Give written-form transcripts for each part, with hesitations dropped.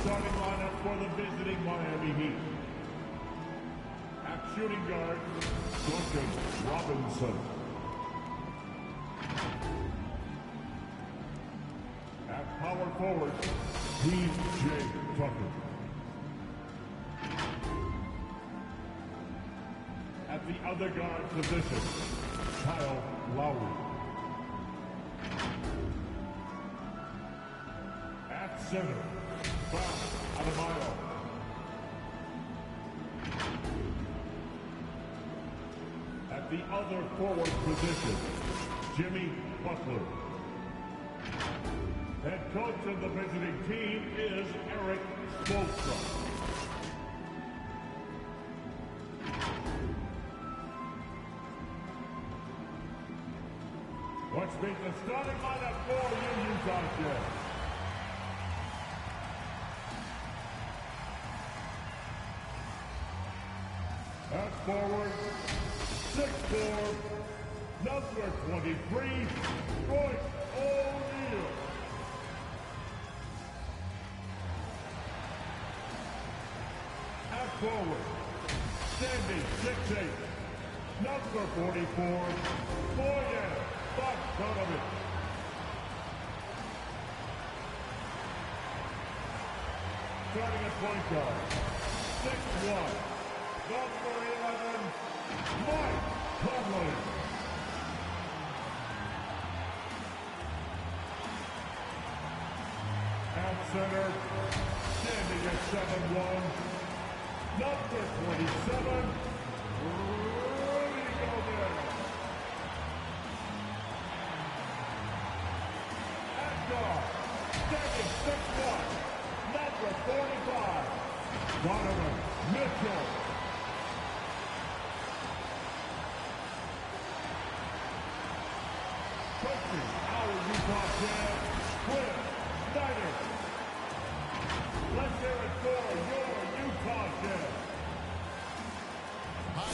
starting lineup for the visiting Miami Heat. At shooting guard, Duncan Robinson. At power forward, P.J. Tucker. At the other guard position, Kyle Lowry. At center, Bam Adebayo. At the other forward position, Jimmy Butler. Head coach of the visiting team is Eric Spoelstra. Let's meet the starting lineup for the Utah Jazz. At forward, 6'4", number 23, Royce O'Neal. At forward, standing 6'8", number 44, Boyan Bogdanovic. Starting at point guard, 6'1", number 11, Mike Conley. At center, standing at 7'1", number 27, Rudy Gobert. At guard, standing 6'1", number 45, Donovan Mitchell. Coaching our Utah Jazz, Quinn Snyder. Let's hear it for your Utah Jazz. Hi,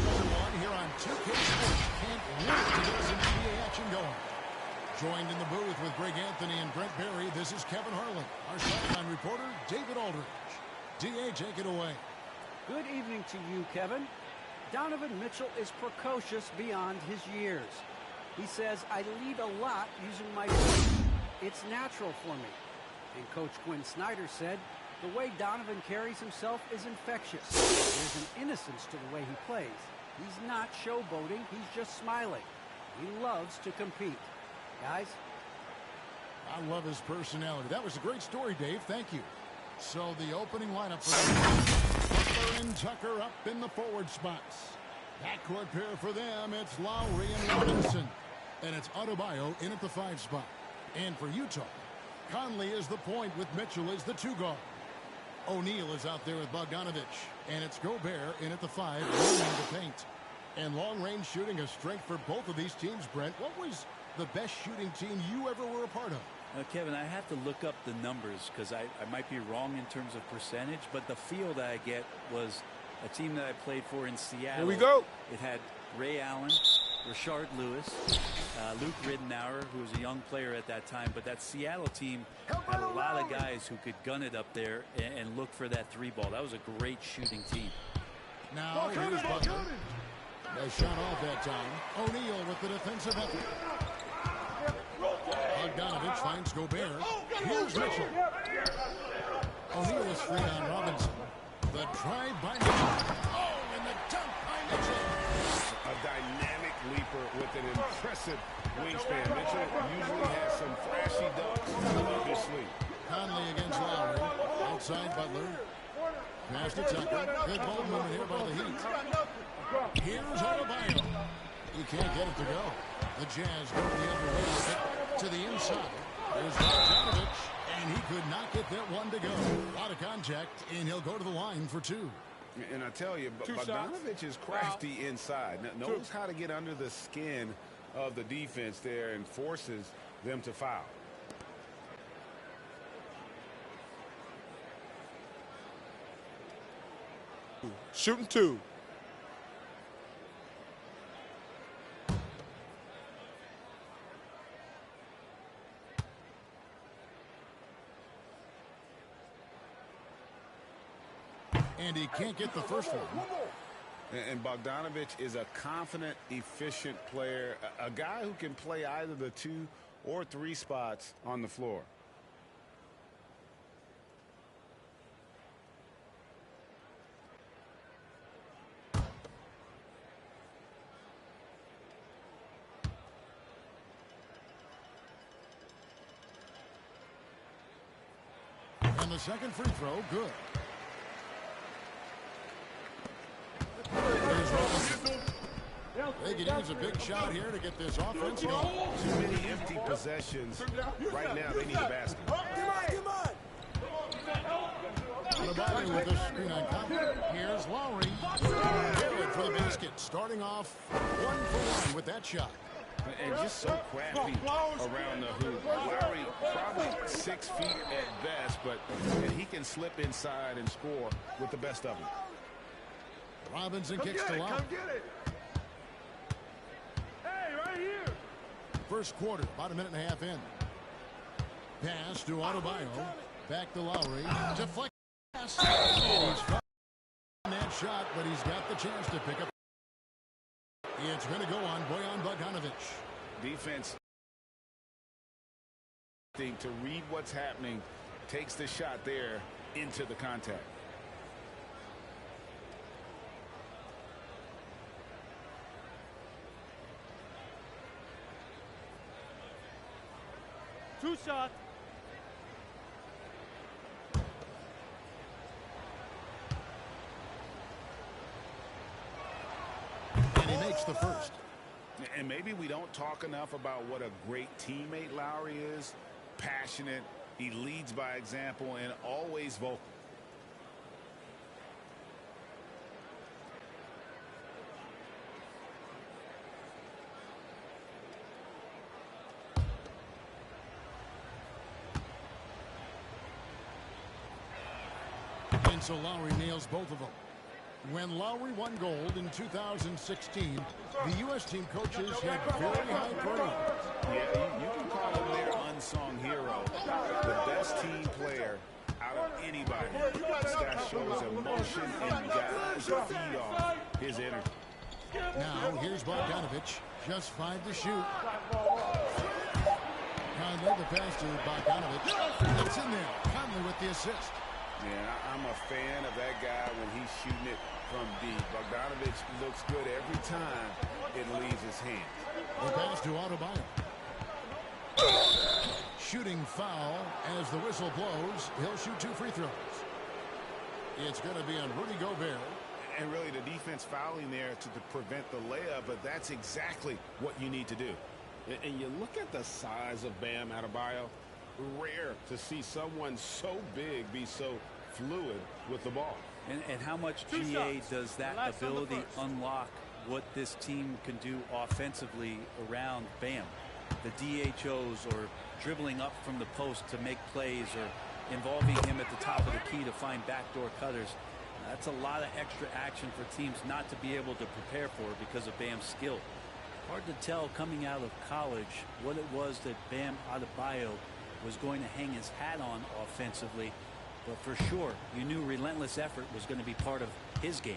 everyone, here on 2K Sports. Can't wait to get some NBA action going. Joined in the booth with Greg Anthony and Brent Berry, this is Kevin Harlan. Our sideline reporter, David Aldridge. D.A., take it away. Good evening to you, Kevin. Donovan Mitchell is precocious beyond his years. He says, I lead a lot using my voice. It's natural for me. And Coach Quinn Snyder said, the way Donovan carries himself is infectious. There's an innocence to the way he plays. He's not showboating, he's just smiling. He loves to compete. Guys? I love his personality. That was a great story, Dave. Thank you. So the opening lineup for the Butler and Tucker up in the forward spots. Backcourt pair for them, it's Lowry and Robinson. And it's Adebayo in at the 5 spot. And for Utah, Conley is the point with Mitchell as the 2 guard. O'Neal is out there with Bogdanovic. And it's Gobert in at the 5, running the paint. And long-range shooting a strength for both of these teams, Brent. What was the best shooting team you ever were a part of? Kevin, I have to look up the numbers because I might be wrong in terms of percentage, but the feel that I get was a team that I played for in Seattle. Here we go. It had Ray Allen, Rashard Lewis, Luke Ridenour, who was a young player at that time, but that Seattle team had a lot of guys who could gun it up there and look for that 3 ball. That was a great shooting team. Now here's Butler. Nice shot off that time. O'Neal with the defensive effort. Bogdanovic finds Gobert. Here's Mitchell. O'Neal is free on Robinson. The drive by Mitchell. Oh, and the dunk by Mitchell. A dynamic leaper with an impressive wingspan. Mitchell usually has some flashy dunks up his sleeve. Conley against Lowry. Outside Butler. Pass to Tucker. Good ball movement here by the Heat. Here's Adebayo. He can't get it to go. The Jazz go the other way with it to the inside. There's Bogdanovic, and he could not get that one to go. A lot of contact, and he'll go to the line for 2. And I tell you, Bogdanovic is crafty inside. Knows how to get under the skin of the defense there and forces them to foul. Shooting 2. And he can't get the first one. And Bogdanovich is a confident, efficient player, a guy who can play either the 2 or 3 spots on the floor. And the second free throw, good. They could use a big shot here to get this offense going. Too many empty possessions. Right now, they need a basket. Gobert with the screen on Gobert. Here's Lowry. Good for the basket. Starting off 1 for 1 with that shot. And just so crafty around the hoop. Lowry probably 6 feet at best, but he can slip inside and score with the best of them. Robinson kicks to Lowry. Come get it. Hey, right here. First quarter, about a minute and a half in. Pass to Adebayo. Back to Lowry. Deflect pass. He's fouled on that shot, but he's got the chance to pick up. It's going to go on Bojan Bogdanovich. Defense to read what's happening, takes the shot there into the contact. Two shots. And he makes the first. And maybe we don't talk enough about what a great teammate Lowry is. Passionate, he leads by example, and always vocal. And so Lowry nails both of them. When Lowry won gold in 2016, the U.S. team coaches had very high praise. Yeah, you can call him their unsung hero. The best team player out of anybody. That shows emotion and guys feed off his energy. Now, here's Bogdanovich. Just 5 to shoot. Conley, the pass to Bogdanovich. It's in there. Conley with the assist. Yeah, I'm a fan of that guy when he's shooting it from deep. Bogdanovich looks good every time it leaves his hands. The pass to Adebayo. Shooting foul as the whistle blows. He'll shoot 2 free throws. It's going to be on Rudy Gobert. And really the defense fouling there to prevent the layup, but that's exactly what you need to do. And you look at the size of Bam Adebayo. Rare to see someone so big be so fluid with the ball. And how much GA does that ability unlock what this team can do offensively around Bam? The DHOs or dribbling up from the post to make plays or involving him at the top of the key to find backdoor cutters. That's a lot of extra action for teams not to be able to prepare for because of Bam's skill. Hard to tell coming out of college what it was that Bam Adebayo was going to hang his hat on offensively, but for sure you knew relentless effort was going to be part of his game.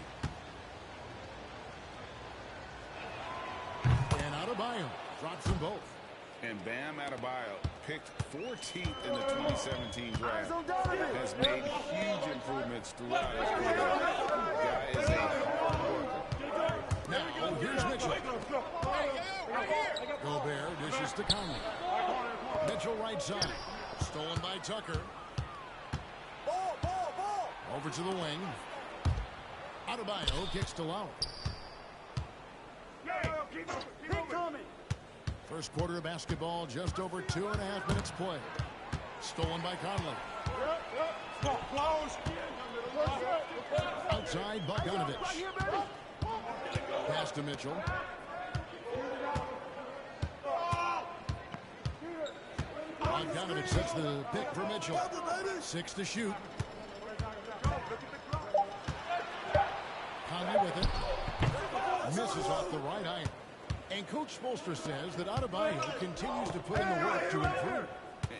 And Adebayo drops them both. And Bam Adebayo, picked 14th in the 2017 draft, has made huge improvements throughout his career. The guy is a hard worker. Now, here's Mitchell. Gobert dishes to Conley. Mitchell right side. Stolen by Tucker. Over to the wing. Adebayo kicks to Lowry. First quarter of basketball, just over 2.5 minutes play. Stolen by Conley. Outside, Bogdanovich. Pass to Mitchell. Bogdanovich sets the pick for Mitchell. 6 to shoot. Conley with it. Misses off the right iron. And Coach Spoelstra says that Adebayo continues to put in the work to improve.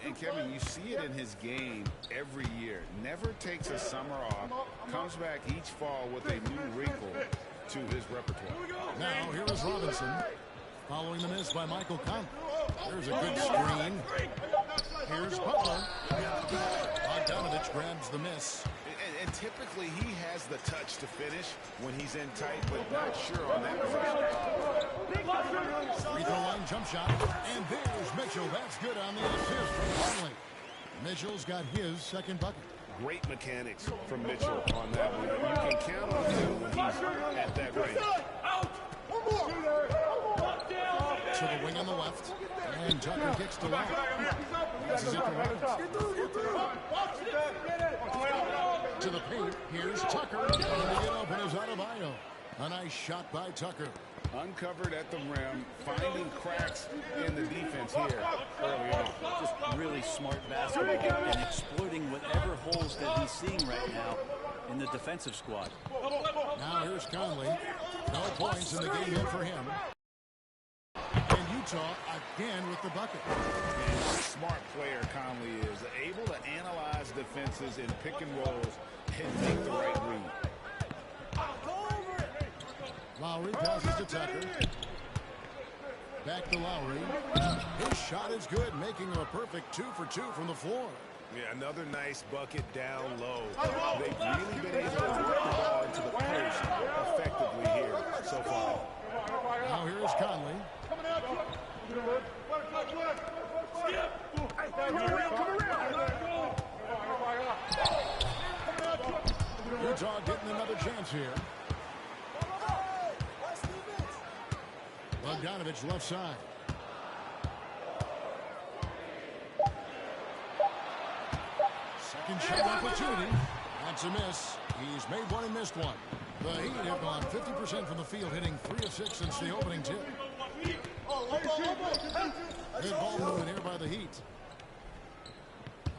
And Kevin, you see it in his game every year. Never takes a summer off. Comes back each fall with a new wrinkle to his repertoire. Now here is Robinson. Following the miss by Michael Conley. There's a good screen. Here's Butler. Bogdanovich grabs the miss. And typically he has the touch to finish when he's in tight, but not sure on that position. Free throw line jump shot. And there's Mitchell. That's good on the assist from Conley. Mitchell's got his second bucket. Great mechanics from Mitchell on that one. You can count on him when he's at that range. To the wing on the left. And Tucker kicks to left. Passes it to Robinson. To the paint. Here's Tucker. And the get open is Adebayo. A nice shot by Tucker. Uncovered at the rim, finding cracks in the defense here early on. Just really smart basketball and exploiting whatever holes that he's seeing right now in the defensive squad. Now here's Conley. No points in the game here for him. And Utah again with the bucket. And smart player Conley is able to analyze defenses in pick and rolls and make the right read. Lowry passes to Tucker. Back to Lowry. His shot is good, making him a perfect 2 for 2 from the floor. Yeah, another nice bucket down low. They've really been able to work the ball into the post effectively here so far. Now here's Conley. Utah getting another chance here. Bogdanovich left side. Second shot opportunity. That's a miss. He's made one and missed one. The Heat have gone 50% from the field, hitting 3 of 6 since the opening tip. Good ball movement here by the Heat.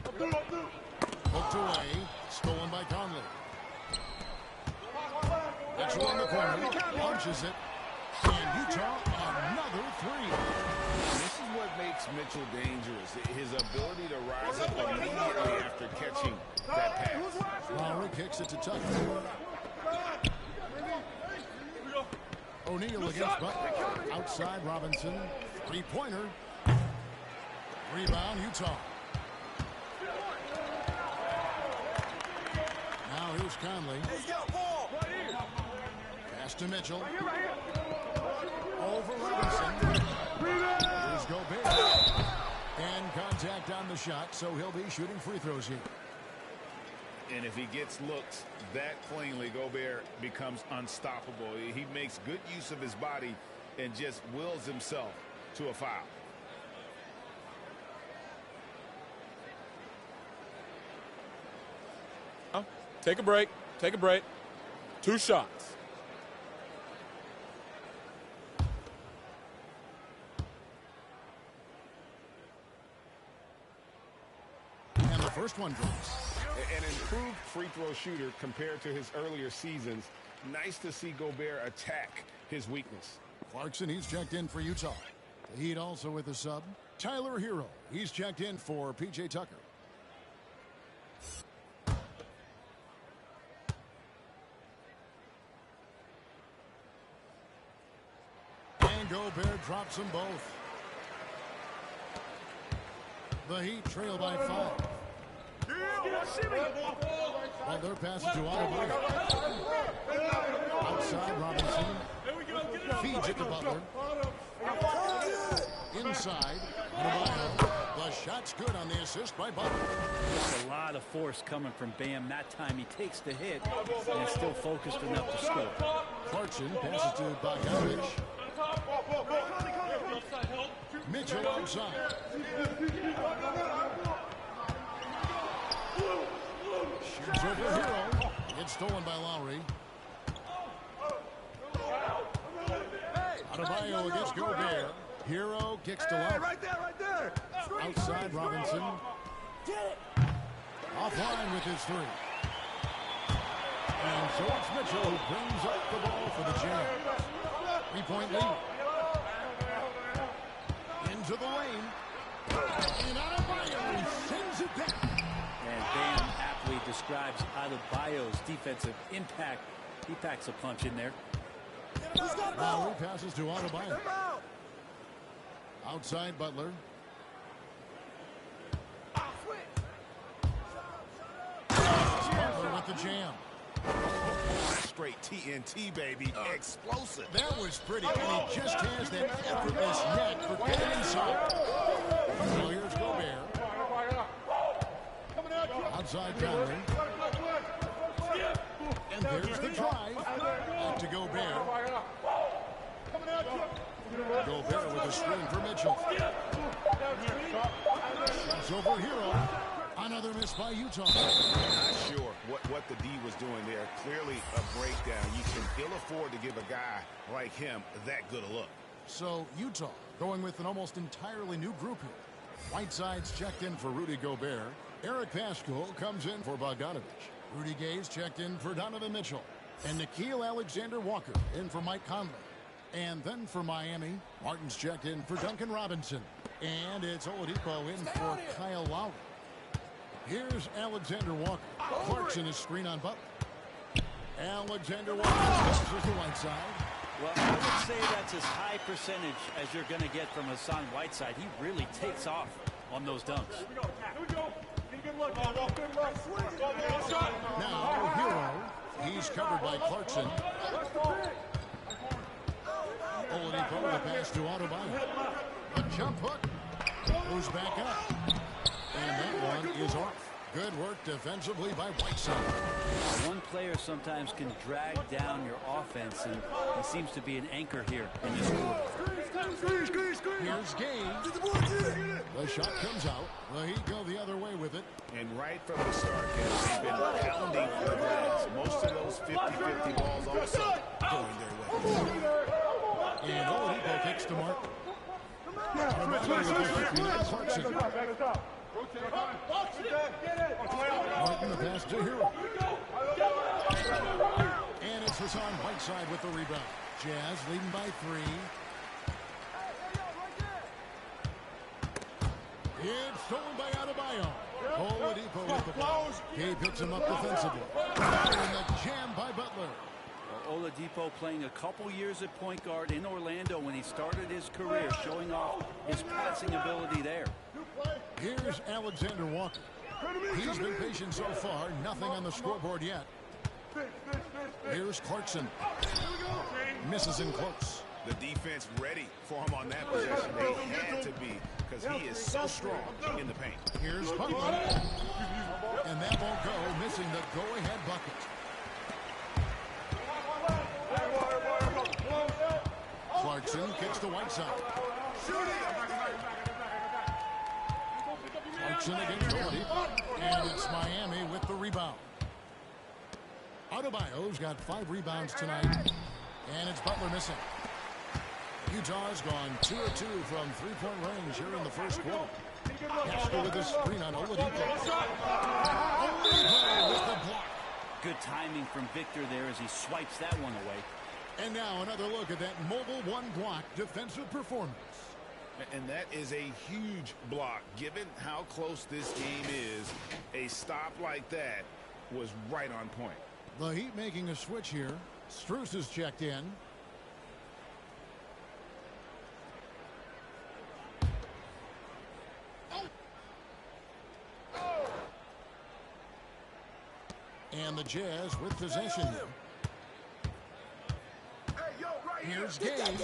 Hooked away. Stolen by Conley. That's around the corner. Punches it. And Utah, another 3. This is what makes Mitchell dangerous. His ability to rise up immediately after catching that pass. Lowry kicks it to Tucker. O'Neal against Butler. Outside Robinson. 3-pointer. Rebound Utah. Now here's Conley. Pass to Mitchell. Over Robinson. Here's Gobert. And contact on the shot, so he'll be shooting free throws here. And if he gets looks that cleanly, Gobert becomes unstoppable. He makes good use of his body and just wills himself to a foul. Take a break. Take a break. 2 shots. And the first one drops. An improved free throw shooter compared to his earlier seasons. Nice to see Gobert attack his weakness. Clarkson, he's checked in for Utah. The Heat also with the sub. Tyler Hero, he's checked in for P.J. Tucker. And Gobert drops them both. The Heat trail by 5. Butler passes to Adebayo. Outside Robinson. Feeds it to Butler. Inside. Adebayo. The shot's good on the assist by Butler. There's a lot of force coming from Bam that time. He takes the hit and is still focused enough to score. Clarkson passes to Bogdanovich. Mitchell outside. Shoots over Hero. It's stolen by Lowry. Adebayo against Gobert. Hero kicks to Lowry. Right there. Outside Robinson. Offline with his 3. And so it's Mitchell who brings up the ball for the Jam. 3-point lead. Into the lane. And Adebayo describes Adebayo's defensive impact. He packs a punch in there. Lowry passes to Adebayo. Outside Butler. Butler with the jam. Straight TNT, baby. Explosive. That was pretty, and he just has that effortless knack for getting inside. So here's Gobert. Outside Conley. And there's the drive. Back to Gobert. Gobert with a screen for Mitchell. It's over Hero. Another miss by Utah. Not sure what the D was doing there. Clearly a breakdown. You can ill afford to give a guy like him that good a look. So Utah going with an almost entirely new group here. Whiteside's checked in for Rudy Gobert. Eric Paschal comes in for Bogdanovich. Rudy Gay's checked in for Donovan Mitchell. And Nickeil Alexander-Walker in for Mike Conley. And then for Miami, Martin's checked in for Duncan Robinson. And it's Oladipo in for Kyle Lowry. Here's Alexander-Walker. Clarkson is screen on Butler. Alexander-Walker passes to Whiteside. Well, I would say that's as high percentage as you're going to get from Hassan Whiteside. He really takes off on those dunks. Now, Hero. He's covered by Clarkson. Oladipo with a pass to Adebayo. A jump hook. Goes back up. And that one is off. Good work defensively by Whiteside. One player sometimes can drag down your offense, and he seems to be an anchor here in this quarter. Here's Gay. The shot comes out. The Heat go the other way with it. And right from the start, they've been pounding the glass. Most of those 50-50 balls also going their way. And Oladipo kicks to Martin. Clarkson. Martin the pass to Hero. And it's Hassan Whiteside with the rebound. Jazz leading by 3. It's stolen by Adebayo. Oladipo with the ball. He picks him up defensively. And the jam by Butler. Oladipo playing a couple years at point guard in Orlando when he started his career, showing off his passing ability there. Here's Alexander-Walker. He's been patient so far. Nothing on the scoreboard yet. Here's Clarkson. Misses in close. The defense ready for him on that possession. They had to be, because he is so strong in the paint. Here's Butler. And that won't go, missing the go-ahead bucket. Clarkson kicks to Whiteside. Clarkson against Oladipo. And it's Miami with the rebound. Adebayo's got 5 rebounds tonight. And it's Butler missing. Utah's gone 2 of 2 from three-point range here in the first quarter. Paschal with a screen on Oladipo. Oladipo with the block. Good timing from Victor there as he swipes that one away. And now another look at that mobile one-block defensive performance. And that is a huge block. Given how close this game is, a stop like that was right on point. The Heat making a switch here. Strus is checked in. And the Jazz with possession here. Here's Gay.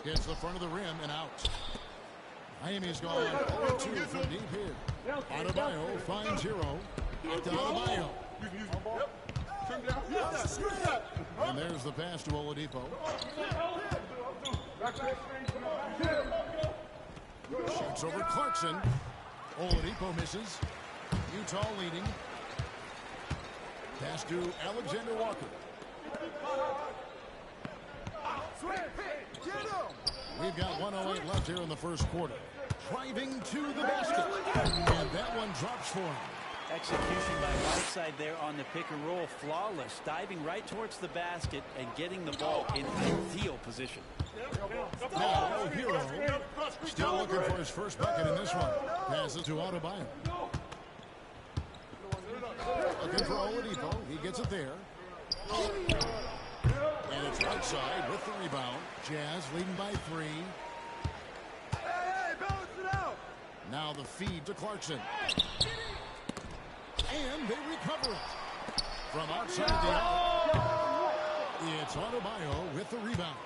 Hits the front of the rim and out. Miami's gone 0-2 from deep here. Adebayo finds Hero. Back to Adebayo. And there's the pass to Oladipo. Shoots over Clarkson. Oladipo misses. Utah leading. Pass to Alexander-Walker. We've got 1:08 left here in the first quarter. Driving to the basket. And that one drops for him. Execution by Whiteside there on the pick and roll. Flawless. Diving right towards the basket and getting the ball in ideal position. Now, Hero still looking for his first bucket in this one. Passes to Adebayo. Looking for Oladipo. He gets it there. And it's right side with the rebound. Jazz leading by 3. Now the feed to Clarkson. And they recover it. From outside the arc. It's Adebayo with the rebound.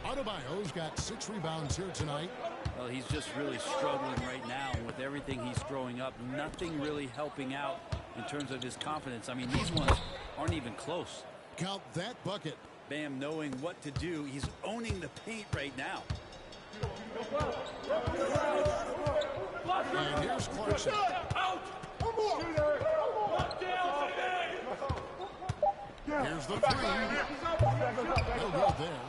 Adebayo's got 6 rebounds here tonight. Well, he's just really struggling right now with everything he's throwing up. Nothing really helping out in terms of his confidence. I mean, these ones aren't even close. Count that bucket. Bam knowing what to do. He's owning the paint right now. And here's Clarkson. Here's the 3. No good there.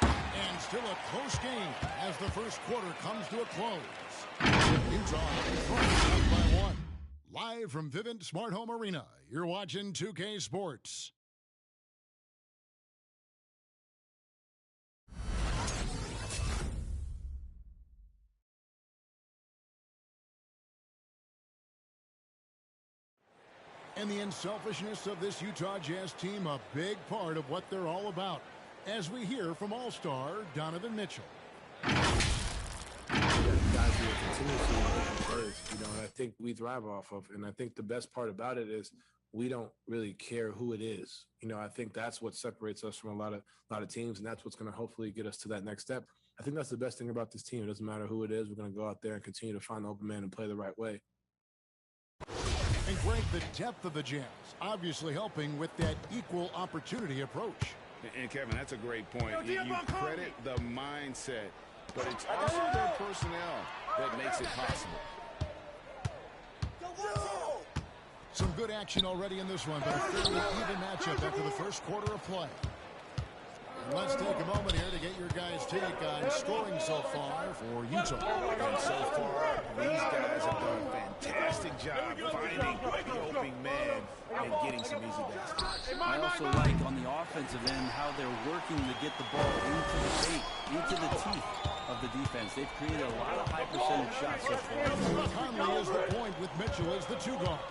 And still a close game as the first quarter comes to a close. Utah up by 1. Live from Vivint Smart Home Arena, you're watching 2K Sports. And the unselfishness of this Utah Jazz team, a big part of what they're all about, as we hear from All-Star Donovan Mitchell. Guys who are continuously making plays, and I think we thrive off of. And I think the best part about it is we don't really care who it is. I think that's what separates us from a lot of teams, and that's what's going to hopefully get us to that next step. I think that's the best thing about this team. It doesn't matter who it is. We're going to go out there and continue to find the open man and play the right way. And Greg, the depth of the Jazz obviously helping with that equal opportunity approach. And Kevin, that's a great point. You credit the mindset, but it's also their personnel that makes it possible. Some good action already in this one, but a fairly even matchup after the first quarter of play. And let's take a moment here to get your guys' take on scoring so far for Utah. And so far, these guys have done a fantastic job finding the opening man and getting some easy baskets. I also like on the offensive end how they're working to get the ball into the paint, into the teeth of the defense. They've created a lot of high percentage shots so far. Conley is the point with Mitchell as the 2 guard.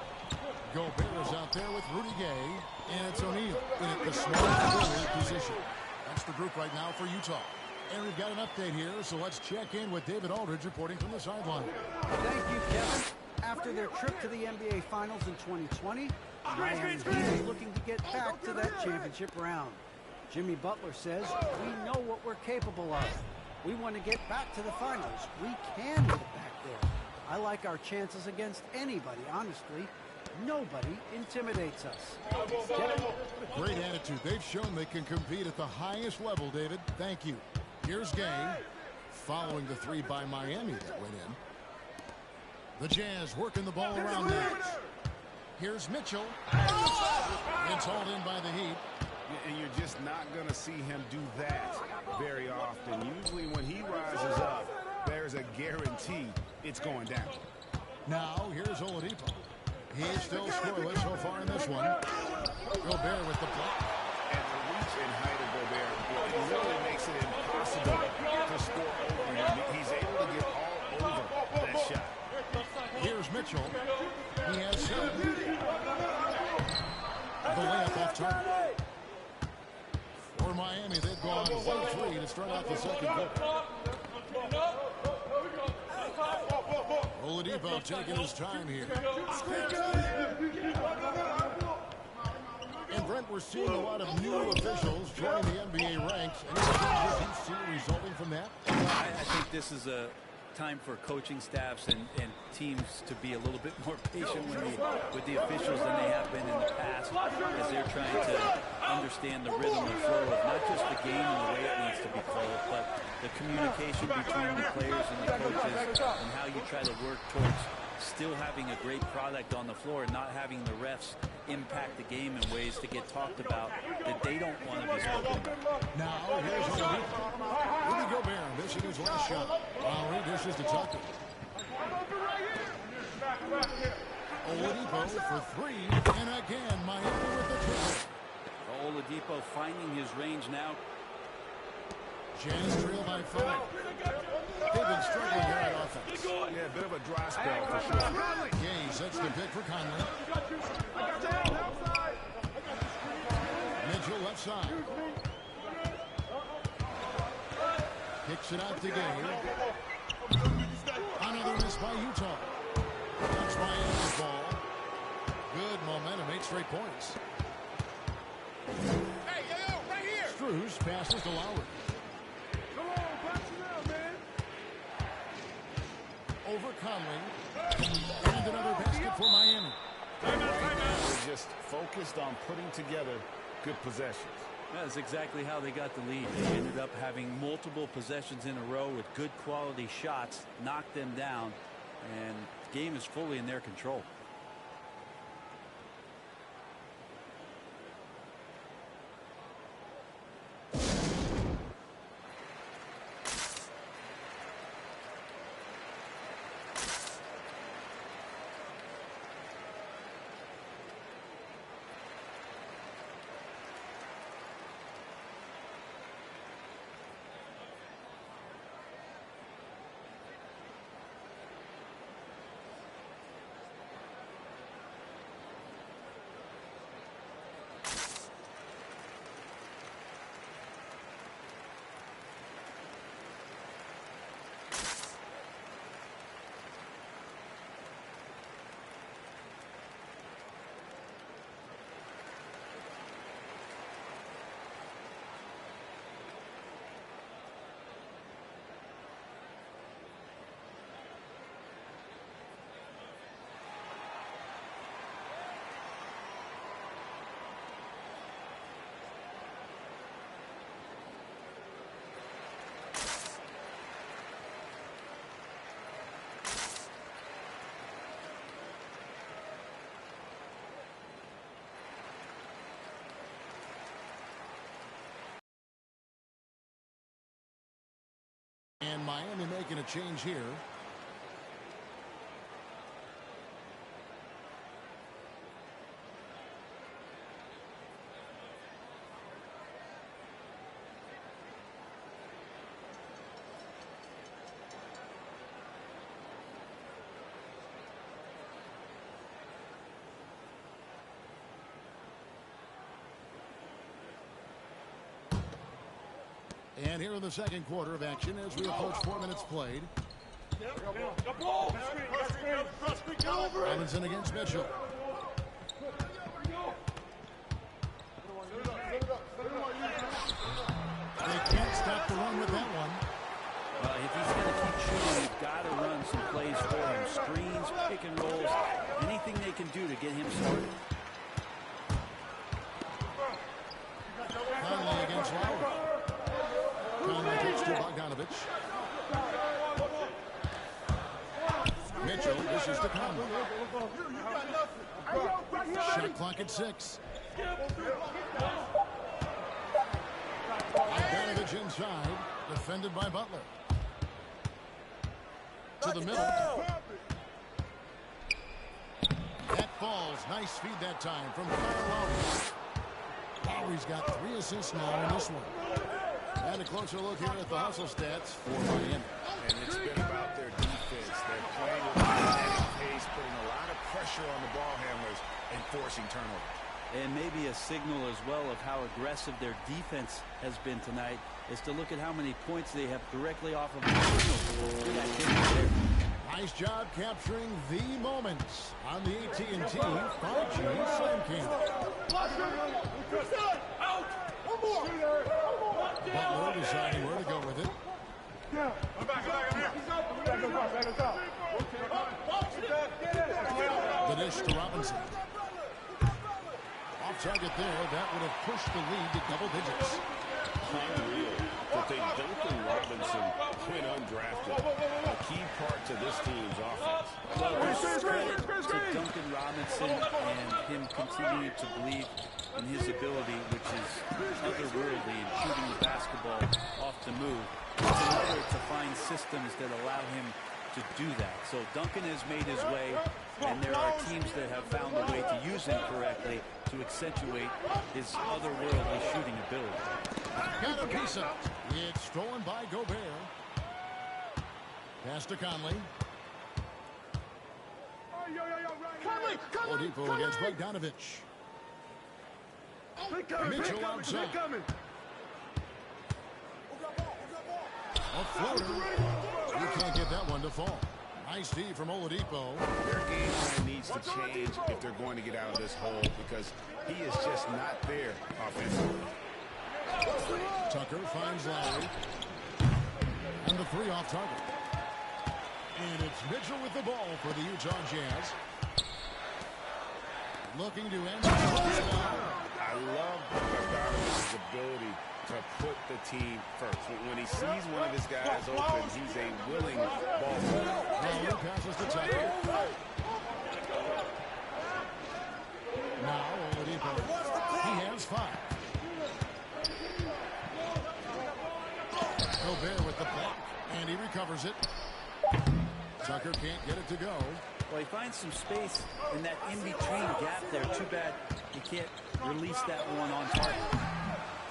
Gobert is out there with Rudy Gay, and it's O'Neal in at the small forward position. That's the group right now for Utah. And we've got an update here, so let's check in with David Aldridge reporting from the sideline. Thank you, Kevin. After their trip to the NBA Finals in 2020, Miami Heat is looking to get back to that championship round. Jimmy Butler says, we know what we're capable of. We want to get back to the finals. We can get back there. I like our chances against anybody, honestly. Nobody intimidates us. Great attitude. They've shown they can compete at the highest level, David. Thank you. Here's Gay, following the 3 by Miami that went in. The Jazz working the ball around there. Here's Mitchell. It's hauled in by the Heat. And you're just not going to see him do that very often. Usually when he rises up, there's a guarantee it's going down. Now, here's Oladipo. He's still scoreless so far in this one. Gobert with the block. And the reach and height of Gobert really makes it impossible to score over him. He's able to get all over that shot. Here's Mitchell. He has 7. The layup off target. For Miami, they've gone 1-3 to start out the second quarter. Oladipo taking his time here. And Brent, we're seeing a lot of new officials joining the NBA ranks. Any changes you see resulting from that? I think this is a time for coaching staffs and teams to be a little bit more patient with the officials than they have been in the past, as they're trying to understand the rhythm and flow of not just the game and the way it needs to be played, but the communication between the players and the coaches, and how you try to work towards still having a great product on the floor and not having the refs impact the game in ways to get talked about that they don't want to be spoken about. Now, here's Oladipo. Rudy Gobert missing his last shot. Lowry dishes to Tucker. Oladipo for 3, and again, Miami with the triple. Oladipo finding his range now. Jazz trail by 5. they've been struggling here on offense. Yeah, a bit of a dry spell for sure. Gay sets the pick for Conley. Mitchell left side. Kicks it out to Gay. Another miss by Utah. That's Miami's ball. Good momentum, 8 straight points. Hey, yo, right here. Strus passes to Lowry. Come on, pass it out, man. Over Conley. And another basket for Miami. They're just focused on putting together good possessions. That's exactly how they got the lead. They ended up having multiple possessions in a row with good quality shots, knocked them down, and the game is fully in their control. And Miami making a change here. And here in the second quarter of action as we approach 4 minutes played. Robinson against Mitchell. They can't stop the run with that one. Well, if he's going to keep shooting, you've got to run some plays for him. Screens, pick and rolls, anything they can do to get him started. Conley against Lowry. Conley takes to Bogdanovich. Mitchell dishes to Conley. Shot clock at 6. Bogdanovich inside, defended by Butler. To the middle. That falls. Nice feed that time from Kyle Lowry. Lowry's got 3 assists now in this one. And a closer look here at the hustle stats for Miami. And it's been about their defense. They're playing with a pace, putting a lot of pressure on the ball handlers and forcing turnovers. And maybe a signal as well of how aggressive their defense has been tonight is to look at how many points they have directly off of the signal. There. Nice job capturing the moments on the AT&T 5G Slam Cam. Butler deciding where to go with it. The dish to Robinson. Off target there. That would have pushed the lead to double digits. Unreal that they Duncan Robinson went undrafted. A key part to this team's offense. Well, there's credit to Duncan Robinson and him continuing to believe in his ability, which is otherworldly in shooting the basketball off the move. It's another to find systems that allow him to do that. So Duncan has made his way, and there are teams that have found a way to use him correctly to accentuate his otherworldly shooting ability. Got a piece up. It's stolen by Gobert. Pass to Conley. Oladipo against Bogdanovich. Mitchell outside. A floater. You can't get that one to fall. Nice D from Oladipo. Their game plan needs to change if they're going to get out of this hole because he is just not there offensively. Tucker finds Lowry. And the three off target. And it's Mitchell with the ball for the Utah Jazz. Looking to end. I love Bogdanovich's ability to put the team first. When he sees one of his guys open, he's a willing ball player. Lowry passes to Tucker. Now Oladipo. He has 5. Gobert with the block, and he recovers it. Tucker can't get it to go. Well, he finds some space in that in-between gap there. Too bad he can't release that one on target.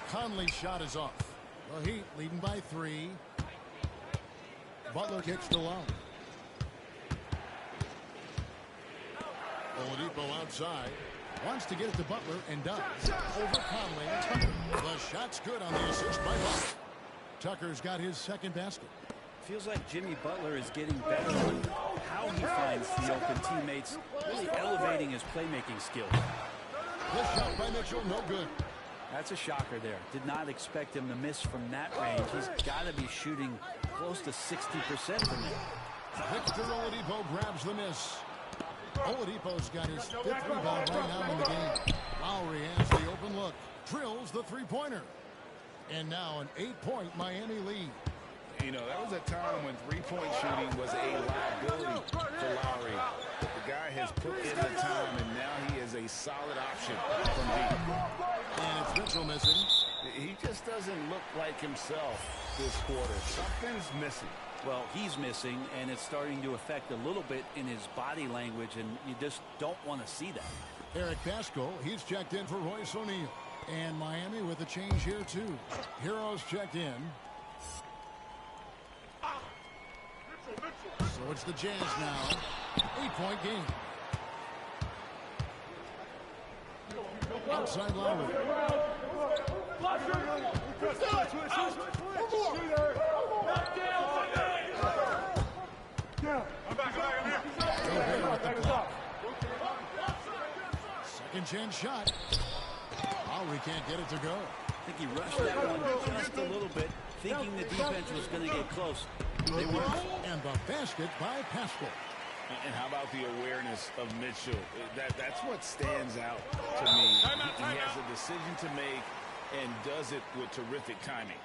Conley's shot is off. The Heat leading by 3. Butler kicks to Lowry. Oladipo outside. Wants to get it to Butler and does. Over Conley. Tucker. The shot's good on the assist by Butler. Tucker's got his second basket. Feels like Jimmy Butler is getting better on how he finds the open teammates, really elevating his playmaking skills. The shot by Mitchell, no good. That's a shocker there. Did not expect him to miss from that range. He's got to be shooting close to 60% from there. Victor Oladipo grabs the miss. Oladipo's got his 5th rebound right now in the game. Lowry has the open look. Drills the three-pointer. And now an 8-point Miami lead. You know, that was a time when three-point shooting was a liability for Lowry. But the guy has put in the time, and now he is a solid option from deep. And it's Mitchell missing. He just doesn't look like himself this quarter. Something's missing. Well, he's missing, and it's starting to affect a little bit in his body language, and you just don't want to see that. Eric Pascal, he's checked in for Royce O'Neal. And Miami with a change here, too. Heroes checked in. So it's the Jazz now. 8-point game. Outside Lowry. Second chance shot. Lowry can't get it to go. I think he rushed that one just a little bit, thinking the defense was going to get close. They weren't. And the basket by Pascal. And how about the awareness of Mitchell? That's what stands out to me. He has a decision to make and does it with terrific timing.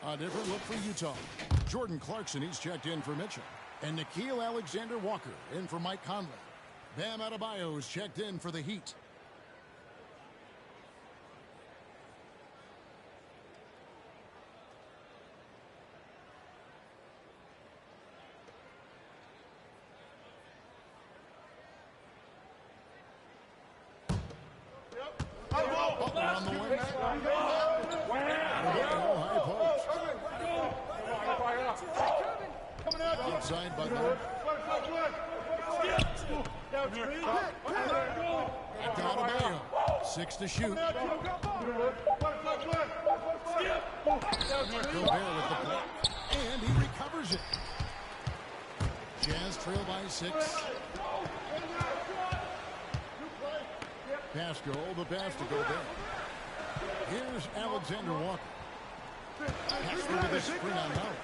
A different look for Utah. Jordan Clarkson, he's checked in for Mitchell. And Nickeil Alexander-Walker in for Mike Conley. Bam Adebayo is checked in for the Heat. on the wing. High post. Inside Butler. Back to Adebayo. 6 to shoot. Gobert with the block. And he recovers it. Jazz trail by 6. Pascal, the pass to Gobert. Here's Alexander Walker. Pass through with a screen on Mount.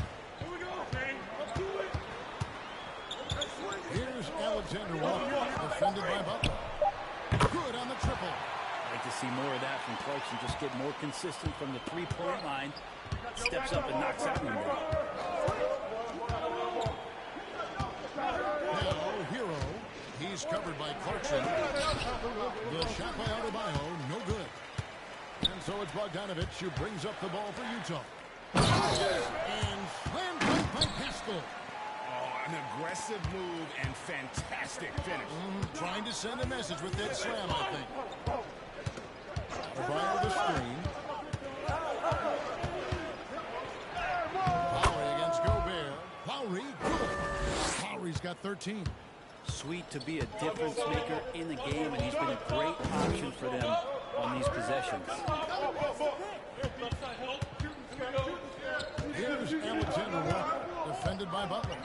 Here's Alexander Walker, defended by Butler. Good on the triple. I'd like to see more of that from Clarkson. Just get more consistent from the three-point line. Steps up and knocks that one down. Now, Hero. He's covered by Clarkson. The shot by Adebayo, no good. And so it's Bogdanovich who brings up the ball for Utah. And slam dunk by Pascal. An aggressive move and fantastic finish. Trying to send a message with that slam, I think. Adebayo the screen. Lowry against Gobert. Lowry, good. Lowry's got 13. Sweet to be a difference maker in the game, and he's been a great option for them on these possessions. Here's Alexander Walker, defended by Butler.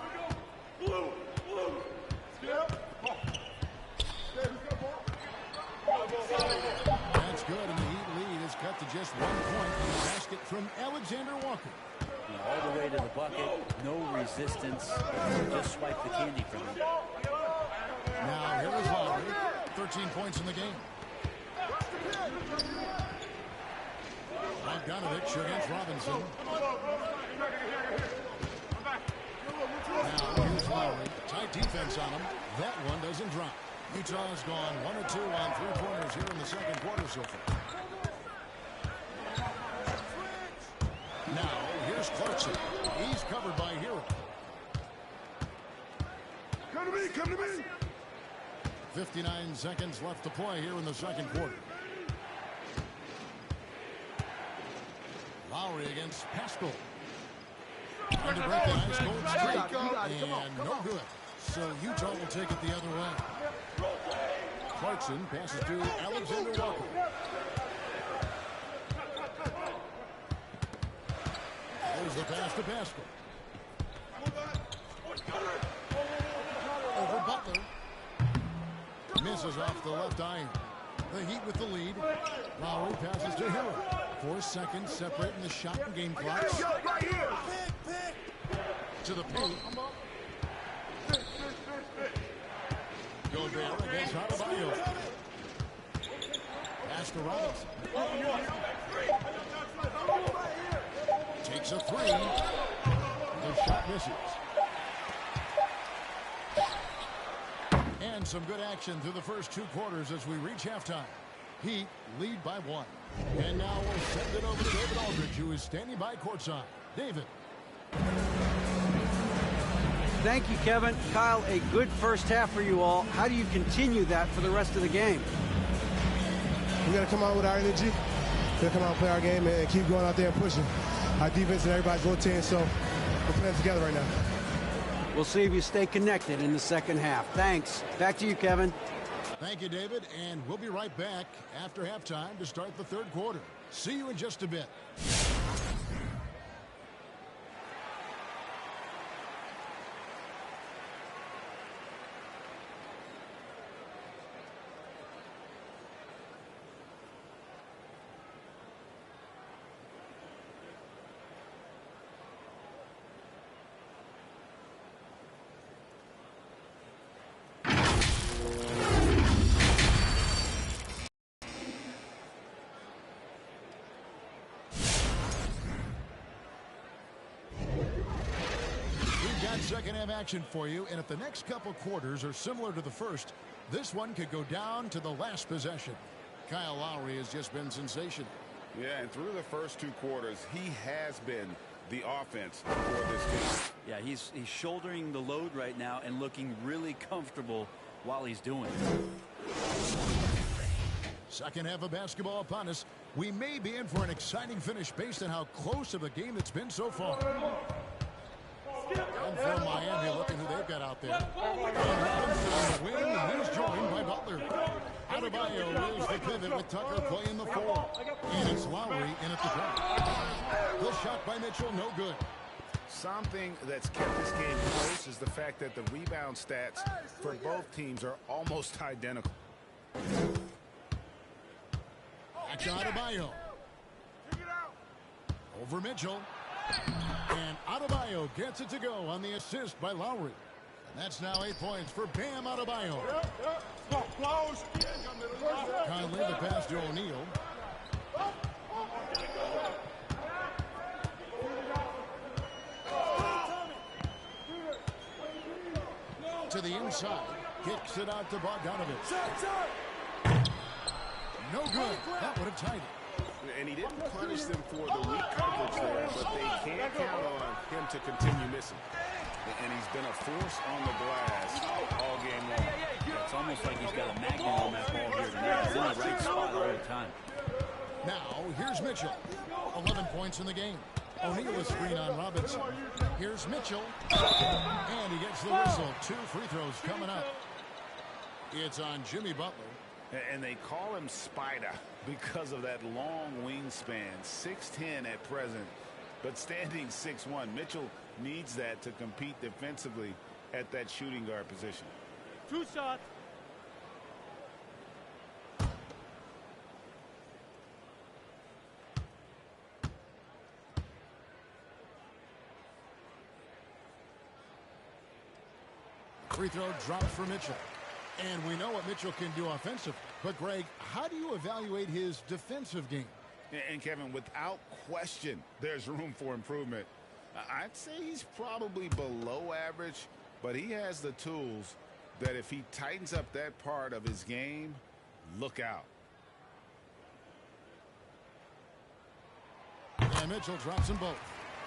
That's good, and the Heat lead is cut to just 1 point on the basket from Alexander Walker. All the way to the bucket, no resistance, just swipe the candy from him. Now, here is Lowry, 13 points in the game. Bogdanovich against Robinson. Now, here's Lowry. Tight defense on him. That one doesn't drop. Utah has gone 1 or 2 on three-pointers here in the second quarter so far. Now, here's Clarkson. He's covered by Hero. Come to me. 59 seconds left to play here in the second quarter. Lowry against Pascal. Trying to break the ice cold streak, and no good. So Utah will take it the other way. Clarkson passes to Alexander Walker. There's the pass to Pascal. Over Butler. Misses off the left iron. The Heat with the lead. Lowry passes to Hero. 4 seconds separating the shot and game clocks. To the paint. Gobert against Adebayo. Pass to Robinson. Takes a 3. The shot misses. And some good action through the first 2 quarters as we reach halftime. Heat lead by 1. And now we'll send it over to David Aldridge, who is standing by courtside. David. Thank you, Kevin. Kyle, a good first half for you all. How do you continue that for the rest of the game? We got to come out with our energy. We got to come out and play our game and keep going out there and pushing. Our defense and everybody's rotating, so we're playing together right now. We'll see if you stay connected in the second half. Thanks. Back to you, Kevin. Thank you, David. And we'll be right back after halftime to start the third quarter. See you in just a bit. Second half action for you, and if the next couple quarters are similar to the first, this one could go down to the last possession. Kyle Lowry has just been sensational. Yeah, and through the first 2 quarters, he has been the offense for this team. Yeah, he's shouldering the load right now and looking really comfortable while he's doing it. Second half of basketball upon us. We may be in for an exciting finish based on how close of a game it's been so far. And from Miami, looking who they've got out there. And Robinson on the wing, he's joined by Butler. Adebayo is the pivot with Tucker playing the 4. And it's Lowry in at the top. The shot by Mitchell, no good. Something that's kept this game close is the fact that the rebound stats for both teams are almost identical. Back to Adebayo. Over Mitchell. And Adebayo gets it to go on the assist by Lowry. And that's now 8 points for Bam Adebayo. Conley, the pass to O'Neal. To the inside. Kicks it out to Bogdanovich. No good. That would have tied it. And he didn't punish them for the weak coverage there, but they can't count on him to continue missing. And he's been a force on the glass all game long. It's almost like he's got a magnet on that ball here tonight. He's in the right spot all the time. Now, here's Mitchell. 11 points in the game. O'Neal is screen on Robinson. Here's Mitchell. And he gets the whistle. 2 free throws coming up. It's on Jimmy Butler. And they call him Spider because of that long wingspan. 6'10" at present, but standing 6'1". Mitchell needs that to compete defensively at that shooting guard position. 2 shots. Free throw drops for Mitchell. And we know what Mitchell can do offensively. But, Greg, how do you evaluate his defensive game? And, Kevin, without question, there's room for improvement. I'd say he's probably below average, but he has the tools that if he tightens up that part of his game, look out. And Mitchell drops them both.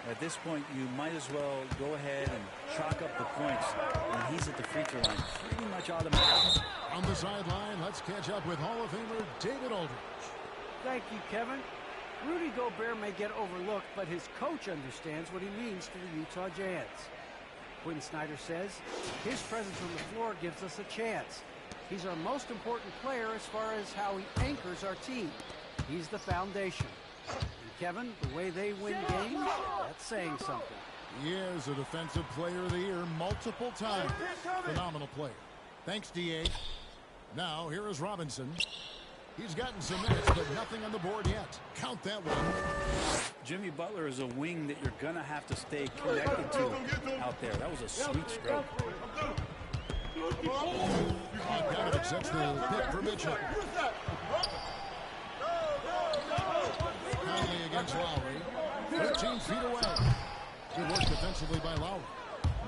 At this point, you might as well go ahead and chalk up the points when he's at the free throw line. Pretty much automatic. On the sideline, let's catch up with Hall of Famer David Aldridge. Thank you, Kevin. Rudy Gobert may get overlooked, but his coach understands what he means to the Utah Jazz. Quinn Snyder says, his presence on the floor gives us a chance. He's our most important player as far as how he anchors our team. He's the foundation. Kevin, the way they win games, that's saying something. He is a Defensive Player of the Year multiple times. Phenomenal player. Thanks, D.A. Now, here is Robinson. He's gotten some minutes, but nothing on the board yet. Count that one. Jimmy Butler is a wing that you're going to have to stay connected to out there. That was a sweet stroke. Bogdanovich sets the pick for Mitchell. Conley against Lowry. 13 feet away. Good work defensively by Lowry.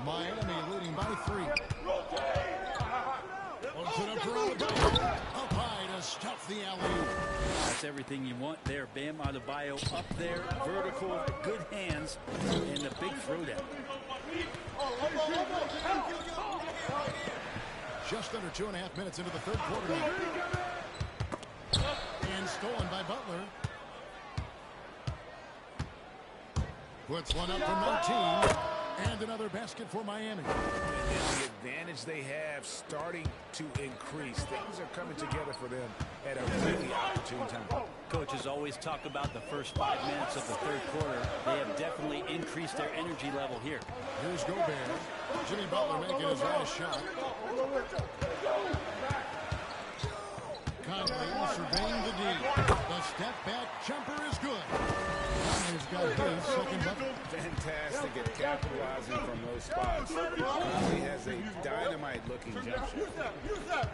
Miami leading by 3. Opens it up for Adebayo. Up high to stuff the alley. That's everything you want there. Bam Adebayo up there. Vertical, good hands, and a big throwdown. Just under 2.5 minutes into the third quarter. And stolen by Butler. Puts one up from 19. And another basket for Miami. And the advantage they have starting to increase. Things are coming together for them at a really opportune time. Coaches always talk about the first 5 minutes of the third quarter. They have definitely increased their energy level here. Here's Gobert. Jimmy Butler making his last shot. Conley surveying the D. The step back jumper is good. Conley's got his second bucket. Fantastic at capitalizing from those spots. Conley has a dynamite-looking jump shot.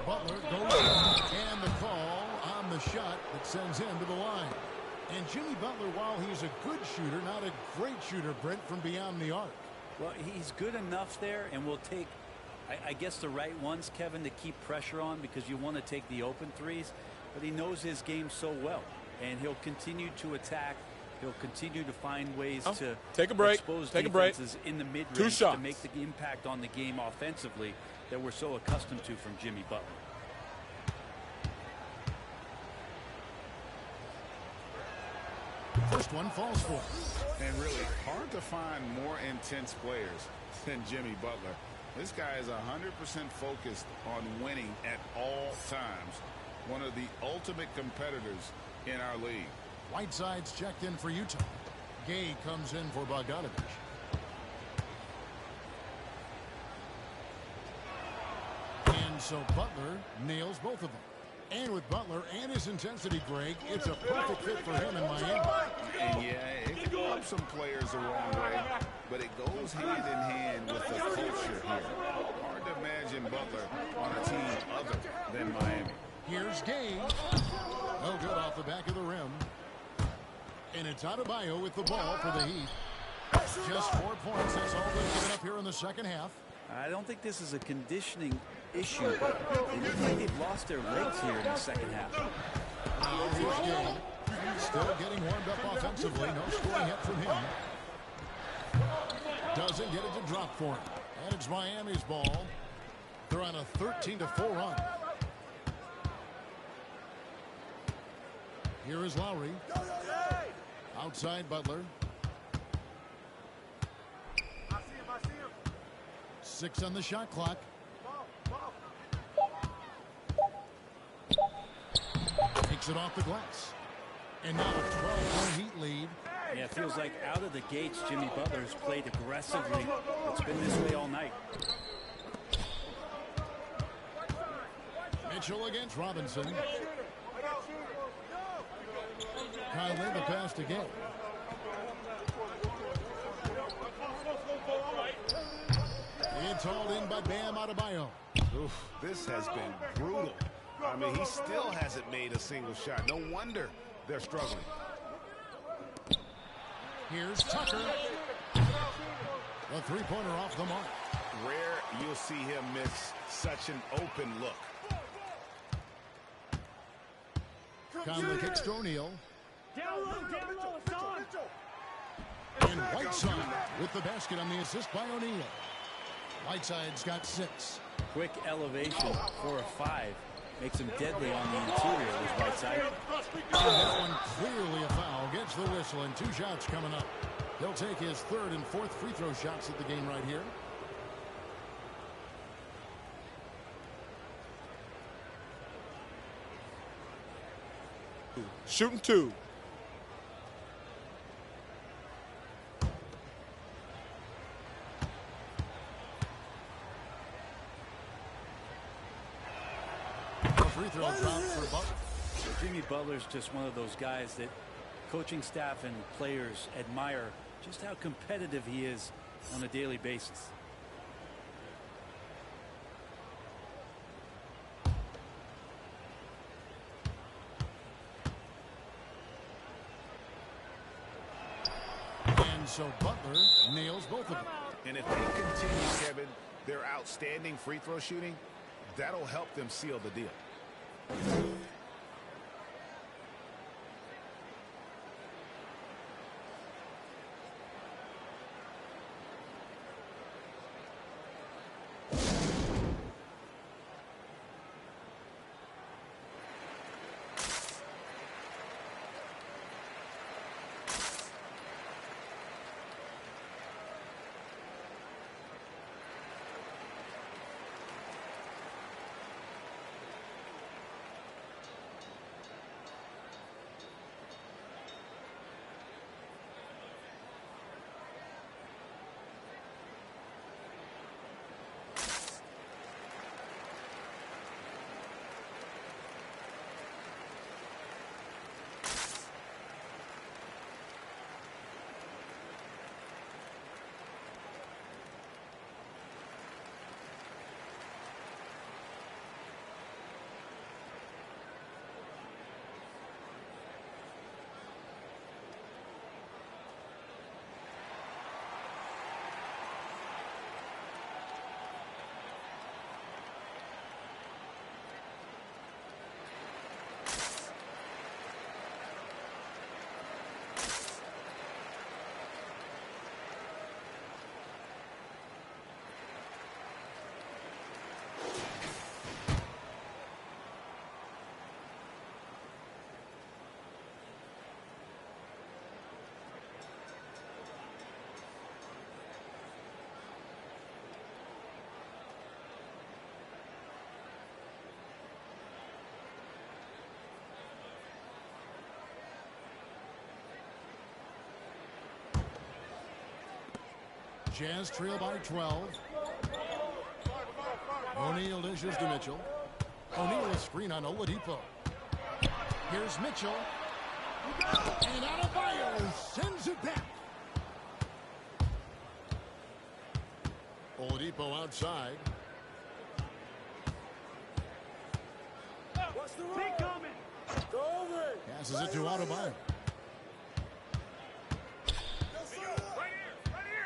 Butler goes in, and the call on the shot that sends him to the line. And Jimmy Butler, while he's a good shooter, not a great shooter, Brent, from beyond the arc. Well, he's good enough there, and will take, I guess, the right ones, Kevin, to keep pressure on, because you want to take the open threes. But he knows his game so well, and he'll continue to attack. He'll continue to find ways to take a break. Expose take a break. defenses in the mid-range 2 shots to make the impact on the game offensively that we're so accustomed to from Jimmy Butler. First one falls for him. And really hard to find more intense players than Jimmy Butler. This guy is 100% focused on winning at all times. One of the ultimate competitors in our league. Whiteside's checked in for Utah. Gay comes in for Bogdanovich. And so Butler nails both of them. And with Butler and his intensity, Greg, it's a perfect fit for him in Miami. And yeah, it can rub some players the wrong way, but it goes hand in hand with the culture here. Hard to imagine Butler on a team other than Miami. Here's Gay. No good off the back of the rim. And it's Adebayo with the ball for the Heat. Just 4 points. That's all they've given up here in the second half. I don't think this is a conditioning issue. They look like they've lost their legs here in the second half. Now here's Gay. Still getting warmed up offensively. No scoring yet from him. Doesn't get it to drop for him. And it's Miami's ball. They're on a 13-4 run. Here is Lowry. Outside Butler. 6 on the shot clock. Takes it off the glass. And now a 12-point Heat lead. Yeah, it feels like out of the gates, Jimmy Butler's played aggressively. It's been this way all night. Mitchell against Robinson. Conley, the pass to Gay. It's hauled in by Bam Adebayo. Oof, this has been brutal. I mean, he still hasn't made a single shot. No wonder they're struggling. Here's Tucker. The three-pointer off the mark. Rare you'll see him miss such an open look. Conley kicks to O'Neal. And Whiteside with the basket on the assist by O'Neal. Whiteside's got 6. Quick elevation for a 5. Makes him deadly on the interior with Whiteside. That one clearly a foul. Gets the whistle and 2 shots coming up. He'll take his 3rd and 4th free throw shots at the game right here. Shooting 2. Free throw drop for Butler. Jimmy Butler's just one of those guys that coaching staff and players admire just how competitive he is on a daily basis. And so Butler nails both of them. And if they continue, Kevin, their outstanding free throw shooting, that'll help them seal the deal. Jazz trail by 12. O'Neal dishes to Mitchell. O'Neal a screen on Oladipo. Here's Mitchell. And Adebayo sends it back. Oladipo outside. Passes it to Adebayo.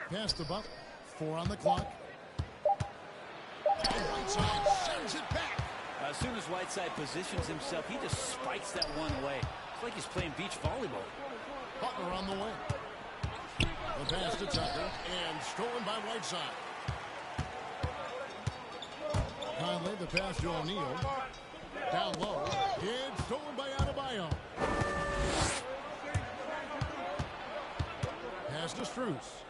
Pass to Butler. 4 on the clock. And Whiteside sends it back. As soon as Whiteside positions himself, he just spikes that one away. It's like he's playing beach volleyball. Butler on the way. The pass to Tucker and stolen by Whiteside. Conley, the pass to O'Neal. Down low. It's stolen by Adebayo. Pass to Strus.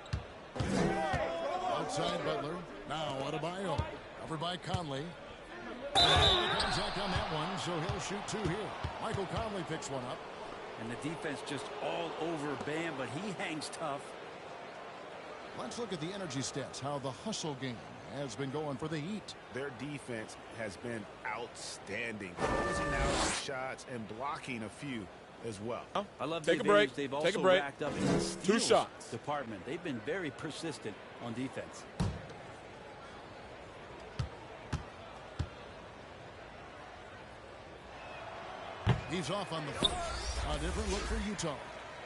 Outside Butler. Now Adebayo. Covered by Conley. Contact on that one, so he'll shoot 2 here. Michael Conley picks one up. And the defense just all over Bam, but he hangs tough. Let's look at the energy stats, how the hustle game has been going for the Heat. Their defense has been outstanding, closing out the shots and blocking a few as well. I love Take a break. They've Take a also break. racked up in the 2 steals shots. department. They've been very persistent on defense. He's off on the first. A different look for Utah.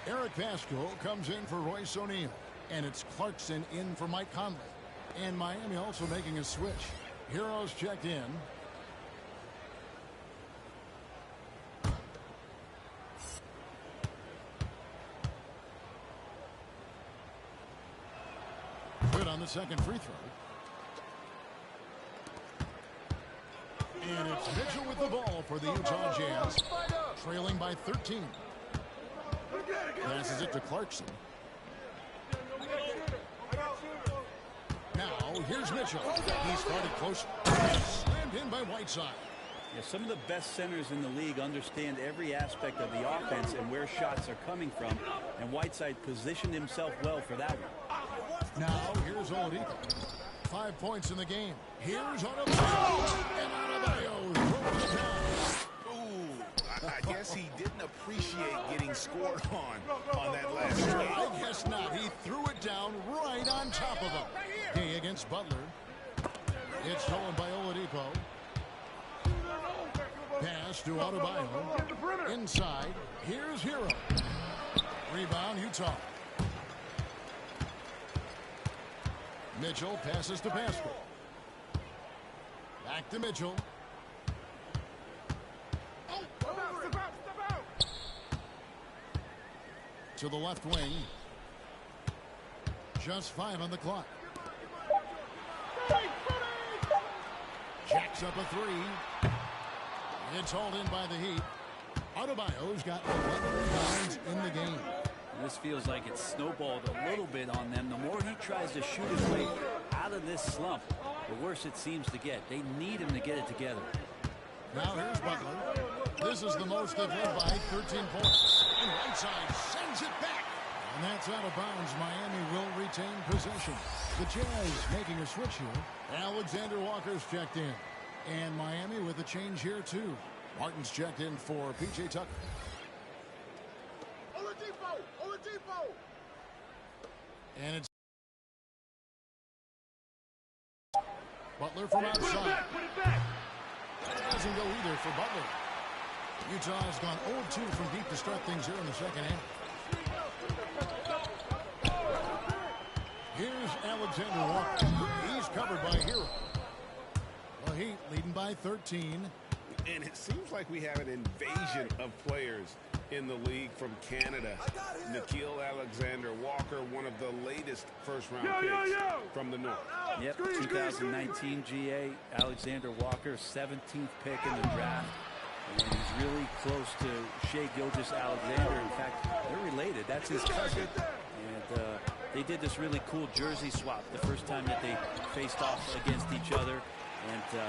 Eric Pascal comes in for Royce O'Neal. And it's Clarkson in for Mike Conley. And Miami also making a switch. Heroes checked in. Good on the second free throw. And it's Mitchell with the ball for the Utah Jazz. Trailing by 13. Passes it to Clarkson. Now, here's Mitchell. He started close. Slammed in by Whiteside. Yeah, some of the best centers in the league understand every aspect of the offense and where shots are coming from. And Whiteside positioned himself well for that one. Now, here's Oladipo. 5 points in the game. Here's Adebayo. And Adebayo throws it down. I guess he didn't appreciate getting scored on that last strike. I guess not. He threw it down right on top of him. Gay against Butler. It's stolen by Oladipo. Pass to Adebayo. Inside. Here's Hero. Rebound, Utah. Mitchell passes to Pascal. Back to Mitchell. To the left wing. Just 5 on the clock. Jacks up a 3. It's hauled in by the Heat. Adebayo's got 11 rebounds in the game. This feels like it's snowballed a little bit on them. The more he tries to shoot his way out of this slump, the worse it seems to get. They need him to get it together. Now here's Butler. This is the most they've led by 13 points. And Whiteside sends it back. And that's out of bounds. Miami will retain possession. The Jazz making a switch here. Alexander Walker's checked in. And Miami with a change here too. Martin's checked in for P.J. Tucker. Oladipo! And it's Butler from outside. Put it back. That doesn't go either for Butler. Utah has gone 0-2 from deep to start things here in the second half. Here's Alexander Walker. He's covered by Hero. The Heat leading by 13. And it seems like we have an invasion of players in the league from Canada. Nickeil Alexander-Walker, one of the latest first-round picks from the North. Yep, 2019 GA, Alexander Walker, 17th pick in the draft. And he's really close to Shai Gilgeous-Alexander. In fact, they're related. That's his cousin. And they did this really cool jersey swap the first time that they faced off against each other. And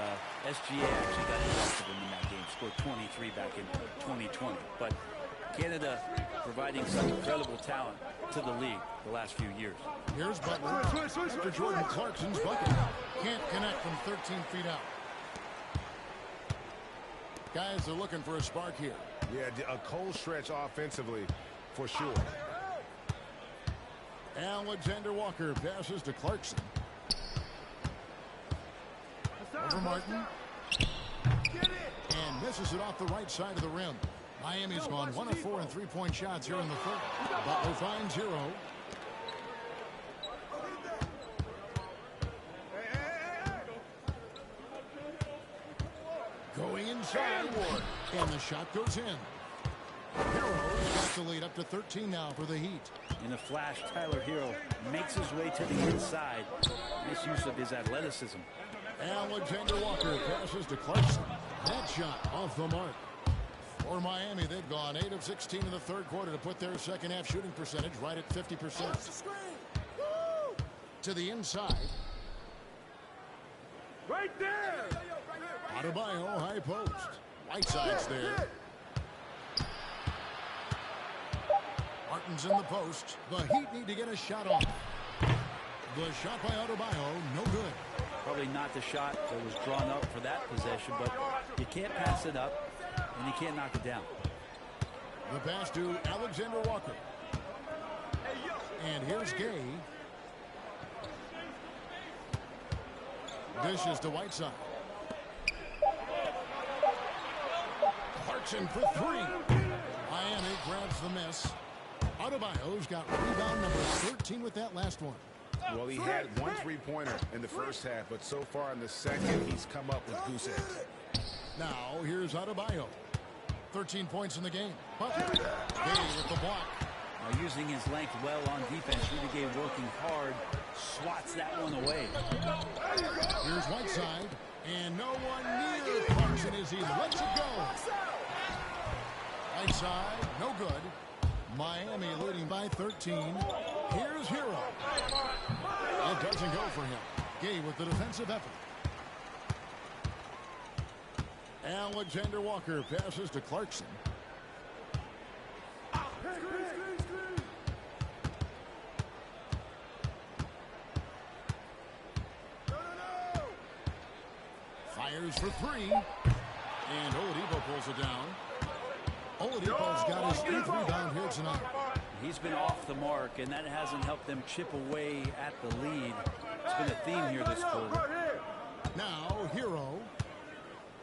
SGA actually got the best of him in that game. Scored 23 back in 2020. But Canada providing some incredible talent to the league the last few years. Here's Butler after Jordan Clarkson's bucket. Can't connect from 13 feet out. Guys are looking for a spark here. Yeah, a cold stretch offensively for sure. Alexander Walker passes to Clarkson. Over Martin. And misses it off the right side of the rim. Miami's gone 1 of 4 in three-point shots here in the third. Butler finds Hero. Going inside. And the shot goes in. Hero's got the lead up to 13 now for the Heat. In a flash, Tyler Hero makes his way to the inside. Nice use of his athleticism. Alexander Walker passes to Clarkson. That shot off the mark. For Miami, they've gone 8 of 16 in the third quarter to put their second half shooting percentage right at 50%. To the inside. Right there! Adebayo, high post. Whiteside's there. Martin's in the post. The Heat need to get a shot off. The shot by Adebayo, no good. Probably not the shot that was drawn up for that possession, but you can't pass it up, and you can't knock it down. The pass to Alexander Walker. And here's Gay. Dishes to Whiteside. Clarkson for three. Miami grabs the miss. Adebayo's got rebound number 13 with that last one. Well, he had one three-pointer in the first half, but so far in the second, he's come up with goose eggs. Now, here's Adebayo. 13 points in the game. Butler. Gay with the block. Now, using his length well on defense, Rudy Gay working hard, swats that one away. Here's Whiteside, and no one near Clarkson is either. Let's it go. Whiteside, no good. Miami leading by 13. Here's Hero. It doesn't go for him. Gay with the defensive effort. Alexander Walker passes to Clarkson. Fires for three. And Oladipo pulls it down. Oladipo's got his 8th rebound here tonight. He's been off the mark, and that hasn't helped them chip away at the lead. It's been a theme here this quarter. Now, Hero.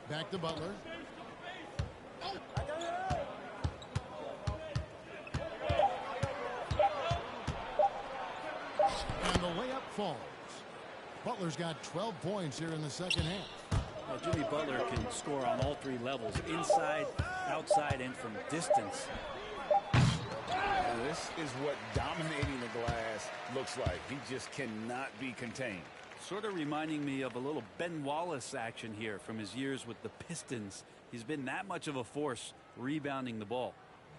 Back to Butler. And the layup falls. Butler's got 12 points here in the second half. Well, Jimmy Butler can score on all three levels, inside, outside, and from distance. This is what dominating the glass looks like. He just cannot be contained. Sort of reminding me of a little Ben Wallace action here from his years with the Pistons. He's been that much of a force rebounding the ball.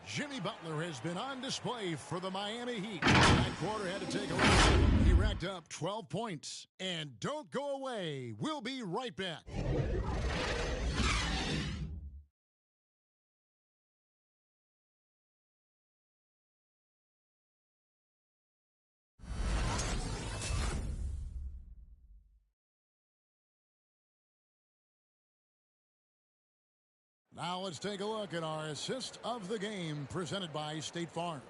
Jimmy Butler has been on display for the Miami Heat. That quarter had to take a look. He racked up 12 points. And don't go away. We'll be right back. Now let's take a look at our assist of the game presented by State Farm.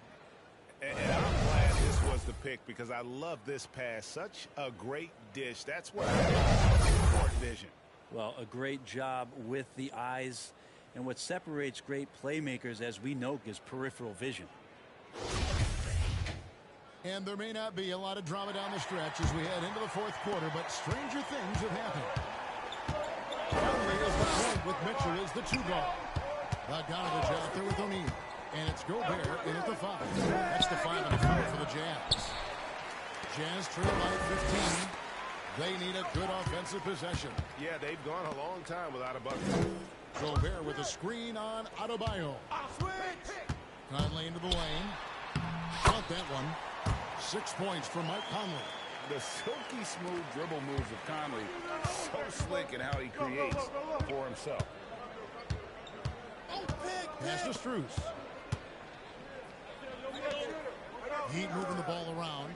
And I'm glad this was the pick because I love this pass. Such a great dish. That's what I call court vision. Well, a great job with the eyes. And what separates great playmakers, as we know, is peripheral vision. And there may not be a lot of drama down the stretch as we head into the fourth quarter, but stranger things have happened. Conley is the point with Mitchell is the 2-guard. Bogdanovich out there with O'Neal. And it's Gobert in at the 5. That's the 5 and a 4 for the Jazz. Jazz trail by 15. They need a good offensive possession. Yeah, they've gone a long time without a bucket. Gobert with a screen on Adebayo. Conley into the lane. Got that one. 6 points for Mike Conley. The silky smooth dribble moves of Conley, so slick in how he creates for himself. Pass to Strus. Heat moving the ball around.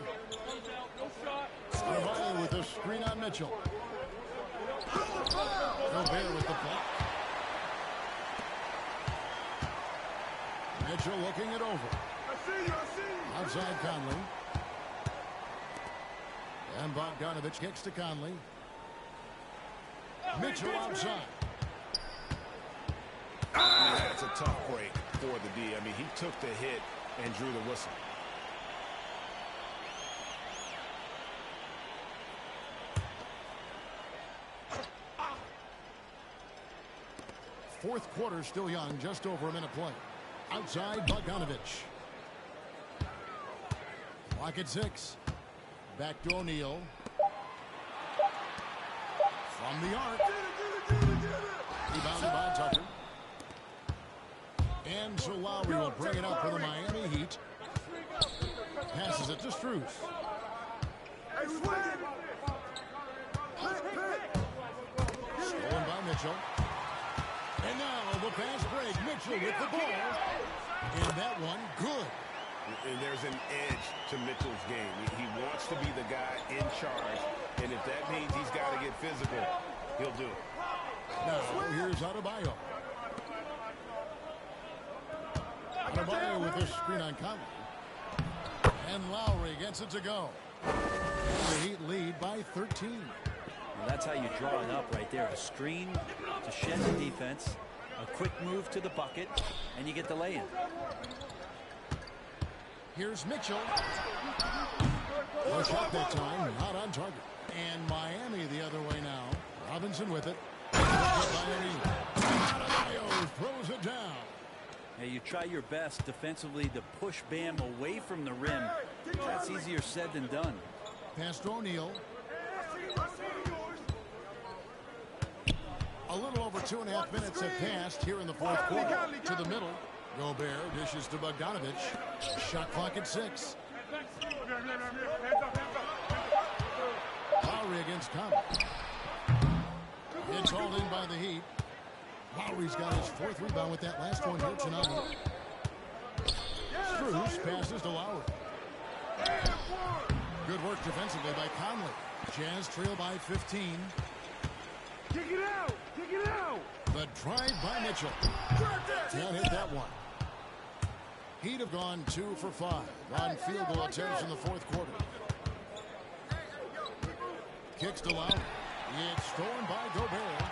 Gobert with a screen on Mitchell. Gobert with the block. Mitchell looking it over. Outside Conley. And Bogdanovich kicks to Conley. Mitchell outside. That's a tough break for the D. I mean, he took the hit and drew the whistle. Fourth quarter still young, just over a minute play. Outside Bogdanovich. Clock at 6. Back to O'Neal. From the arc. Rebounded by Tucker. And so Lowry will bring it up for the Miami Heat. Passes it to Strus. Stolen by Mitchell. And now the fast break. Mitchell with the ball. And that one good. And there's an edge to Mitchell's game. He wants to be the guy in charge. And if that means he's got to get physical, he'll do it. Now here's Adebayo. Adebayo with a screen on Conley. And Lowry gets it to go. And the Heat lead by 13. Well, that's how you draw it up right there. A screen to shed the defense, a quick move to the bucket, and you get the lay-in. Here's Mitchell. No shot that time, not on target. And Miami the other way now. Robinson with it. Adebayo throws it down. Hey, you try your best defensively to push Bam away from the rim. That's easier said than done. Pass to O'Neal. A little over 2.5 minutes have passed here in the fourth quarter. To the middle. Gobert dishes to Bogdanovich. Shot clock at 6. Lowry against Conley. It's hauled in by the Heat. Lowry's got his 4th rebound with that last one here tonight. Strus passes to Lowry. Good work defensively by Conley. Jazz trail by 15. Kick it out! Kick it out! The drive by Mitchell. Can't hit that one. Heat have gone 2 for 5 on field goal attempts in the fourth quarter. Kicks to Lowry. It's stolen by Gobert.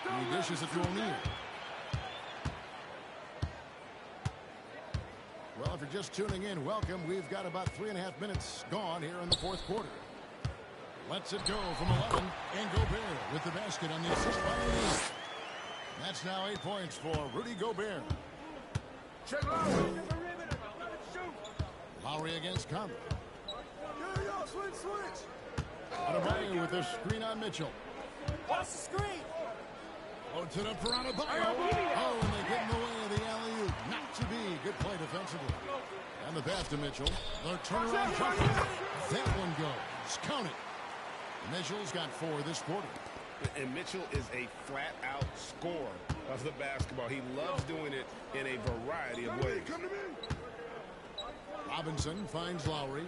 He dishes it to O'Neal. Well, if you're just tuning in, welcome. We've got about 3.5 minutes gone here in the fourth quarter. Lets it go from 11. And Gobert with the basket on the assist by O'Neal. That's now 8 points for Rudy Gobert. Lowry against Conley. Adebayo with a screen on Mitchell. What's the screen? Loads it up for Adebayo. Oh, and they get in the way of the alley-oop. Not to be. Good play defensively. And the pass to Mitchell. The turnaround jumper. That one goes. Count it. Mitchell's got 4 this quarter. And Mitchell is a flat-out scorer of the basketball. He loves doing it in a variety of ways. Robinson finds Lowry.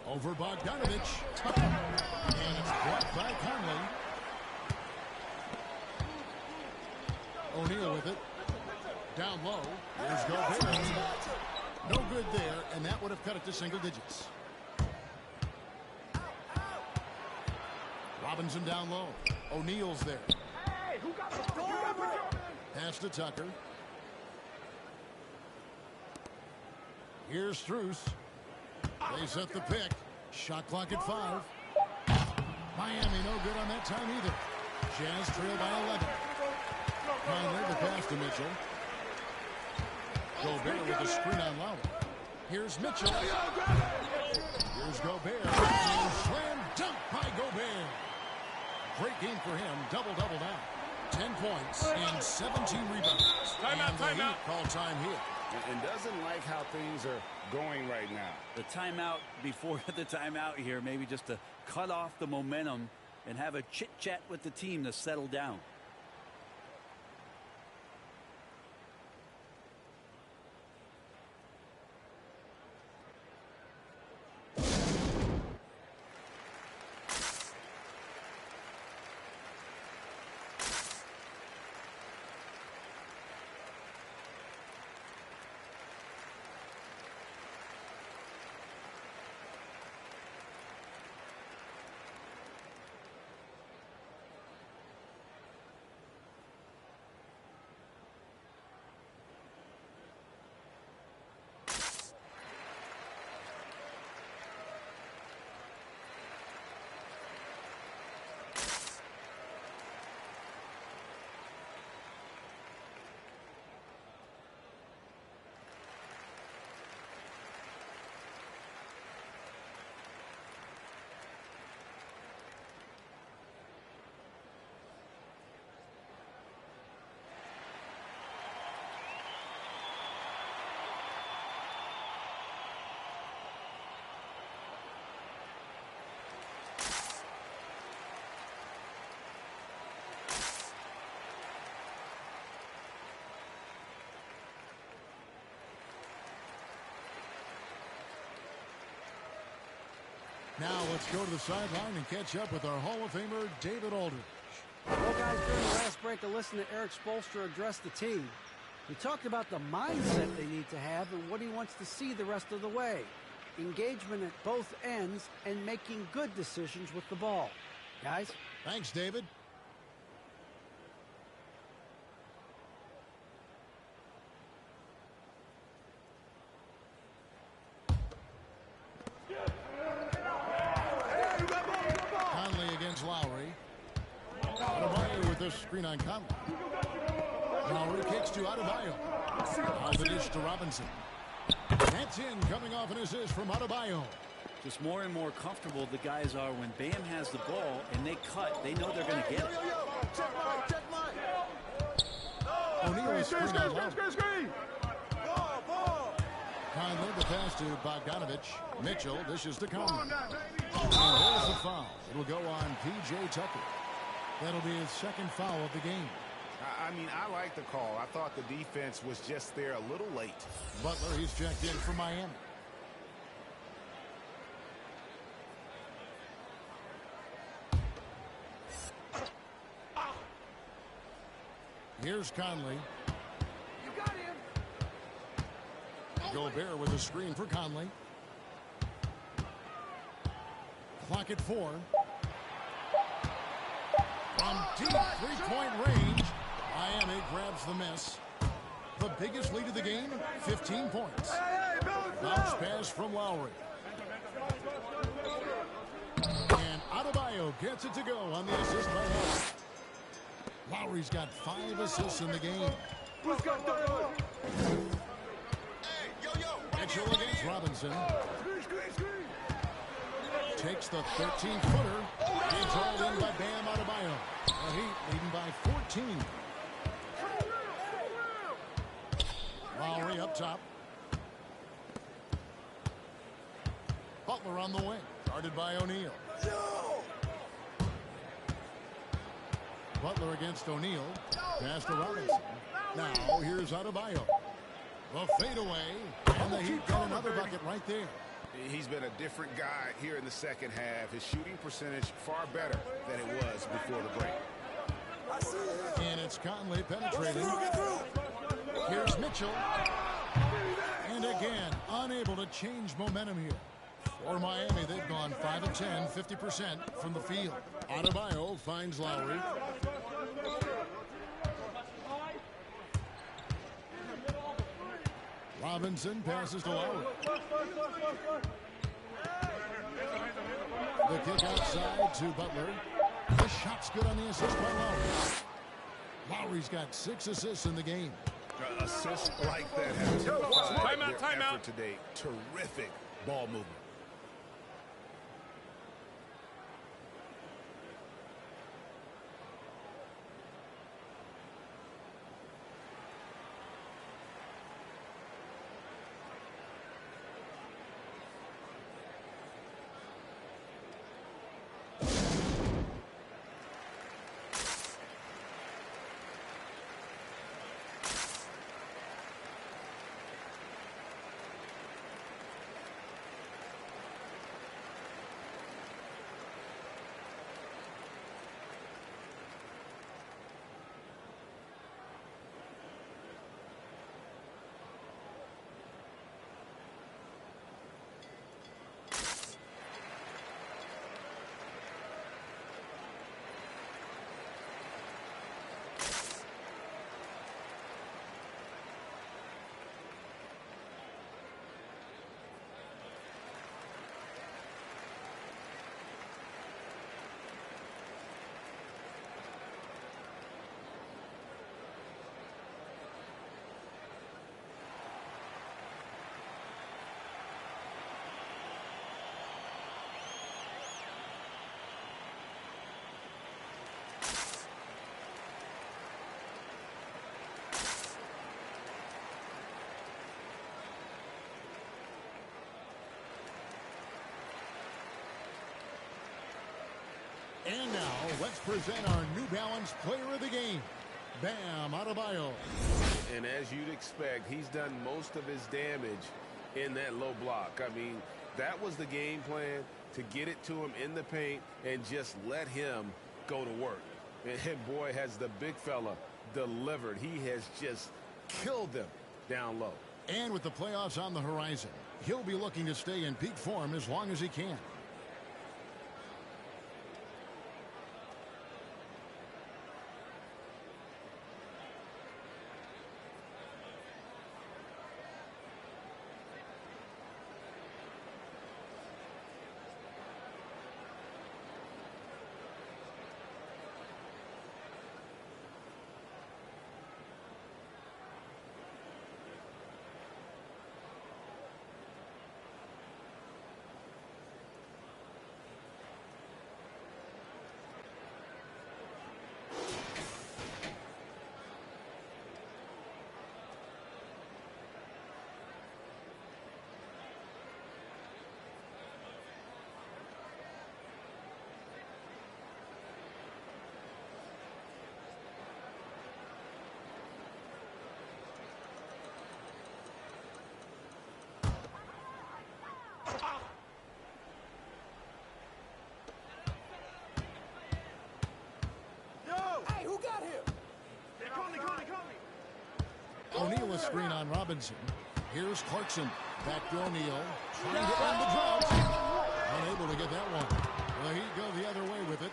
Over Bogdanovich. And it's blocked by Conley. O'Neal with it. Down low. Here's Gobert. No good there, and that would have cut it to single digits. Robinson down low. O'Neal's there. Hey, who got the ball? Pass to Tucker. Here's Strus. They set the pick. Shot clock at 5. Miami no good on that time either. Jazz trail by 11. Conley the pass to Mitchell. Gobert with the screen on Lowry. Here's Mitchell. Here's Gobert. And slam dunk by Gobert. Great game for him. Double-double now. 10 points and 17 rebounds. Timeout. Call time here. And doesn't like how things are going right now. The timeout before the timeout here, maybe just to cut off the momentum and have a chit-chat with the team to settle down. Now let's go to the sideline and catch up with our Hall of Famer, David Aldridge. Well, guys, during the last break, I listened to Eric Spoelstra address the team. He talked about the mindset they need to have and what he wants to see the rest of the way. Engagement at both ends and making good decisions with the ball. Guys? Thanks, David. Conley against Lowry. Adebayo with this screen on Conley. Lowry kicks to Adebayo. On the dish to Robinson. That's in, coming off an assist from Adebayo. Just more and more comfortable the guys are when Bam has the ball and they cut. They know they're going to get it. O'Neal is screen on Lowry. Conley, the pass to Bogdanovich. Mitchell dishes to Conley. And there's the foul. It'll go on P.J. Tucker. That'll be his second foul of the game. I mean, I like the call. I thought the defense was just there a little late. Butler, he's checked in for Miami. Here's Conley. You got him. Gobert with a screen for Conley. Clock at 4. From deep three-point range, Miami grabs the miss. The biggest lead of the game, 15 points. Bounce pass from Lowry. And Adebayo gets it to go on the assist by Lowry. Lowry's got 5 assists in the game. Mitchell against Robinson. Takes the 13-footer. It's hauled in by Bam Adebayo. The Heat leading by 14. Lowry up top. Butler on the wing. Guarded by O'Neal. Butler against O'Neal. Pass to Robinson. Now here's Adebayo. The fadeaway. And the Heat got another bucket right there. He's been a different guy here in the second half. His shooting percentage far better than it was before the break. And it's Conley penetrating. Here's Mitchell. And again, unable to change momentum here. For Miami, they've gone 5 of 10, 50% from the field. Adebayo finds Lowry. Robinson passes to Lowry. The kick outside to Butler. The shot's good on the assist by Lowry. Lowry's got 6 assists in the game. Assists like that have typified their effort today. Terrific ball movement. And now, let's present our New Balance Player of the Game, Bam Adebayo. And as you'd expect, he's done most of his damage in that low block. I mean, That was the game plan, to get it to him in the paint and just let him go to work. And boy, has the big fella delivered. He has just killed them down low. And with the playoffs on the horizon, he'll be looking to stay in peak form as long as he can. O'Neal a screen on Robinson. Here's Clarkson. Back to O'Neal. Trying to end the drought. Unable to get that one. Well, he'd go the other way with it.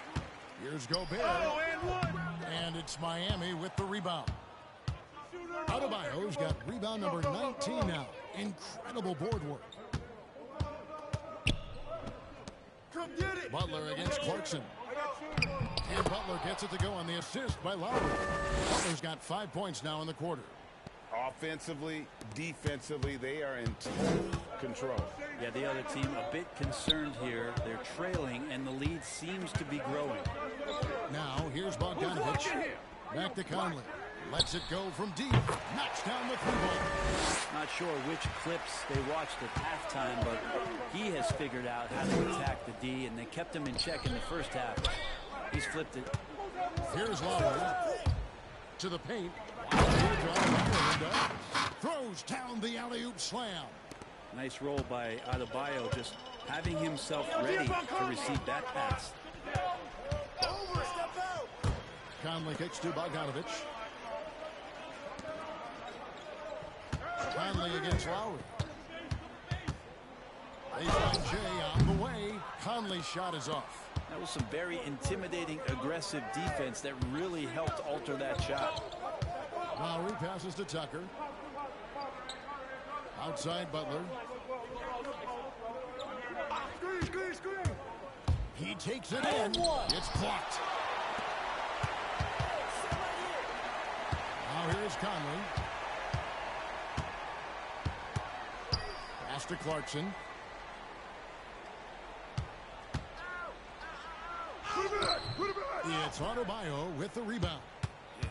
Here's Gobert. And it's Miami with the rebound. Adebayo's got rebound number 19 now. Incredible board work. Butler against Clarkson. And Butler gets it to go on the assist by Lowry. Butler's got 5 points now in the quarter. Offensively, defensively, they are in total control. Yeah, the other team a bit concerned here. They're trailing, and the lead seems to be growing. Now, here's Bogdanovich. Back to Conley. Lets it go from deep. Knocks down the 3-ball. Not sure which clips they watched at halftime, but he has figured out how to attack the D, and they kept him in check in the first half. He's flipped it. Here's Lowry. To the paint. Throws down the alley-oop slam. Nice roll by Adebayo, just having himself ready to receive that pass. Conley kicks to Bogdanovich. Conley against Lowry. Baseline J on the way. Conley's shot is off. That was some very intimidating, aggressive defense that really helped alter that shot. Lowry passes to Tucker. Outside Butler. Screen. He takes it in. It's blocked. Now here's Conley. Pass to Clarkson. It's Adebayo with the rebound.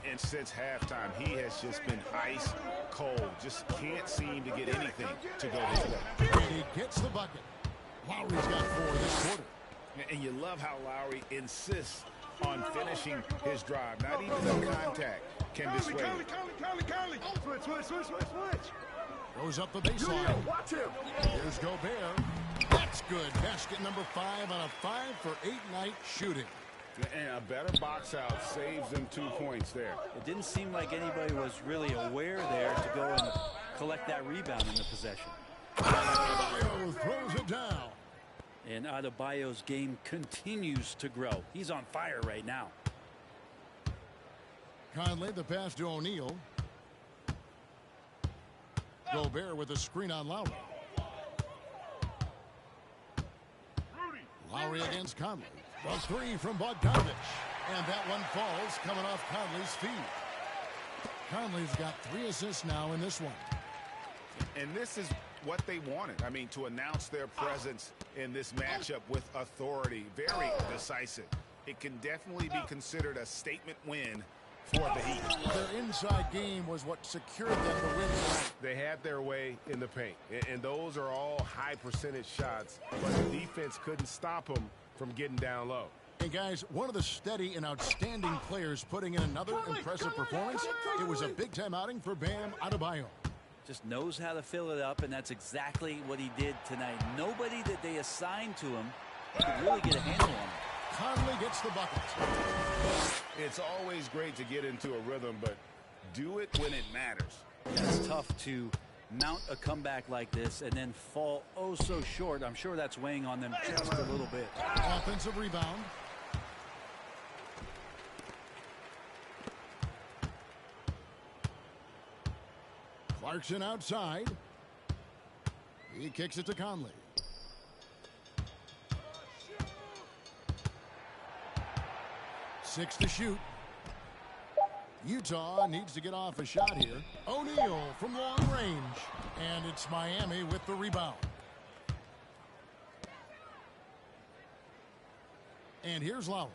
And since halftime, he has just been ice cold. Just can't seem to get anything to go his way. He gets the bucket. Lowry's got 4 this quarter. And you love how Lowry insists on finishing his drive. Not even the contact can dissuade him. Switch. Goes up the baseline. Watch him. Here's Gobert. That's good. Basket number 5 on a 5-for-8 night shooting. And a better box out saves them 2 points there. It didn't seem like anybody was really aware there to go and collect that rebound in the possession. Adebayo throws it down. And Adebayo's game continues to grow. He's on fire right now. Conley the pass to O'Neal. Gobert with a screen on Lowry. Lowry against Conley. The 3 from Bogdanovich. And that one falls coming off Conley's feet. Conley's got 3 assists now in this one. And this is what they wanted. I mean, to announce their presence in this matchup with authority. Very decisive. It can definitely be considered a statement win for the Heat. Their inside game was what secured them the win tonight. They had their way in the paint. And those are all high percentage shots. But the defense couldn't stop them from getting down low. And guys, one of the steady and outstanding players putting in another impressive performance. It was a big-time outing for Bam Adebayo. Just knows how to fill it up, and that's exactly what he did tonight. Nobody that they assigned to him could really get a handle on him. Conley gets the bucket. It's always great to get into a rhythm, but do it when it matters. It's tough to mount a comeback like this and then fall oh so short. I'm sure that's weighing on them just a little bit. Offensive rebound. Clarkson outside. He kicks it to Conley. Six to shoot. Utah needs to get off a shot here. O'Neal from long range. And it's Miami with the rebound. And here's Lowry.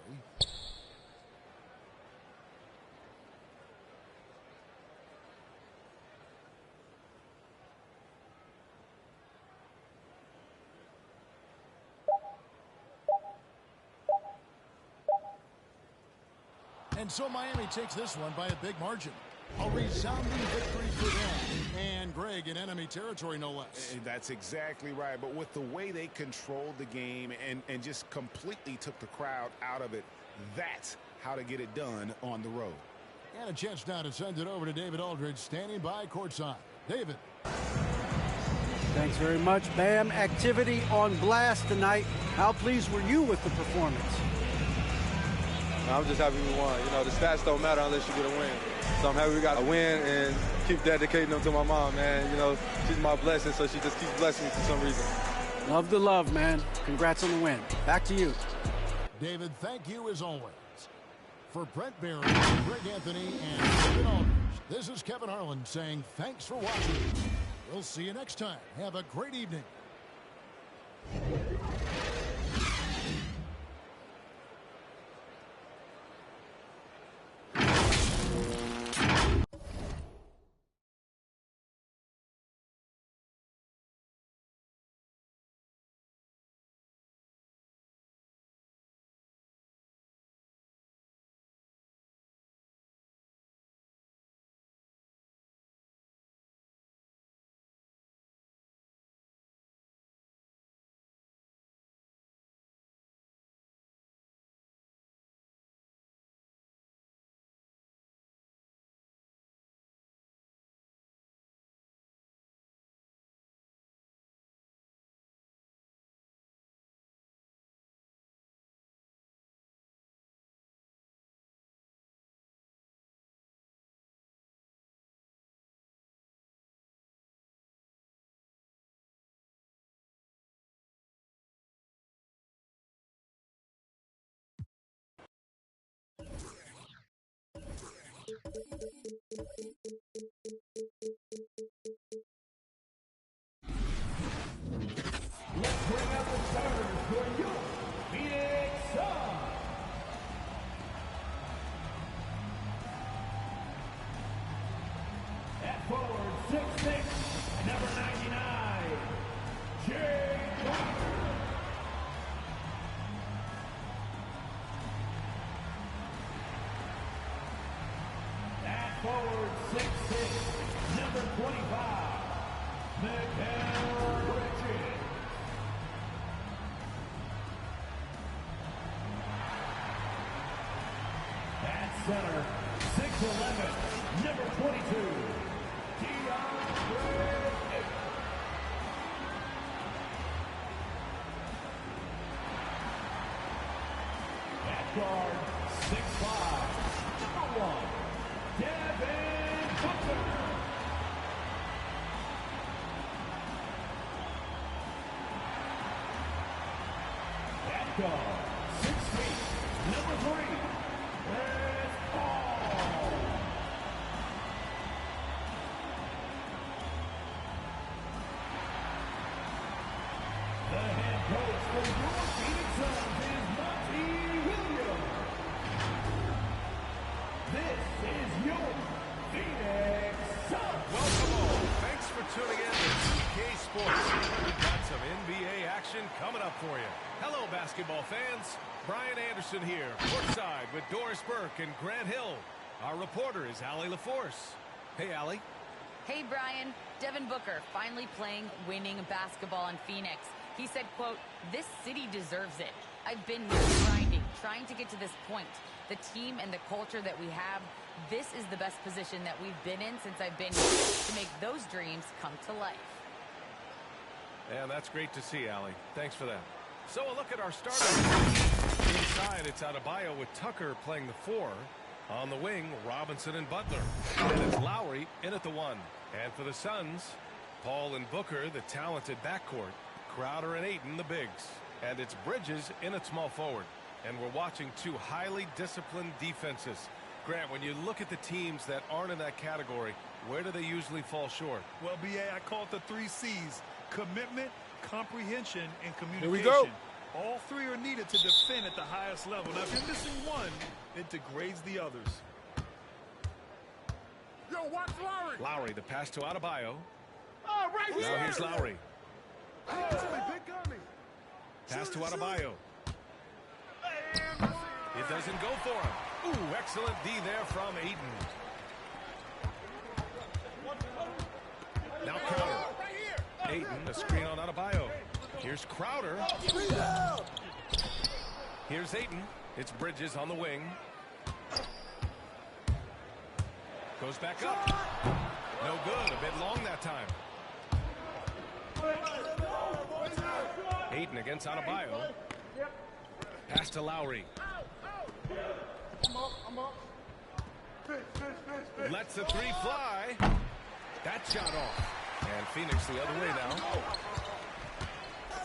And so Miami takes this one by a big margin. A resounding victory for them. And Greg in enemy territory, no less. That's exactly right. But with the way they controlled the game and just completely took the crowd out of it, that's how to get it done on the road. And a chance now to send it over to David Aldridge, standing by courtside. David. Thanks very much, Bam. Activity on blast tonight. How pleased were you with the performance? I'm just happy we won. You know, the stats don't matter unless you get a win. So I'm happy we got a win and keep dedicating them to my mom, man. You know, she's my blessing, so she just keeps blessing me for some reason. Love the love, man. Congrats on the win. Back to you. David, thank you as always. For Brent Barry, Greg Anthony, and David Aldridge, this is Kevin Harlan saying thanks for watching. We'll see you next time. Have a great evening. Let's bring out the starters for you, Phoenix Suns. At forward, 6'6", number 99, Jay Crowder. At forward, 6'6", number 25, Miguel Bridges. At center, 6'11", number 22, DeAndre Ayton. At guard, 6'5", number 1, Devin Booker. At guard, 6 feet, number 3, Chris Paul. The head coach for your Phoenix Suns is Monty Williams. This is your Phoenix Suns. Welcome all. Thanks for tuning in to 2K Sports. We've got some NBA action coming up for you. Hello, basketball fans. Brian Anderson here, courtside with Doris Burke and Grant Hill. Our reporter is Allie LaForce. Hey, Allie. Hey, Brian. Devin Booker finally playing winning basketball in Phoenix. He said, quote, "This city deserves it. I've been here grinding, trying to get to this point. The team and the culture that we have, this is the best position that we've been in since I've been here to make those dreams come to life." And that's great to see, Allie. Thanks for that. So a look at our starters. Inside, it's Adebayo with Tucker playing the 4. On the wing, Robinson and Butler. And it's Lowry in at the 1. And for the Suns, Paul and Booker, the talented backcourt. Crowder and Ayton, the bigs. And it's Bridges in at small forward. And we're watching two highly disciplined defenses. Grant, when you look at the teams that aren't in that category, where do they usually fall short? Well, BA, I call it the 3 C's. Commitment, comprehension, and communication. Here we go. All 3 are needed to defend at the highest level. Now, if you're missing one, it degrades the others. Yo, watch Lowry. Lowry, the pass to Adebayo. Oh, right here. Now here's Lowry. Pass to Adebayo. It doesn't go for him. Ooh, excellent D there from Ayton. Now Crowder. Ayton, a screen on Adebayo. Here's Crowder. Here's Ayton. It's Bridges on the wing. Goes back up. No good. A bit long that time. Ayton against Adebayo. Pass to Lowry. Lets the 3 fly. That shot off. And Phoenix the other way now.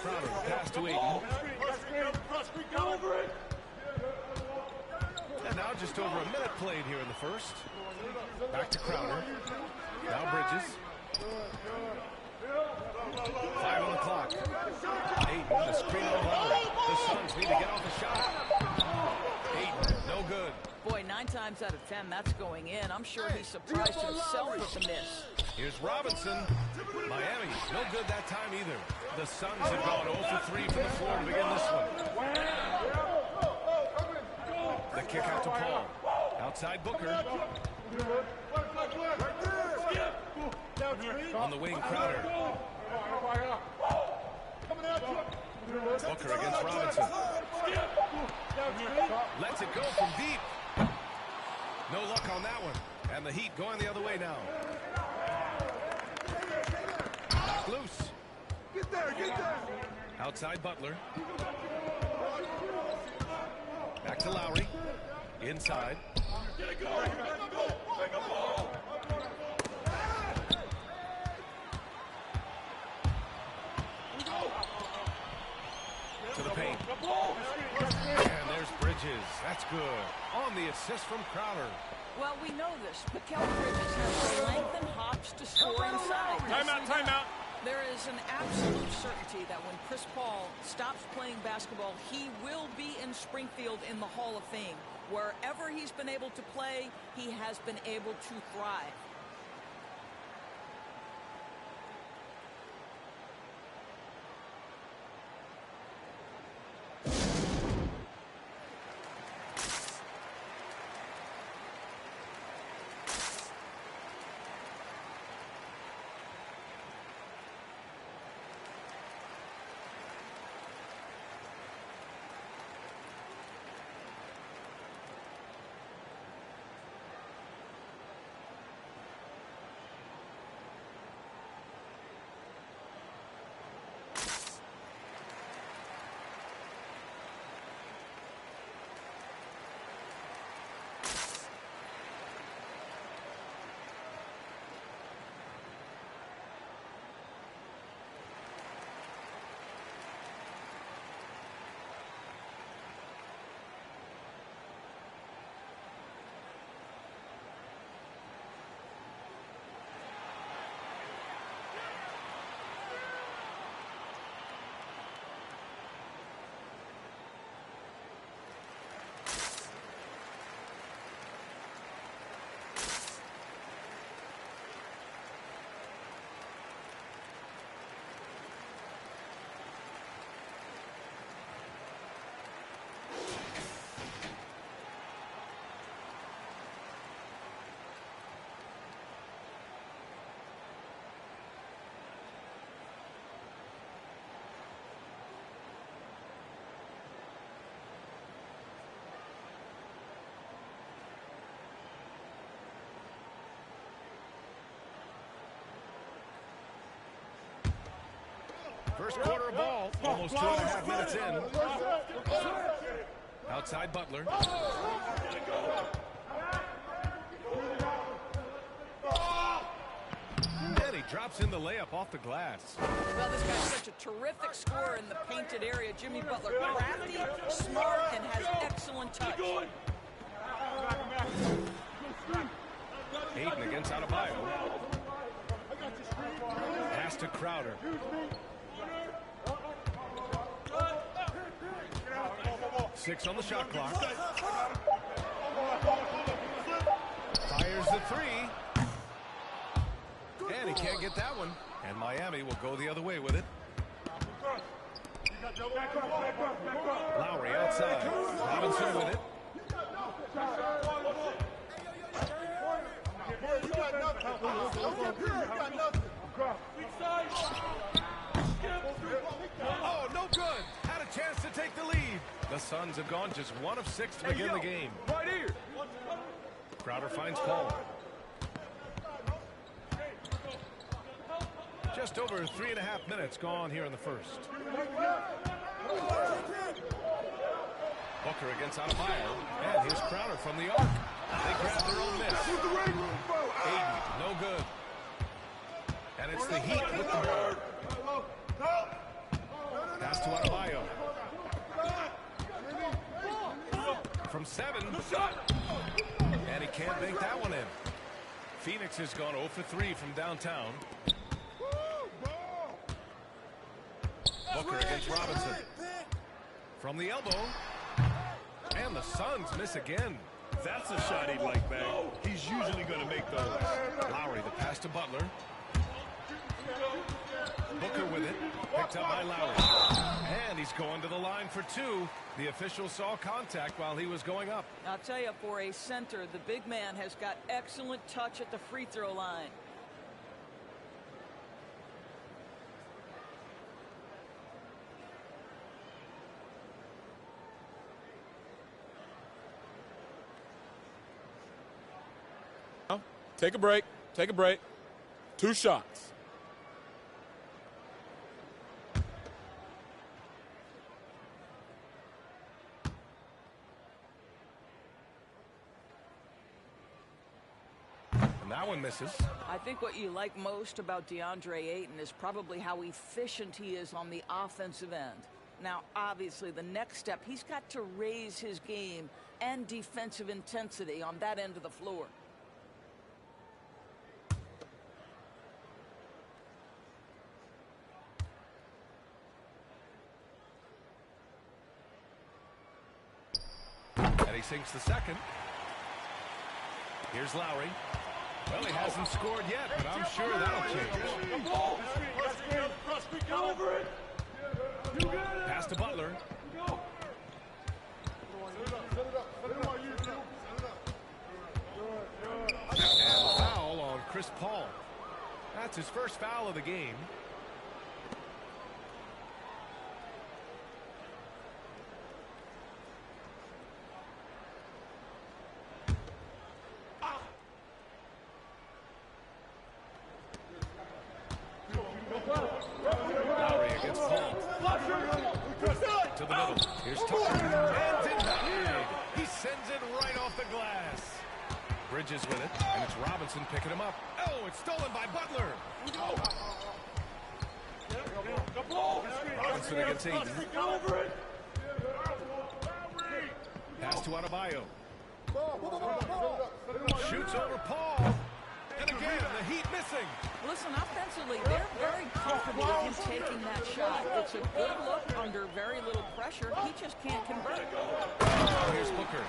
Crowder, pass to Ayton. And now just over a minute played here in the first. Back to Crowder. Now Bridges. 5 on the clock. Ayton, the screen on Lowry. The Suns need to get off the shot. Ayton, no good. Boy, 9 times out of 10, that's going in. I'm sure he's surprised himself with the miss. Here's Robinson. Miami, no good that time either. The Suns have gone 0 for 3 from the floor to begin this one. The kick out to Paul. Outside Booker. On the wing, Crowder. Booker against Robinson. Lets it go from deep. No luck on that one. And the Heat going the other way now. Knocked loose. Get there. Outside Butler. Back to Lowry. Inside. To the paint. And there's Bridges. That's good. On the assist from Crowder. Well, we know this. Mikal Bridges has the length and hops to score inside. Timeout. There is an absolute certainty that when Chris Paul stops playing basketball, he will be in Springfield in the Hall of Fame. Wherever he's been able to play, he has been able to thrive. First quarter of ball, almost 2.5 minutes in. Outside Butler. And he drops in the layup off the glass. Well, this guy's such a terrific scorer in the painted area. Jimmy Butler, crafty, smart, and has excellent touch. Ayton against Adebayo. Pass to Crowder. Six on the shot clock. Fires the three. And he can't get that one. And Miami will go the other way with it. Lowry outside. Robinson with it. Oh, no good. Had a chance to take the lead. The Suns have gone just 1 of 6 to begin the game. Right here. Crowder finds Paul. Just over 3.5 minutes gone here in the first. Booker against Adebayo. And here's Crowder from the arc. They grab their own miss. Ayton, no good. And it's the Heat with the ball. Pass to Adebayo. From 7. And he can't bank that one in. Phoenix has gone 0 for 3 from downtown. Booker against Robinson. From the elbow. And the Suns miss again. That's a shot he'd like back. He's usually going to make those. Lowry, the pass to Butler. Booker with it. Picked up by Lowry. And he's going to the line for 2. The official saw contact while he was going up. I'll tell you, for a center, the big man has got excellent touch at the free throw line. Take a break. Take a break. 2 shots. And that one misses. I think what you like most about DeAndre Ayton is probably how efficient he is on the offensive end. Now, obviously, the next step, he's got to raise his game and defensive intensity on that end of the floor. And he sinks the second. Here's Lowry. Well, he hasn't scored yet, but I'm sure that'll change. Pass to Butler. And foul on Chris Paul. That's his first foul of the game. Lowry against Paul. To the middle. Here's Tucker. And denied. He sends it right off the glass. Bridges with it. And it's Robinson picking him up. Oh, it's stolen by Butler. Robinson against Ayton. Pass to Adebayo. Shoots over Paul. And again, the Heat missing. Listen, offensively, they're very comfortable with him taking that shot. It's a good look under very little pressure. He just can't convert. Here's Booker.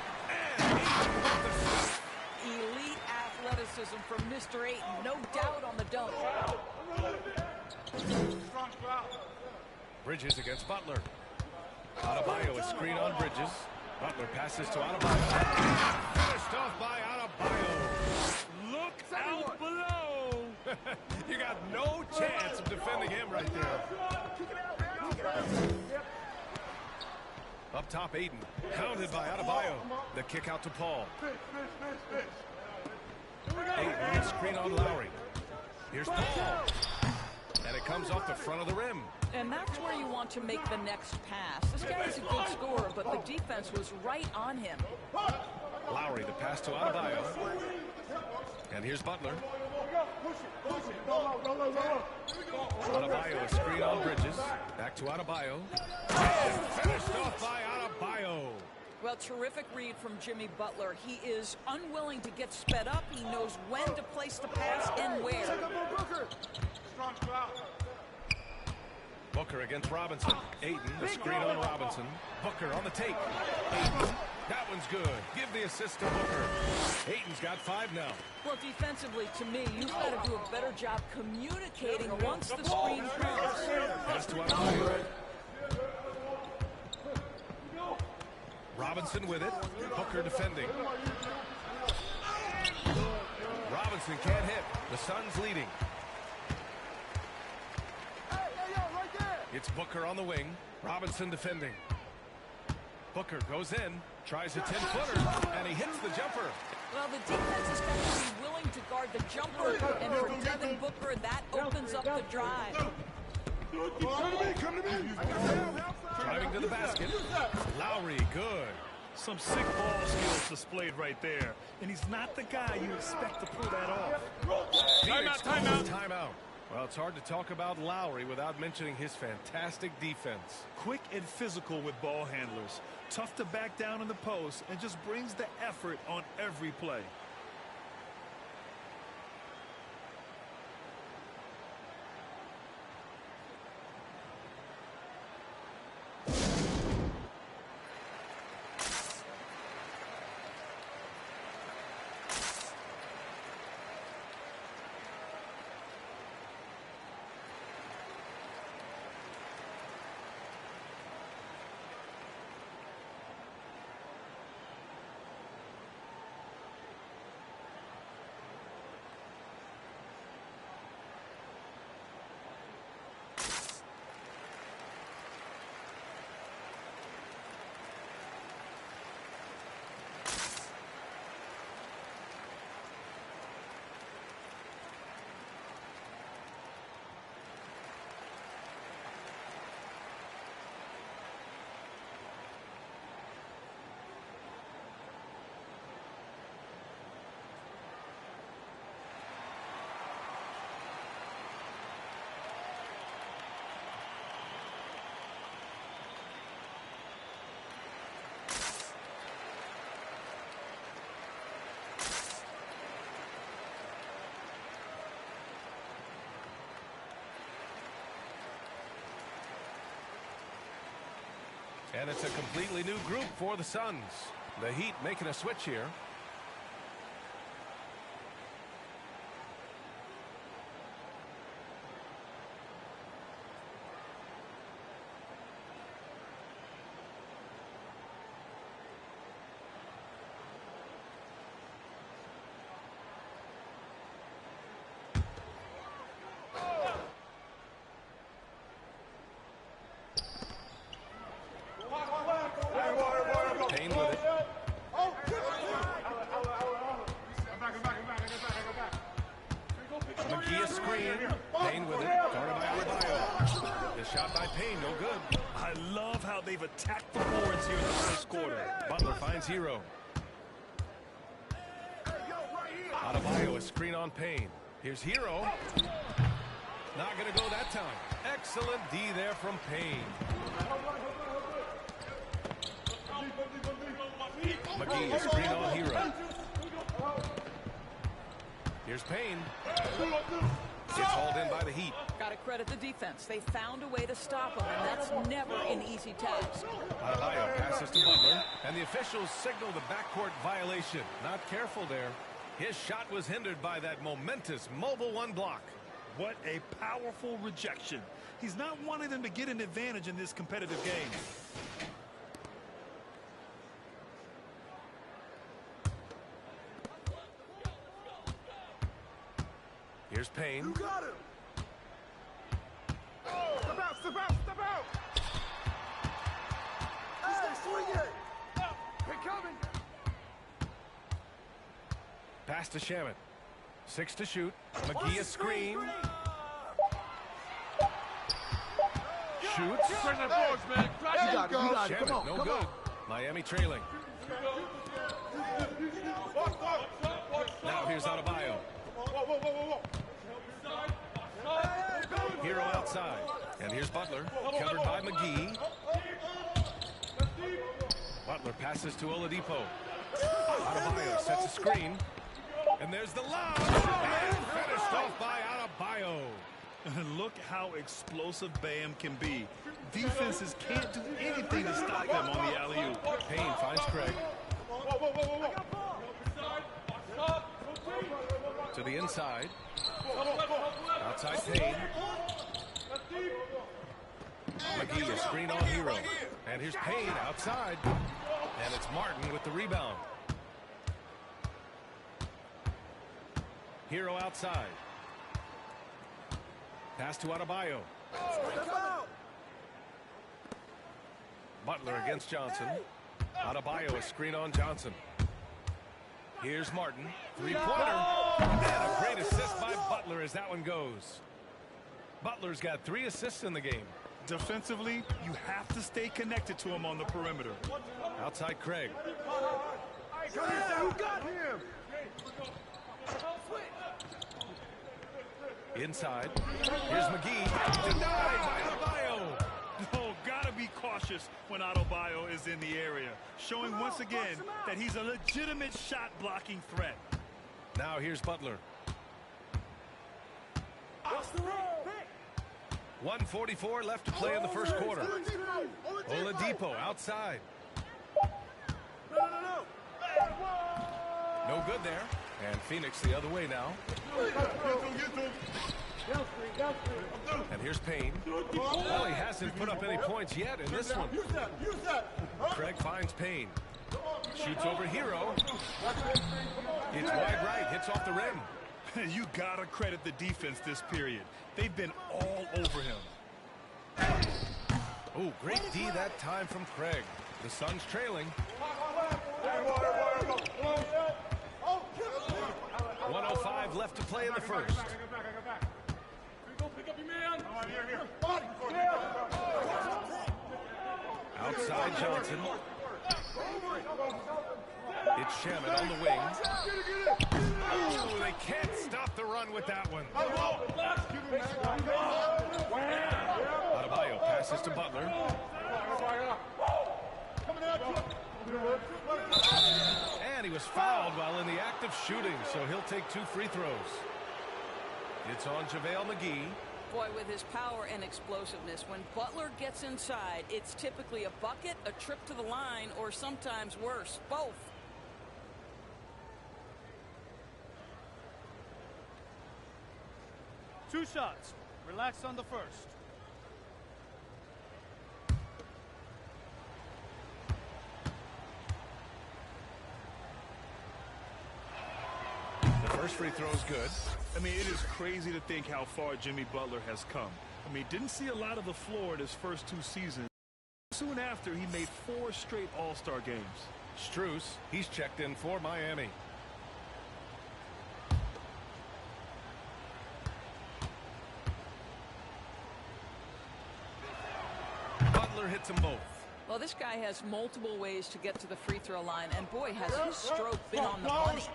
Elite athleticism from Mr. Ayton. No doubt on the dunk. Bridges against Butler. Adebayo is screen on Bridges. Butler passes to Adebayo. Finished off by Adebayo. Look out below. You got no chance of defending him right there. Up top, Ayton. Hounded by Adebayo. The kick out to Paul. Ayton, screen on Lowry. Here's Paul. And it comes off the front of the rim. And that's where you want to make the next pass. This guy is a good scorer, but the defense was right on him. Lowry, the pass to Adebayo. And here's Butler. Adebayo, a screen on Bridges. Back to Adebayo. And finished off by Adebayo. Well, terrific read from Jimmy Butler. He is unwilling to get sped up. He knows when to place the pass and where. Booker against Robinson. Ayton, the screen on Robinson. Booker on the take. Ayton, that one's good. Give the assist to Booker. Ayton's got 5 now. Well, defensively, to me, you've got to do a better job communicating once the screen comes. Pass to Adebayo. Robinson with it. Booker defending. Robinson can't hit. The Suns leading. It's Booker on the wing. Robinson defending. Booker goes in, tries a 10-footer, and he hits the jumper. Well, the defense has got to be willing to guard the jumper, and for Devin Booker, that opens up the drive. Come to me. Driving to the basket. Lowry, good. Some sick ball skills displayed right there. And he's not the guy you expect to pull that off. Timeout. Well, it's hard to talk about Lowry without mentioning his fantastic defense. Quick and physical with ball handlers. Tough to back down in the post and just brings the effort on every play. And it's a completely new group for the Suns. The Heat making a switch here. Payne with it. McGee a screen. Payne with it. Guarded by Adebayo. The shot by Payne, no good. I love how they've attacked the boards here in the first quarter. Butler finds Hero. Adebayo a screen on Payne. Here's Hero. Not going to go that time. Excellent D there from Payne. McGee, a screen on Hero. Here's Payne. Gets hauled in by the Heat. Got to credit the defense. They found a way to stop him, and that's never an easy task. Adebayo passes to Butler, and the officials signal the backcourt violation. Not careful there. His shot was hindered by that momentous mobile one block. What a powerful rejection. He's not wanting them to get an advantage in this competitive game. Here's Payne. You got him. Step out, step out, step out. Hey, swing it. Hey, coming. Pass to Shaman. 6 to shoot. McGee a screen. shoots. You got it. Come on, No come good. on. Miami trailing. Now here's Adebayo. Hero outside. And here's Butler. Covered by McGee. Butler passes to Oladipo. Adebayo sets a screen. And there's the lob. And finished off by Adebayo. Look how explosive Bam can be. Defenses can't do anything to stop him on the alley-oop. Payne finds Craig. To the inside. Outside Payne. McGee, a screen on Hero. And here's Payne outside. And it's Martin with the rebound. Hero outside. Pass to Adebayo. Butler against Johnson. Adebayo, a screen on Johnson. Here's Martin. Three-pointer. And a great assist by Butler as that one goes. Butler's got 3 assists in the game. Defensively, you have to stay connected to him on the perimeter. Outside Craig. You got him. Inside. Here's McGee. Denied by Adebayo. Oh, gotta be cautious when Adebayo is in the area, showing once again that he's a legitimate shot-blocking threat. Now here's Butler. 1:44 left to play in the first quarter. Oladipo outside. No good there. And Phoenix the other way now. And here's Payne. Well, he hasn't put up any points yet in this one. Craig finds Payne. Shoots over Hero. It's wide right. Hits off the rim. You gotta credit the defense this period. They've been all over him. Oh, great D that time from Craig. The Suns trailing. 1:05 left to play in the first. Outside Johnson. It's Shaman on the wing. Ooh, they can't stop the run with that one. Adebayo passes to Butler. And he was fouled while in the act of shooting, so he'll take 2 free throws. It's on JaVale McGee. Boy, with his power and explosiveness, when Butler gets inside, it's typically a bucket, a trip to the line, or sometimes worse, both. Two shots. Relax on the first. The first free throw is good. I mean, it is crazy to think how far Jimmy Butler has come. I mean, didn't see a lot of the floor in his first 2 seasons. Soon after, he made 4 straight All-Star games. Strus, he's checked in for Miami. Butler hits them both. Well, this guy has multiple ways to get to the free throw line, and boy, has his stroke been on the money.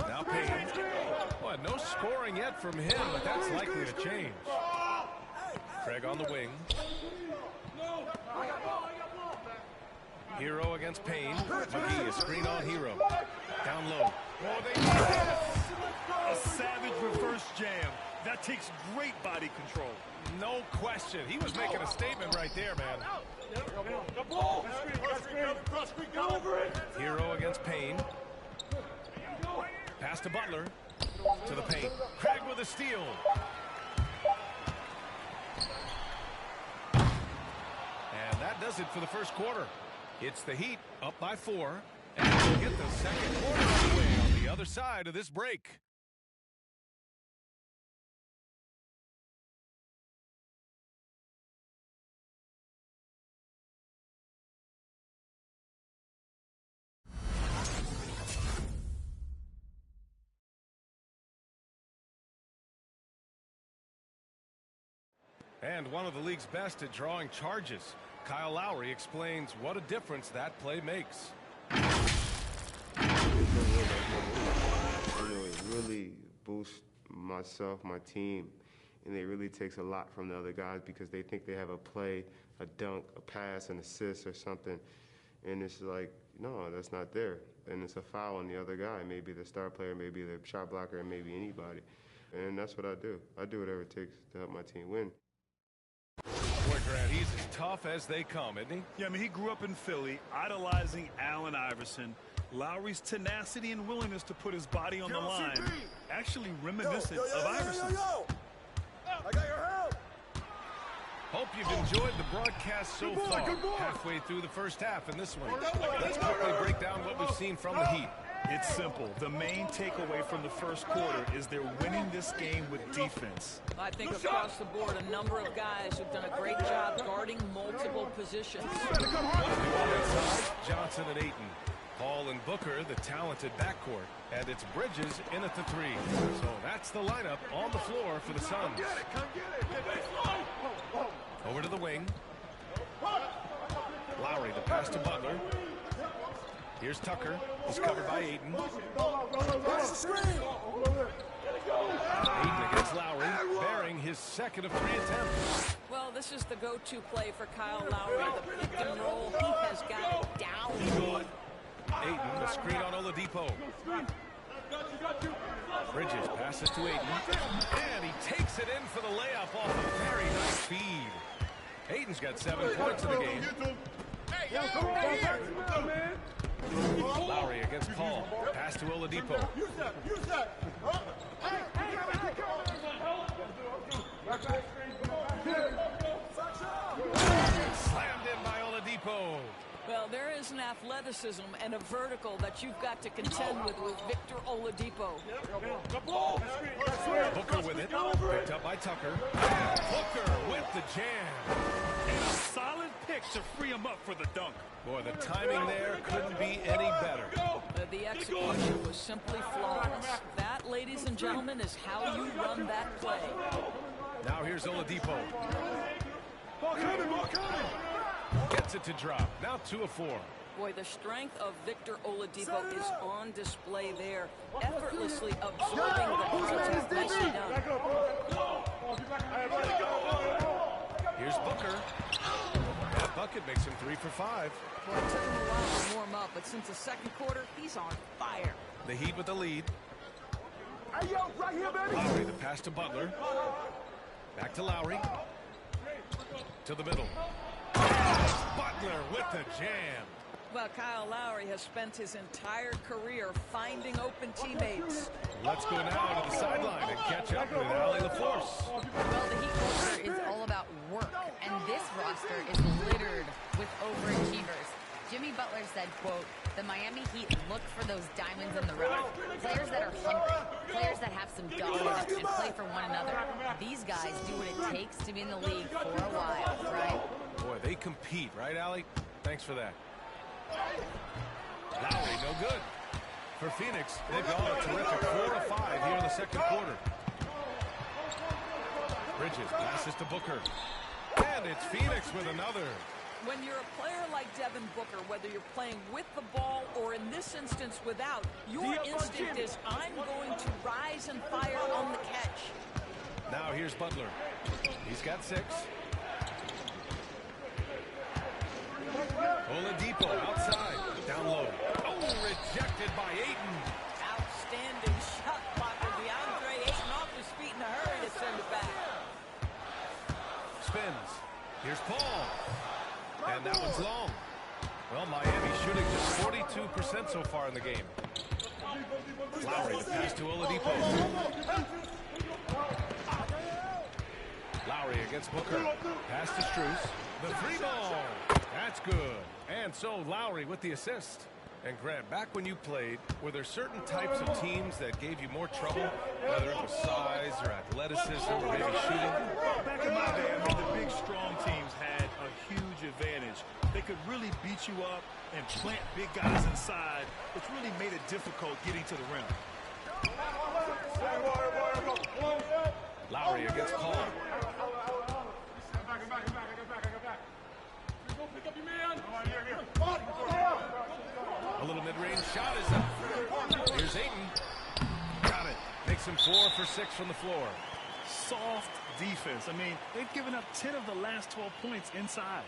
Now Payne. Boy, no scoring yet from him, but that's likely to change. Craig on the wing. Hero against Payne. McGee, a screen on Hero. Down low. Oh, they A savage reverse jam. That takes great body control. No question. He was making a statement right there, man. Hero against Payne. Pass to Butler. To the paint. Craig with a steal. And that does it for the first quarter. It's the Heat up by 4. And we'll get the second quarter underway on the other side of this break. And one of the league's best at drawing charges. Kyle Lowry explains what a difference that play makes. It really boosts myself, my team, and it really takes a lot from the other guys because they think they have a play, a dunk, a pass, an assist or something, and it's like, no, that's not there. And it's a foul on the other guy, maybe the star player, maybe the shot blocker, and maybe anybody. And that's what I do. I do whatever it takes to help my team win. Boy, Grant, he's as tough as they come, isn't he? Yeah, I mean, he grew up in Philly, idolizing Allen Iverson. Lowry's tenacity and willingness to put his body on the line, actually reminiscent of Iverson's. I got your help. Hope you've enjoyed the broadcast so far. Halfway through the first half in this one. Let's quickly break down what we've seen from the Heat. It's simple. The main takeaway from the first quarter is they're winning this game with defense. I think across the board, a number of guys have done a great job guarding multiple positions. Johnson and Ayton. Paul and Booker, the talented backcourt. And it's Bridges in at the three. So that's the lineup on the floor for the Suns. Over to the wing. Lowry, the pass to Butler. Here's Tucker. He's covered by Ayton. Ayton against Lowry, bearing his second of 3 attempts. Well, this is the go-to play for Kyle Lowry. The pick and roll, he has got it down. Ayton, the screen on Oladipo. Bridges passes to Ayton. And he takes it in for the layup off a very nice feed. Ayton's got 7 points in the game. Lowry against Paul. Pass to Oladipo. Slammed in by Oladipo. Well, there is an athleticism and a vertical that you've got to contend with Victor Oladipo. Booker with it. Picked up by Tucker. Booker with the jam. And a solid pick to free him up for the dunk. Boy, the timing there couldn't be any better. The execution was simply flawless. That, ladies and gentlemen, is how you run that play. Now here's Oladipo. Ball coming. Gets it to drop. Now 2 of 4. Boy, the strength of Victor Oladipo is on display there, effortlessly absorbing the contact. Nicely done. Here's Booker. That bucket makes him 3 for 5. Well, it took him a while to warm up, but since the second quarter, he's on fire. The Heat with the lead. Hey, yo, right here, baby. Lowry, the pass to Butler. Back to Lowry. To the middle. Butler with the jam. Well, Kyle Lowry has spent his entire career finding open teammates. Let's go now to the sideline and catch up with Allie LaForce. Well, the Heat culture is all about work, and this roster is littered with overachievers. Jimmy Butler said, quote, "The Miami Heat look for those diamonds in the rough. Players that are hungry, players that have some dogs and play for one another. These guys do what it takes to be in the league for a while, right?" Boy, they compete, right, Allie? Thanks for that. Lowry, no good. For Phoenix, they've gone a terrific 4 of 5 here in the second quarter. Bridges passes to Booker. And it's Phoenix with another. When you're a player like Devin Booker, whether you're playing with the ball or in this instance without, your instinct is, I'm going to rise and fire on the catch. Now here's Butler. He's got 6. Oladipo outside. Down low. Oh, rejected by Ayton. Outstanding shot blocker. DeAndre Ayton off his feet in a hurry to send it back. Spins. Here's Paul. And that one's long. Well, Miami shooting just 42% so far in the game. Lowry, the pass to Oladipo. Lowry against Booker. Pass to Strus. The 3 ball. That's good. And so Lowry with the assist. And Grant, back when you played, were there certain types of teams that gave you more trouble, whether it was size or athleticism or maybe shooting? Back in my day, I mean, the big, strong teams had a huge advantage. They could really beat you up and plant big guys inside, which really made it difficult getting to the rim. Lowry against Paul. shot is up. Here's Ayton. Got it. Makes him 4 for 6 from the floor. Soft defense. I mean, they've given up 10 of the last 12 points inside.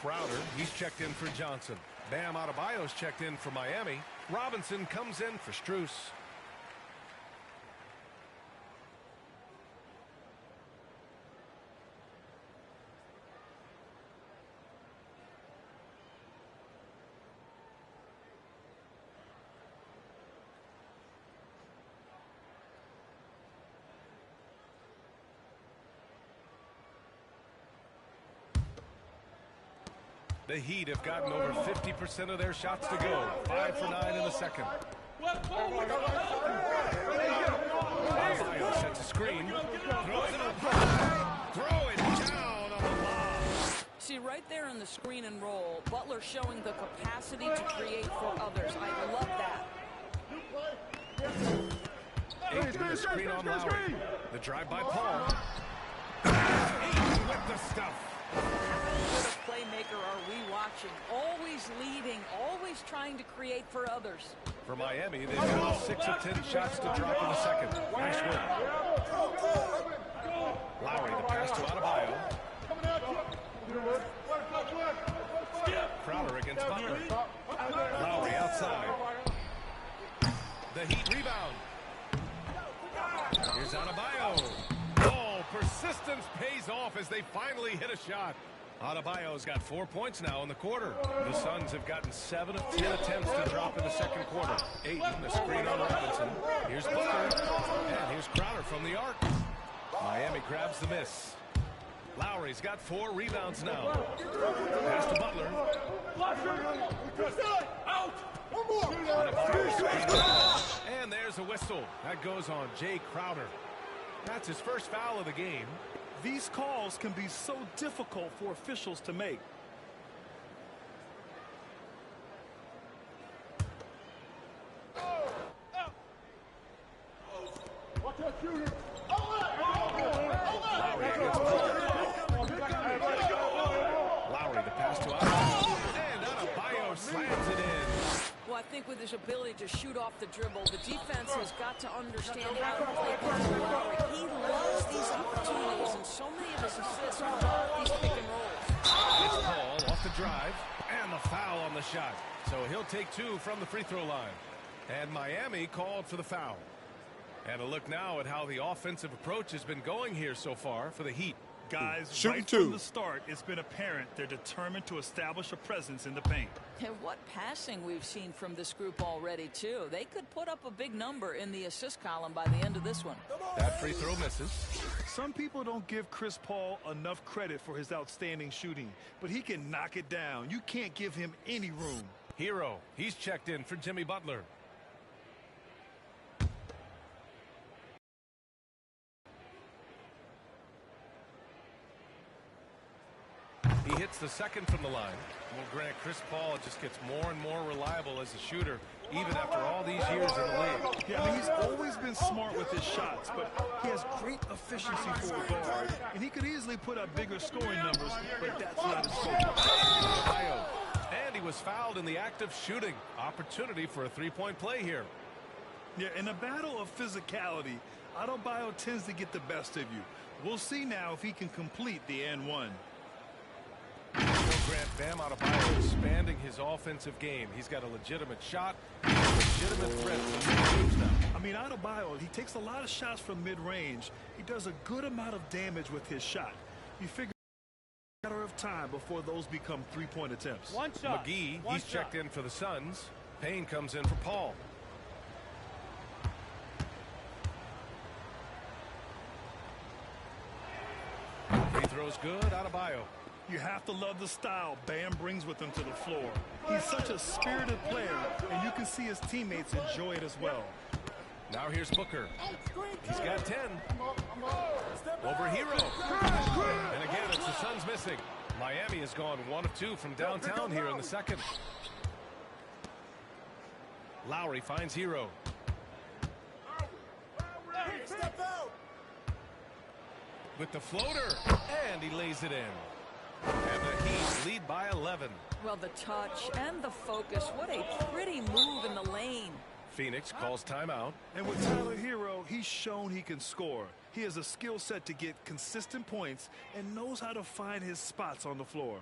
Crowder, he's checked in for Johnson. Bam Adebayo's checked in for Miami. Robinson comes in for Strus. The Heat have gotten over 50% of their shots to go. 5 for 9 in the second. Adebayo sets a screen. Throws it up high. Throw it down on the lob. See, right there in the screen and roll, Butler showing the capacity to create for others. I love that. Ayton the screen on Lowry. The drive by Paul. Ayton with the stuff. What a playmaker are we watching? Always leading, always trying to create for others. For Miami, they've got 6 of 10 shots to drop in the second. Nice win. Lowry, the pass to Adebayo. Crowder against Butler. Lowry outside. The Heat rebound. Here's Adebayo. Oh, persistence pays off as they finally hit a shot. Adebayo's got 4 points now in the quarter. The Suns have gotten 7 of 10 attempts to drop in the second quarter. Ayton, the screen on Robinson. Here's Butler. And here's Crowder from the arc. Miami grabs the miss. Lowry's got 4 rebounds now. Pass to Butler. And there's a whistle. That goes on Jay Crowder. That's his first foul of the game. These calls can be so difficult for officials to make. Lowry, the pass to Adebayo. And Adebayo slams it in. Well, I think with his ability to shoot off the dribble, the defense has got to understand how to play against Lowry. He loves these opportunities, and so many of his assists come off these pick and rolls. It's Paul off the drive, and the foul on the shot. So he'll take 2 from the free throw line. And Miami called for the foul. And a look now at how the offensive approach has been going here so far for the Heat. Guys, Shooting right 2. from the start, it's been apparent they're determined to establish a presence in the paint. And what passing we've seen from this group already, too. They could put up a big number in the assist column by the end of this one. That free throw misses. Some people don't give Chris Paul enough credit for his outstanding shooting, but he can knock it down. You can't give him any room. Hero, he's checked in for Jimmy Butler. He hits the second from the line. Well, Grant, Chris Paul just gets more and more reliable as a shooter, even after all these years in the league. Yeah, I mean, he's always been smart with his shots, but he has great efficiency for a guard, and he could easily put up bigger scoring numbers, but that's not his focus. And he was fouled in the act of shooting. Opportunity for a three-point play here. Yeah, in a battle of physicality, Adebayo tends to get the best of you. We'll see now if he can complete the and one. Grant, Bam Adebayo expanding his offensive game. He's got a legitimate shot, a legitimate threat to mid-range now. I mean, Adebayo, he takes a lot of shots from mid-range. He does a good amount of damage with his shot. You figure it's a matter of time before those become three-point attempts. One shot. McGee, he's checked in for the Suns. Payne comes in for Paul. Free throw's good, Adebayo. You have to love the style Bam brings with him to the floor. He's such a spirited player, and you can see his teammates enjoy it as well. Now here's Booker. He's got 10. Over Hero. And again, it's the Suns missing. Miami has gone 1 of 2 from downtown here in the second. Lowry finds Hero. With the floater, and he lays it in. And the Heat lead by 11. Well, the touch and the focus. What a pretty move in the lane. Phoenix calls timeout. And with Tyler Hero, he's shown he can score. He has a skill set to get consistent points and knows how to find his spots on the floor.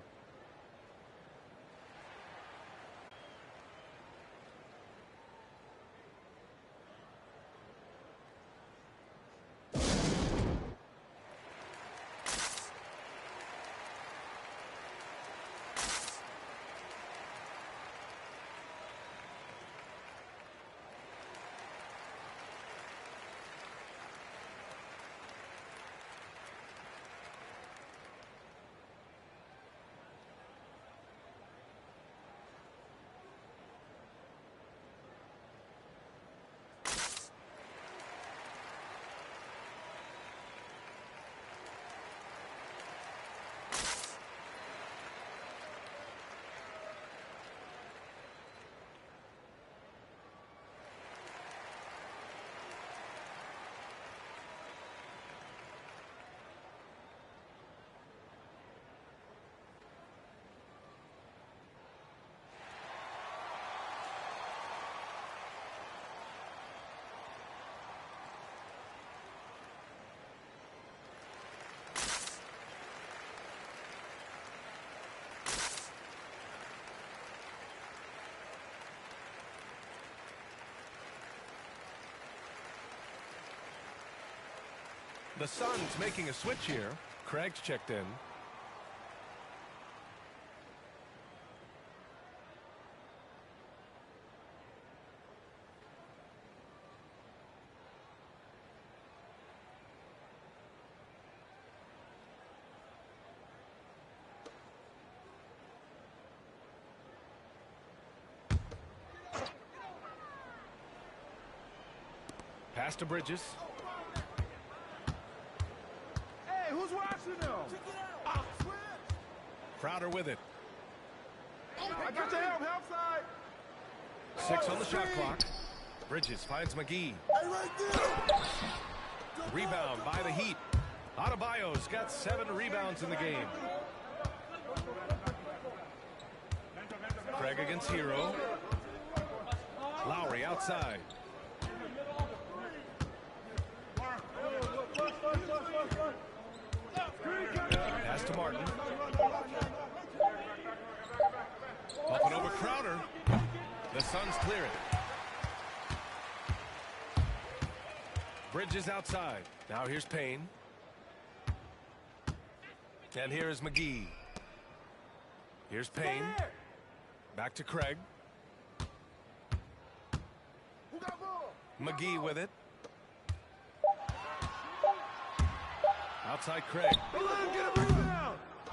The Suns making a switch here. Craig's checked in. Pass to Bridges. Who's watching them? Crowder with it. I got the help side. 6 on the shot clock. Bridges finds McGee. Rebound by the Heat. Adebayo's got 7 rebounds in the game. Craig against Hero. Lowry outside. Pass to Martin. Up and over Crowder. The Suns clear it. Bridges outside. Now here's Payne. And here is McGee. Here's Payne. Back to Craig. McGee with it. Outside Craig.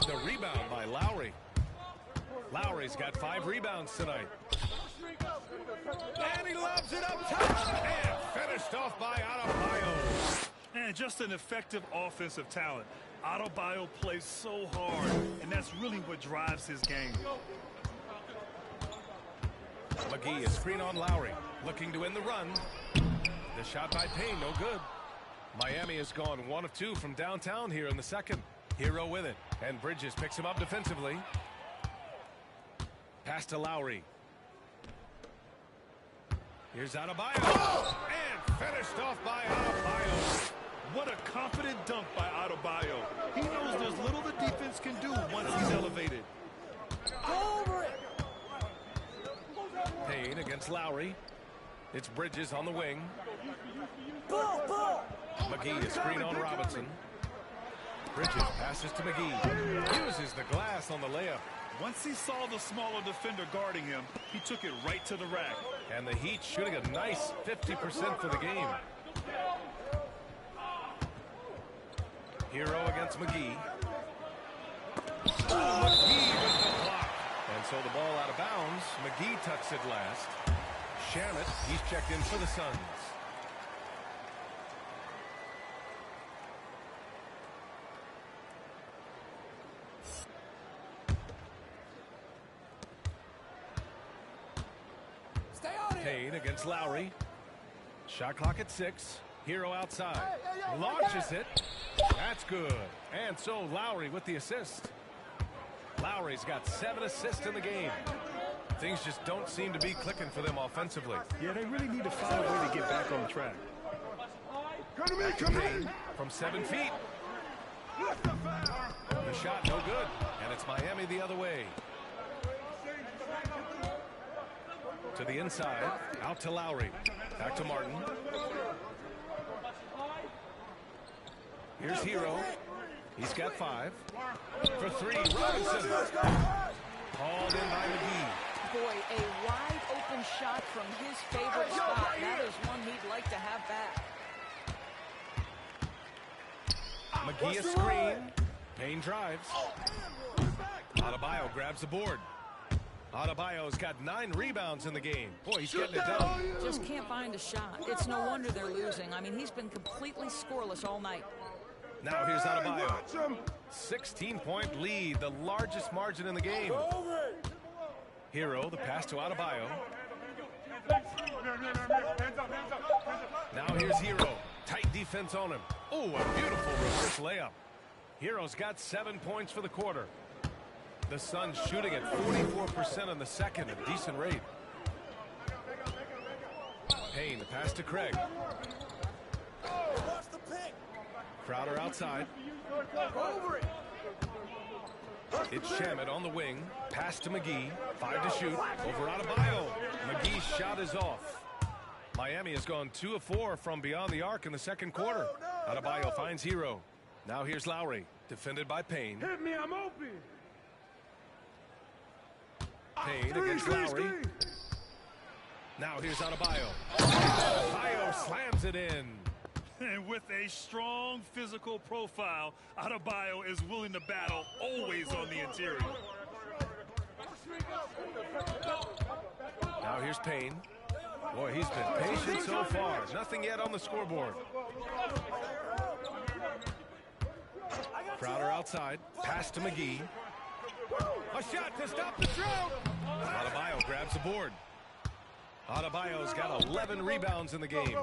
The rebound by Lowry. Lowry's got 5 rebounds tonight. And he lobs it up top. And finished off by Adebayo. And just an effective offensive talent. Adebayo plays so hard, and and that's really what drives his game. McGee, a screen on Lowry, looking to win the run. The shot by Payne, no good. Miami has gone 1 of 2 from downtown here in the second. Hero with it, and Bridges picks him up defensively. Pass to Lowry. Here's Adebayo, and finished off by Adebayo. What a confident dunk by Adebayo. He knows there's little the defense can do once he's elevated. Over it. Payne against Lowry. It's Bridges on the wing. Ball. McGee, a screen on Robinson. Bridges passes to McGee. Uses the glass on the layup. Once he saw the smaller defender guarding him, he took it right to the rack. And the Heat shooting a nice 50% for the game. Hero against McGee. McGee with the block. And so the ball out of bounds. McGee tucks it last. Shamit, he's checked in for the Suns. Payne against Lowry. Shot clock at 6. Hero outside. Launches it. That's good. And so Lowry with the assist. Lowry's got 7 assists in the game. Things just don't seem to be clicking for them offensively. Yeah, they really need to find a way to get back on track. Payne from 7 feet. The shot no good. And it's Miami the other way. To the inside, out to Lowry, back to Martin. Here's Hero. He's got 5. For 3, Robinson. Called in by McGee. Boy, a wide open shot from his favorite spot. That is one he'd like to have back. McGee a screen. Payne drives. Adebayo grabs the board. Adebayo's got 9 rebounds in the game. Boy, he's getting it done. Just can't find a shot. It's no wonder they're losing. I mean, he's been completely scoreless all night. Now here's Adebayo. 16-point lead, the largest margin in the game. Hero, the pass to Adebayo. Now here's Hero. Tight defense on him. Oh, a beautiful reverse layup. Hero's got 7 points for the quarter. The Suns shooting at 44% in the second, a decent rate. Payne, the pass to Craig. Crowder outside. It's Shamit on the wing. Pass to McGee. 5 to shoot. Over Adebayo. McGee's shot is off. Miami has gone 2 of 4 from beyond the arc in the second quarter. Adebayo finds Hero. Now here's Lowry. Defended by Payne. Hit me, I'm open. Payne against Lowry. Now here's Adebayo. Adebayo slams it in. And with a strong physical profile, Adebayo is willing to battle, always on the interior. Now here's Payne. Boy, he's been patient so far. Nothing yet on the scoreboard. Crowder outside. Pass to McGee. A shot to stop the drought. Adebayo grabs the board. Adebayo's got 11 rebounds in the game.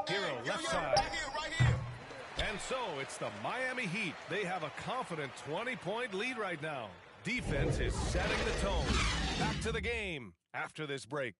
Hero left side. And so it's the Miami Heat. They have a confident 20-point lead right now. Defense is setting the tone. Back to the game after this break.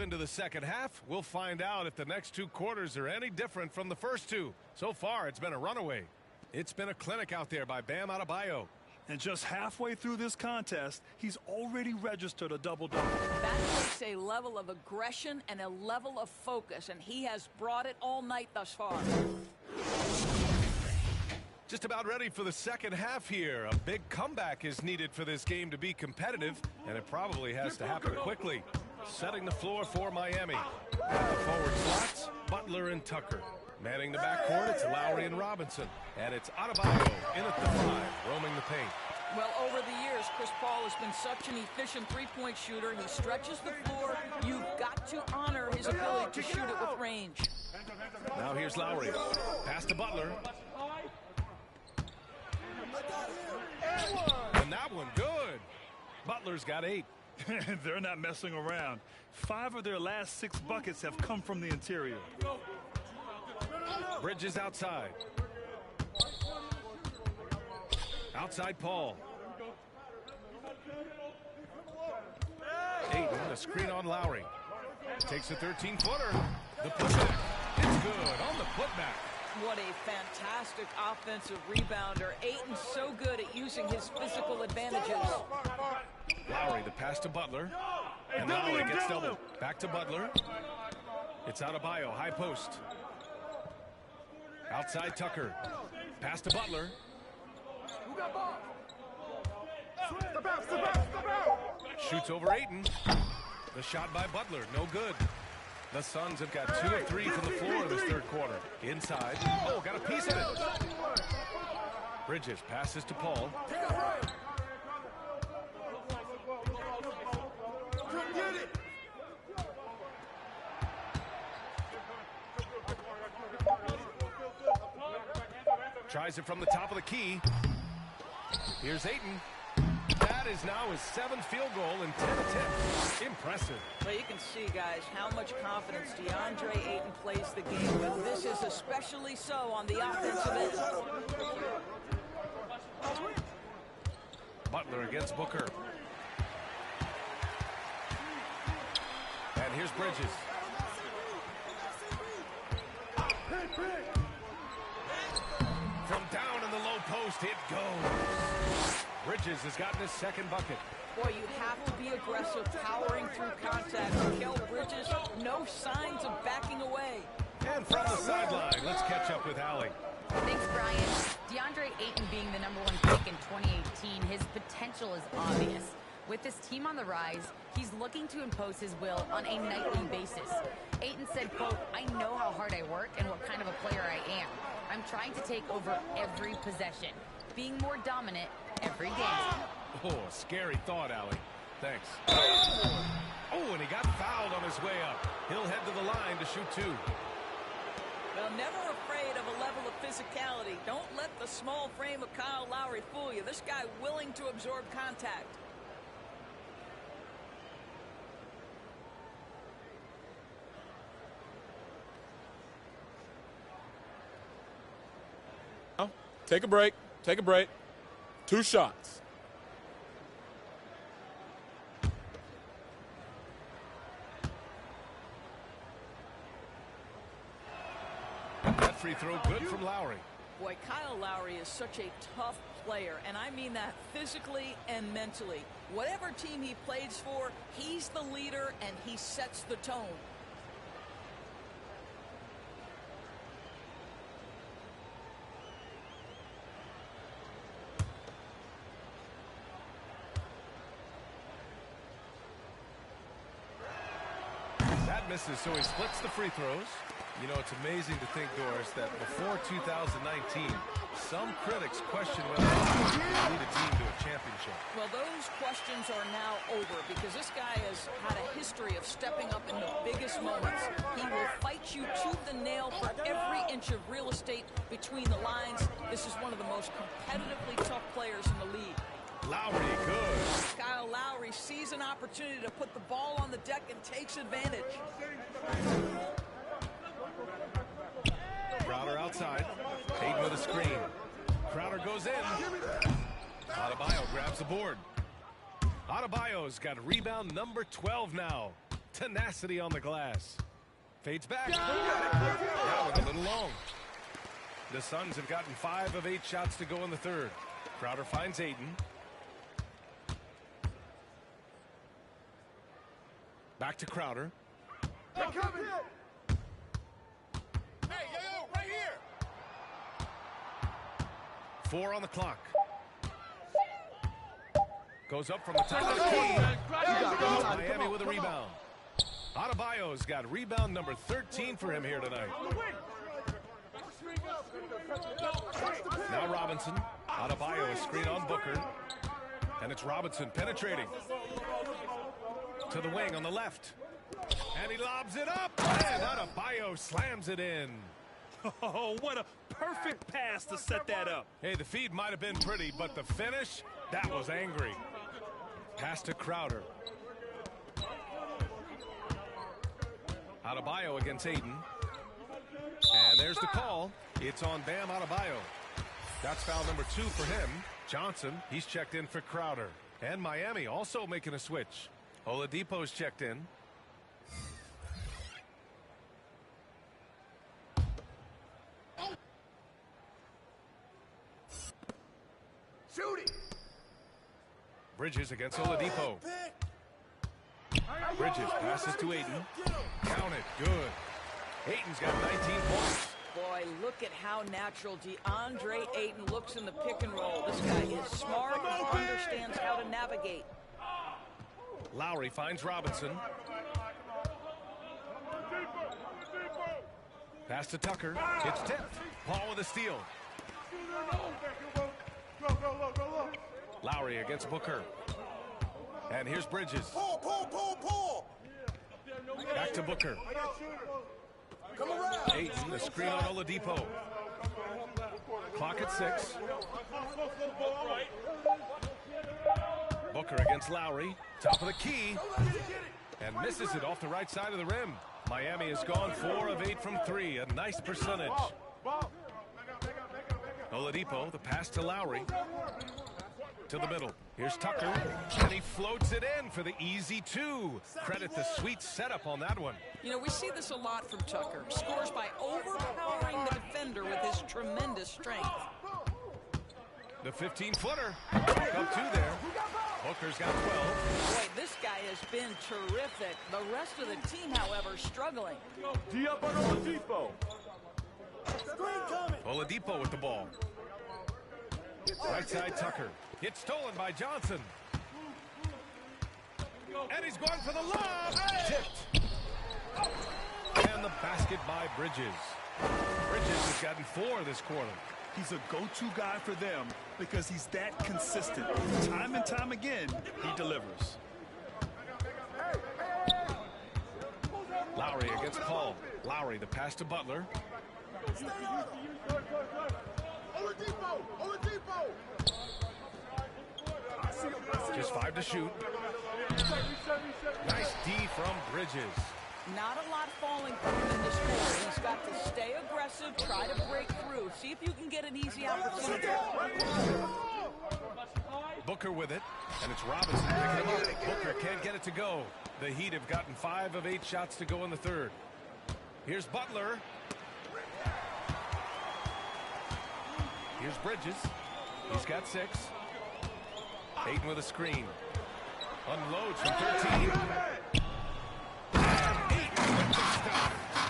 Into the second half, we'll find out if the next 2 quarters are any different from the first 2. So far, it's been a runaway. It's been a clinic out there by Bam Adebayo. And just halfway through this contest, he's already registered a double-double. That takes a level of aggression and a level of focus, and he has brought it all night thus far. Just about ready for the second half here. A big comeback is needed for this game to be competitive, and it probably has to happen quickly. Setting the floor for Miami. At the forward slots, Butler and Tucker. Manning the backcourt, it's Lowry and Robinson. And it's Adebayo in at the 5, roaming the paint. Well, over the years, Chris Paul has been such an efficient three-point shooter. He stretches the floor. You've got to honor his ability to shoot it with range. Now here's Lowry. Pass to Butler. And that one good. Butler's got 8. They're not messing around. 5 of their last 6 buckets have come from the interior. Bridges outside. Outside Paul. Ayton, a screen on Lowry. Takes a 13-footer. The putback. It's good on the putback. What a fantastic offensive rebounder. Ayton's so good at using his physical advantages. Lowry, the pass to Butler. And Lowry gets doubled. Back to Butler. It's Adebayo, high post. Outside Tucker. Pass to Butler. Shoots over Ayton. The shot by Butler, no good. The Suns have got 2 of 3 from the floor in this third quarter. Inside. Oh, got a piece of it. Bridges passes to Paul. Tries it from the top of the key. Here's Ayton. That is now his 7th field goal in 10 attempts. Impressive. Well, you can see, guys, how much confidence DeAndre Ayton plays the game with. This is especially so on the offensive end. Butler against Booker. And here's Bridges. From down in the low post, it goes. Bridges has gotten his 2nd bucket. Boy, you have to be aggressive, powering through contact. Mikal Bridges, no signs of backing away. And from the sideline, let's catch up with Allie. Thanks, Brian. DeAndre Ayton being the #1 pick in 2018, his potential is obvious. With his team on the rise, he's looking to impose his will on a nightly basis. Ayton said, quote, "I know how hard I work and what kind of a player I am. I'm trying to take over every possession, being more dominant every game." Oh, a scary thought, Allie. Thanks. Oh, and he got fouled on his way up. He'll head to the line to shoot 2. Well, never afraid of a level of physicality. Don't let the small frame of Kyle Lowry fool you. This guy willing to absorb contact. Take a break. Take a break. 2 shots. That free throw good from Lowry. Boy, Kyle Lowry is such a tough player, and I mean that physically and mentally. Whatever team he plays for, he's the leader, and he sets the tone. Misses, so he splits the free throws. You know, it's amazing to think, Doris, that before 2019, some critics questioned whether he could lead a team to a championship. Well, those questions are now over because this guy has had a history of stepping up in the biggest moments. He will fight you tooth and nail for every inch of real estate between the lines. This is one of the most competitively tough players in the league. Lowry, good. Kyle Lowry sees an opportunity to put the ball on the deck and takes advantage. Crowder outside. Ayton with a screen. Crowder goes in. Adebayo grabs the board. Adebayo's got rebound number 12 now. Tenacity on the glass. Fades back. That was a little long. The Suns have gotten 5 of 8 shots to go in the third. Crowder finds Ayton. Back to Crowder. Hey, coming! Hey, yo, right here! 4 on the clock. Goes up from the top of the key. Miami with a rebound. Adebayo's got rebound number 13 for him here tonight. Now Robinson. Adebayo is screen on Booker. And it's Robinson penetrating. To the wing on the left. And he lobs it up. And Adebayo slams it in. Oh, what a perfect pass to set that up. Hey, the feed might have been pretty, but the finish, that was angry. Pass to Crowder. Adebayo against Ayton. And there's the call. It's on Bam Adebayo. That's foul number 2 for him. Johnson, he's checked in for Crowder. And Miami also making a switch. Oladipo's checked in. Shoot it! Bridges against Oladipo. Bridges passes to Ayton. Counted. Good. Ayton's got 19 points. Boy, look at how natural DeAndre Ayton looks in the pick and roll. This guy is smart and understands how to navigate. Lowry finds Robinson. Pass to Tucker. It's tipped. Paul with a steal. Lowry against Booker. And here's Bridges. Pull! Back to Booker. Come around! Ayton, the screen on Oladipo. Clock at 6. Booker against Lowry. Top of the key. And misses it off the right side of the rim. Miami has gone 4 of 8 from 3. A nice percentage. Oladipo, the pass to Lowry. To the middle. Here's Tucker. And he floats it in for the easy 2. Credit the sweet setup on that one. You know, we see this a lot from Tucker. Scores by overpowering the defender with his tremendous strength. The 15-footer. Up 2 there. Booker's got 12. Boy, this guy has been terrific. The rest of the team, however, struggling. D up on Oladipo. Oladipo with the ball. Right side Tucker. It's stolen by Johnson. And he's going for the lob. Tipped. And the basket by Bridges. Bridges has gotten 4 this quarter. He's a go-to guy for them because he's that consistent. Time and time again, he delivers. Lowry against Paul. Lowry, the pass to Butler. Just 5 to shoot. Nice D from Bridges. Not a lot falling for him in this quarter. He's got to stay aggressive, try to break through, see if you can get an easy opportunity. Booker with it, and it's Robinson picking him up. Booker can't get it to go. The Heat have gotten 5 of 8 shots to go in the third. Here's Butler. Here's Bridges. He's got 6. Ayton with a screen. Unloads from 13.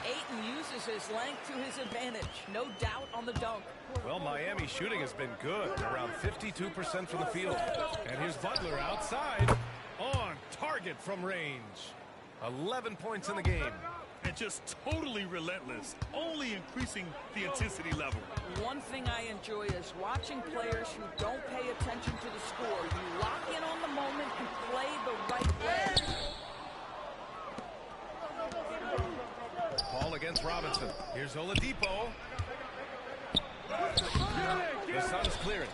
Ayton uses his length to his advantage. No doubt on the dunk. Well, Miami's shooting has been good, around 52% from the field. And here's Butler outside, on target from range. 11 points in the game. And just totally relentless, only increasing the intensity level. One thing I enjoy is watching players who don't pay attention to the score. You lock in on the moment and play the right way. Paul against Robinson. Here's Oladipo. The Suns clearing.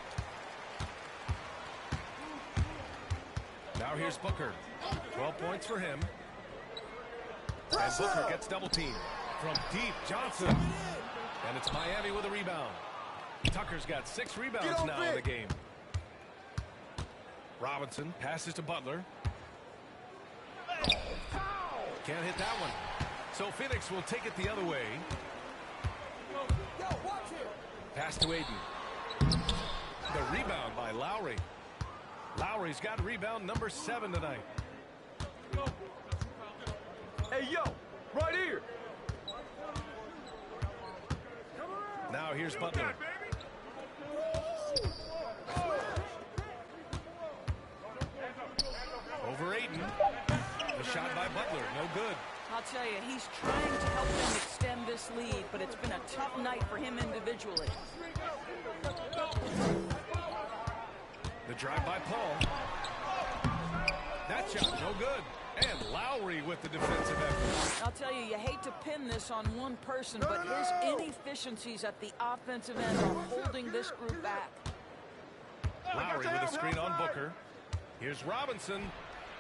Now here's Booker. 12 points for him. And Booker gets double teamed. From deep, Johnson. And it's Miami with a rebound. Tucker's got 6 rebounds now in the game. Robinson passes to Butler. Can't hit that one. So Phoenix will take it the other way. Pass to Ayton. The rebound by Lowry. Lowry's got rebound number 7 tonight. Hey, yo, right here. Now here's Butler. Over Ayton. The shot by Butler, no good. I'll tell you, he's trying to help them extend this lead, but it's been a tough night for him individually. The drive by Paul. That shot, no good. And Lowry with the defensive effort. I'll tell you, you hate to pin this on one person, but his inefficiencies at the offensive end are holding this group back. Lowry with a screen on Booker. Here's Robinson.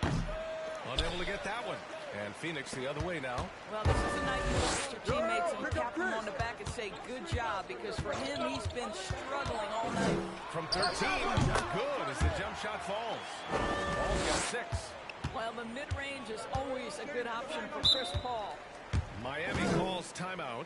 Unable to get that one. And Phoenix the other way now. Well, this is the night you look at your teammates and tap them on the back and say, good job, because for him, he's been struggling all night. From 13, good as the jump shot falls. Paul's got 6. Well, the mid-range is always a good option for Chris Paul. Miami calls timeout.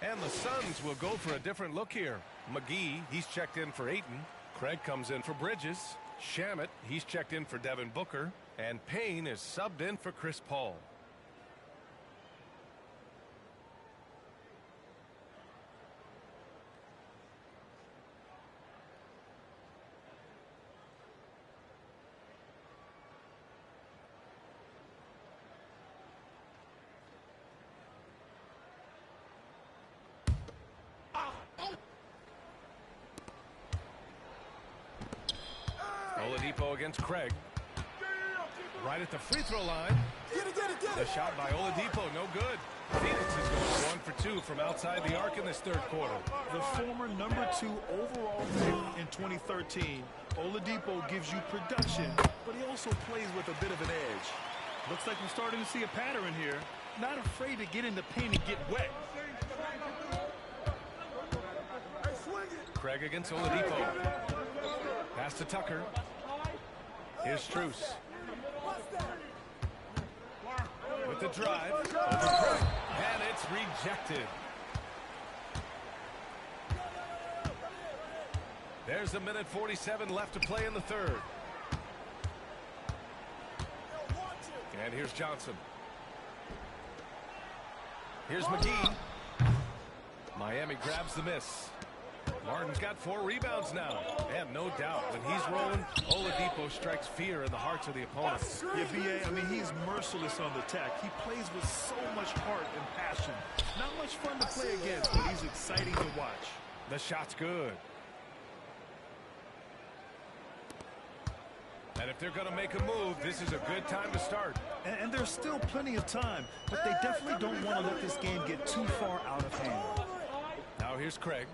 And the Suns will go for a different look here. McGee, he's checked in for Ayton. Craig comes in for Bridges. Shamet, he's checked in for Devin Booker. And Payne is subbed in for Chris Paul. Oladipo against Craig. Right at the free throw line. The shot by Oladipo, no good. Phoenix is going 1 for 2 from outside the arc in this third quarter. The former number 2 overall pick in 2013, Oladipo gives you production, but he also plays with a bit of an edge. Looks like we're starting to see a pattern here. Not afraid to get in the paint and get wet. Craig against Oladipo. Pass to Tucker. Here's Strus. With the drive. Over Craig. And it's rejected. There's a minute 47 left to play in the third. And here's Johnson. Here's McGee. Miami grabs the miss. Martin's got 4 rebounds now. And no doubt, when he's rolling, Oladipo strikes fear in the hearts of the opponents. Yeah, B.A., I mean, he's merciless on the attack. He plays with so much heart and passion. Not much fun to play against, but he's exciting to watch. The shot's good. And if they're going to make a move, this is a good time to start. And there's still plenty of time, but they definitely don't want to let this game get too far out of hand. Now here's Craig.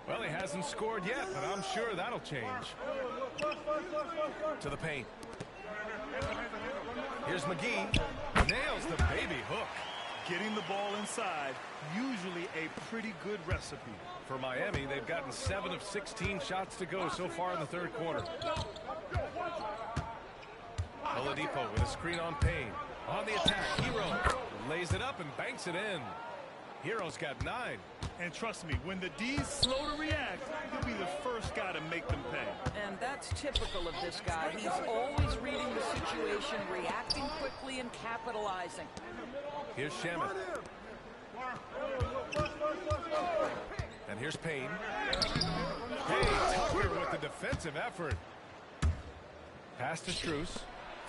Well, he hasn't scored yet, but I'm sure that'll change. To the paint. Here's McGee. Nails the baby hook. getting the ball inside, usually a pretty good recipe. For Miami, they've gotten 7 of 16 shots to go so far in the third quarter. Oladipo with a screen on Payne. On the attack, Hero lays it up and banks it in. Hero's got 9. And trust me, when the D's slow to react, he'll be the first guy to make them pay. And that's typical of this guy. He's always reading the situation, reacting quickly, and capitalizing. Here's Shamet. And here's Payne. Tucker with the defensive effort. Pass to Strus.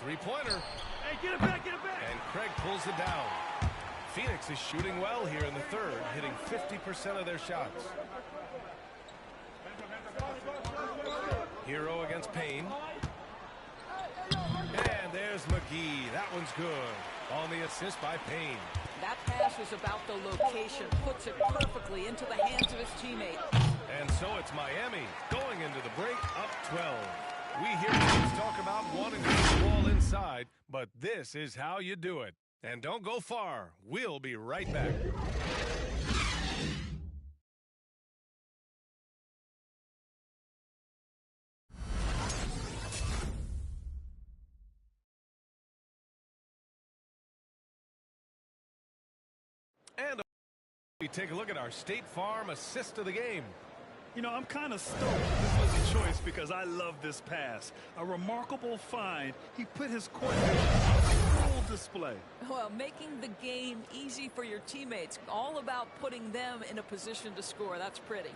Three-pointer. Hey, get it back, get it back. And Craig pulls it down. Phoenix is shooting well here in the third, hitting 50% of their shots. Hero against Payne. And there's McGee. That one's good. On the assist by Payne. That pass is about the location. Puts it perfectly into the hands of his teammate. And so it's Miami going into the break up 12. We hear teams talk about wanting to get the ball inside, but this is how you do it. And don't go far. We'll be right back. And we take a look at our State Farm assist of the game. You know, I'm kind of stoked this was a choice because I love this pass. A remarkable find. He put his coordination on full display. Well, making the game easy for your teammates. All about putting them in a position to score. That's pretty.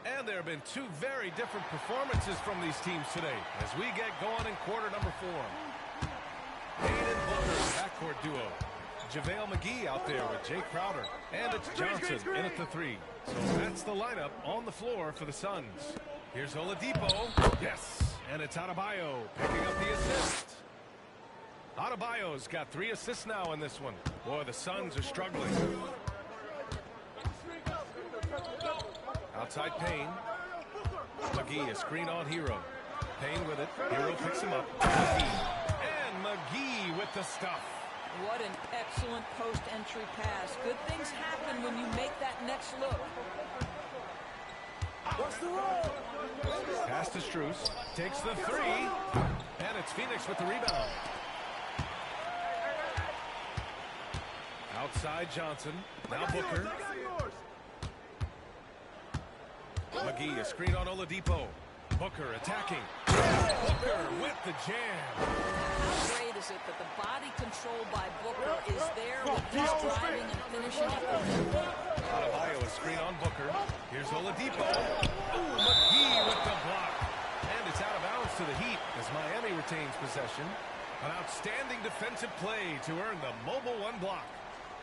And there have been 2 very different performances from these teams today as we get going in quarter number 4. Payne and Booker, backcourt duo. JaVale McGee out there with Jay Crowder. And it's Johnson in at the 3. So that's the lineup on the floor for the Suns. Here's Oladipo. Yes. And it's Adebayo picking up the assist. Adebayo's got 3 assists now in this one. Boy, the Suns are struggling. Outside Payne. McGee, a screen on Hero. Payne with it. Hero picks him up. McGee. And McGee with the stuff. What an excellent post-entry pass. Good things happen when you make that next look. What's the roll? Pass to Strus. Takes the 3. And it's Phoenix with the rebound. Outside Johnson. Now Booker. McGee, a screen on Oladipo. Booker attacking. Booker with the jam. How great is it that the body control by Booker is there when he's driving and finishing at the rim? Adebayo, a screen on Booker. Here's Oladipo. Ooh, McGee with the block. And it's out of bounds to the Heat as Miami retains possession. An outstanding defensive play to earn the mobile 1 block.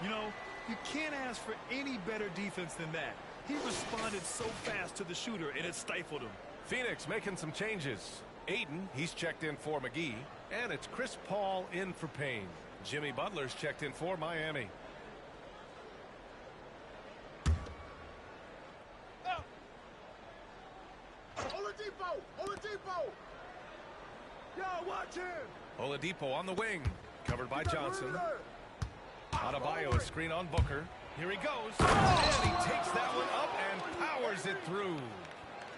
You know, you can't ask for any better defense than that. He responded so fast to the shooter, and it stifled him. Phoenix making some changes. Ayton, he's checked in for McGee. And it's Chris Paul in for Payne. Jimmy Butler's checked in for Miami. Oladipo! Yo, watch him! Oladipo on the wing. Covered by Johnson. Adebayo, a screen on Booker. Here he goes. And he takes that one up and powers it through.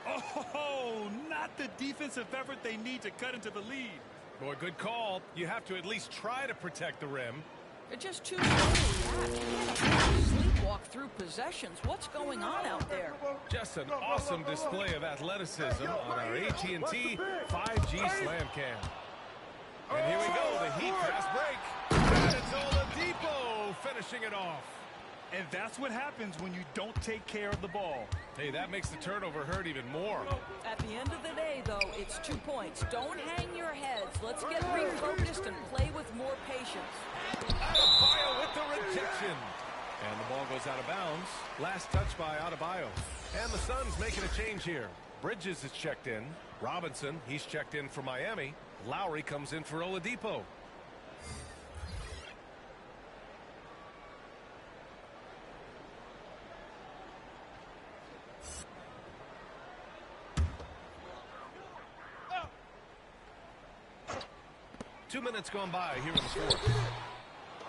Oh, not the defensive effort they need to cut into the lead. Boy, good call. You have to at least try to protect the rim. They're just too slow to react. Sleepwalk through possessions. What's going on out there? Just an awesome display of athleticism on our AT&T 5G Slam Cam. And here we go, the Heat fast break. And it's Oladipo finishing it off. And that's what happens when you don't take care of the ball. Hey, that makes the turnover hurt even more. At the end of the day, though, it's 2 points. Don't hang your heads. Let's get refocused and play with more patience. Adebayo with the rejection. And the ball goes out of bounds. Last touch by Adebayo. And the Suns making a change here. Bridges is checked in. Robinson, he's checked in for Miami. Lowry comes in for Oladipo. Two minutes gone by here in the fourth.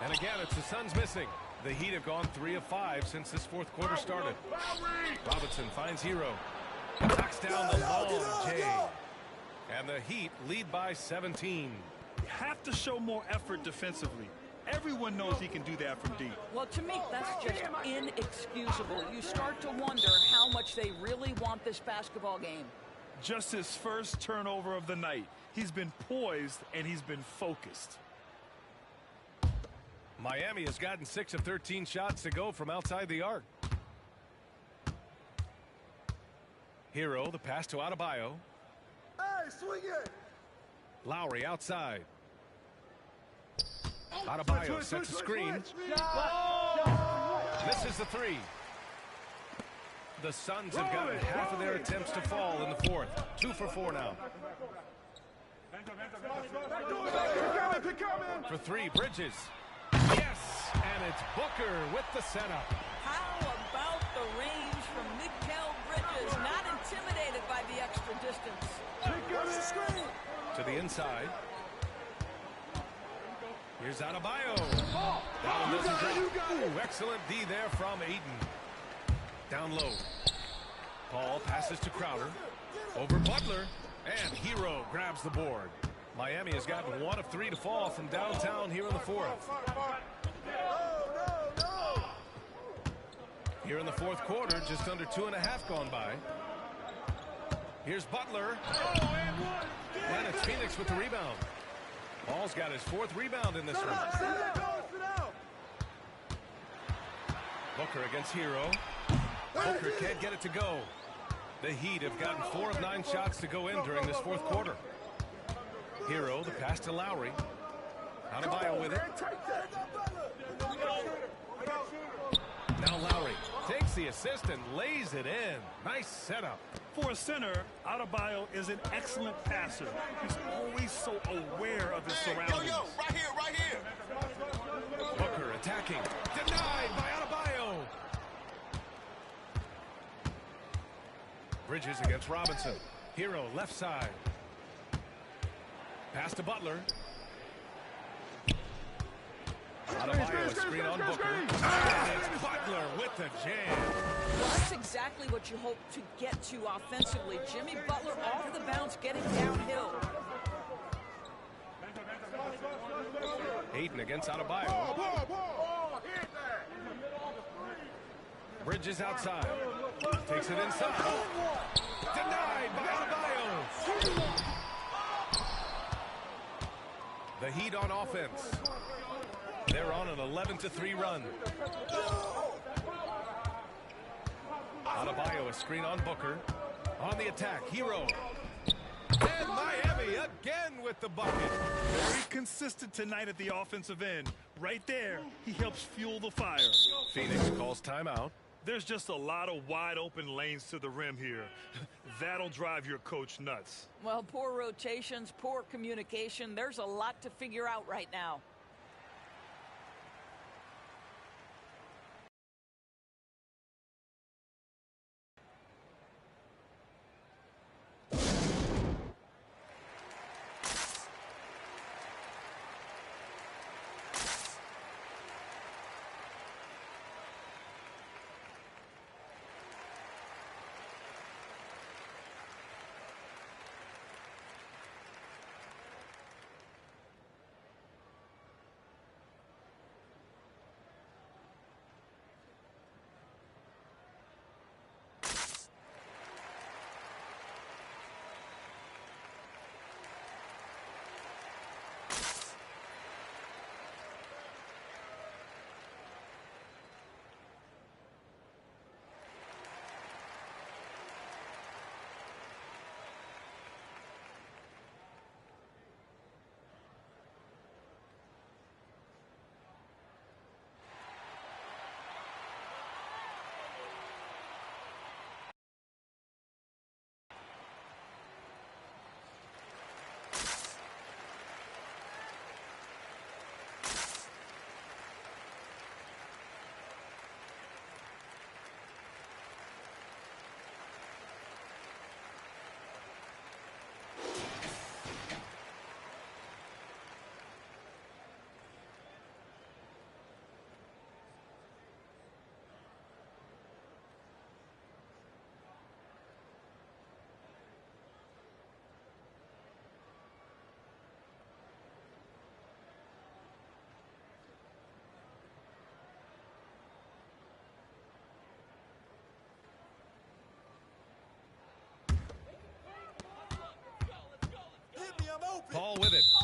And again, it's the Suns missing. The Heat have gone 3 of 5 since this fourth quarter started. Robinson finds Hero. Knocks down the long J. And the Heat lead by 17. You have to show more effort defensively. Everyone knows he can do that from deep. Well, to me, that's just inexcusable. You start to wonder how much they really want this basketball game. Just his first turnover of the night. He's been poised and he's been focused. Miami has gotten 6 of 13 shots to go from outside the arc. Hero, the pass to Adebayo. Hey, swing it! Lowry outside. Adebayo sets a screen. Misses the 3. The Suns have gotten half of their attempts to fall in the fourth. 2 for 4 now. For 3, Bridges. Yes, and it's Booker with the setup. How about the range from Mikal Bridges? Not intimidated by the extra distance. To the inside. Here's Adebayo. That one doesn't drop. Ooh, excellent D there from Ayton. Down low. Paul passes to Crowder. Over Butler. And Hero grabs the board. Miami has gotten 1 of 3 to fall from downtown here in the fourth. Here in the fourth quarter, just under 2.5 gone by. Here's Butler. And it's Phoenix with the rebound. Paul's got his 4th rebound in this one. Booker against Hero. Booker can't get it to go. The Heat have gotten 4 of 9 shots to go in during this fourth quarter. Hero, the pass to Lowry. Adebayo with it. Now Lowry takes the assist and lays it in. Nice setup. For a center, Adebayo is an excellent passer. He's always so aware of his surroundings. Right here. Booker attacking. Denied by Adebayo. Bridges against Robinson. Hero left side. Pass to Butler. Adebayo, a screen on Booker. And it's Butler with the jam. Well, that's exactly what you hope to get to offensively. Jimmy Butler off the bounce, getting downhill. Ayton against Adebayo. Bridges outside. Takes it inside. Denied by Adebayo. The Heat on offense. They're on an 11-3 run. Adebayo, a screen on Booker. On the attack, Hero. And Miami again with the bucket. Very consistent tonight at the offensive end. Right there, he helps fuel the fire. Phoenix calls timeout. There's just a lot of wide open lanes to the rim here. That'll drive your coach nuts. Well, poor rotations, poor communication. There's a lot to figure out right now.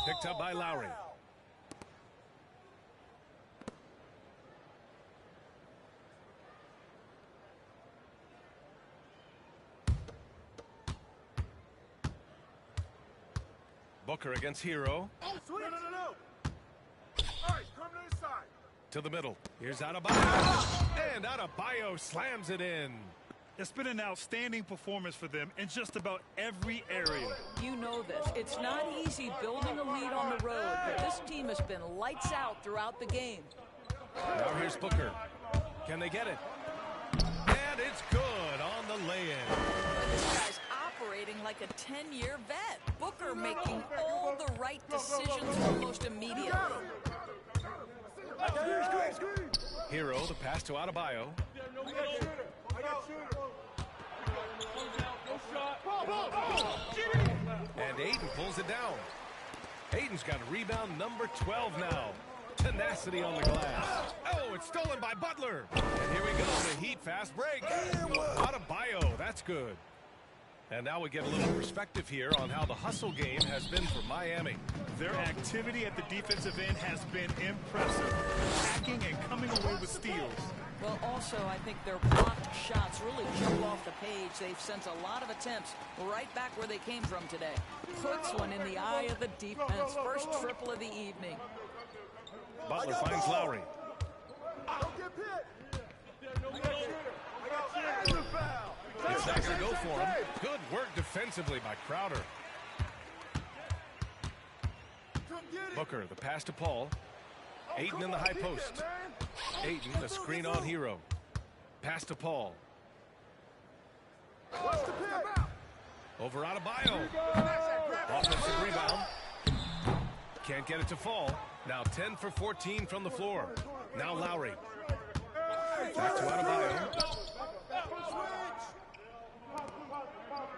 Picked up by Lowry. Booker against Hero. No. All right, come to this side. To the middle. Here's Adebayo. And Adebayo slams it in. It's been an outstanding performance for them in just about every area. You know this. It's not easy building a lead on the road, but this team has been lights out throughout the game. Now here's Booker. Can they get it? And it's good on the lay-in. This guy's operating like a 10-year vet. Booker making all the right decisions almost immediately. Hero, the pass to Adebayo. And Ayton pulls it down. Ayton's got a rebound number 12 now. Tenacity on the glass. Oh, it's stolen by Butler. And here we go, the Heat fast break. Adebayo, that's good. And now we get a little perspective here on how the hustle game has been for Miami. Their activity at the defensive end has been impressive. Attacking and coming away with steals. Well, also, I think their blocked shots really jump off the page. They've sent a lot of attempts right back where they came from today. Puts one in the eye of the defense. First triple of the evening. Butler finds Lowry. It's not going to go for him. Good work defensively by Crowder. Booker, the pass to Paul. Ayton in the high post. Ayton, the screen on Hero. Pass to Paul. Over Adebayo. Offensive rebound. Can't get it to fall. Now 10 for 14 from the floor. Now Lowry. Back to Adebayo.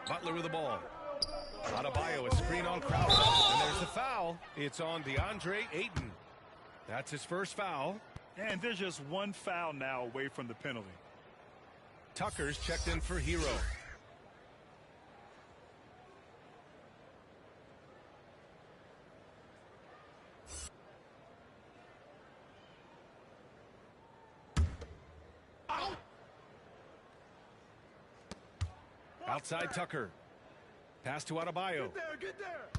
Butler with the ball. Adebayo, a screen on Crowder. And there's the foul. It's on DeAndre Ayton. That's his first foul. And there's just one foul now away from the penalty. Tucker's checked in for Hero. Outside Tucker. Pass to Adebayo. Get there.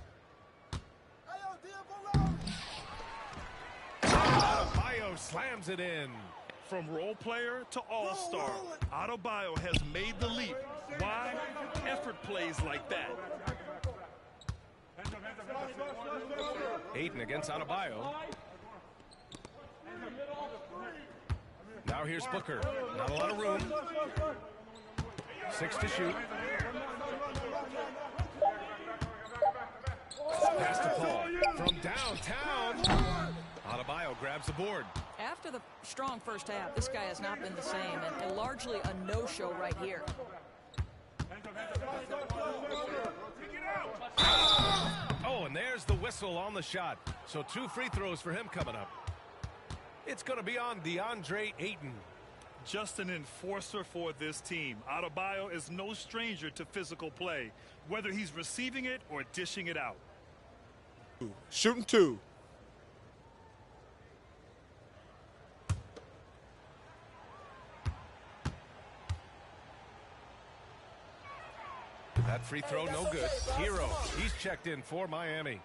Adebayo slams it in. From role player to all-star, Adebayo has made the leap. Why? Effort plays like that. Ayton against Adebayo. Now here's Booker. Not a lot of room. 6 to shoot. Pass to Paul from downtown. Adebayo grabs the board. After the strong first half, this guy has not been the same, and largely a no-show right here. Oh, and there's the whistle on the shot. So 2 free throws for him coming up. It's going to be on DeAndre Ayton. Just an enforcer for this team. Adebayo is no stranger to physical play, whether he's receiving it or dishing it out. Shooting 2. That free throw no good. Hero, he's checked in for Miami.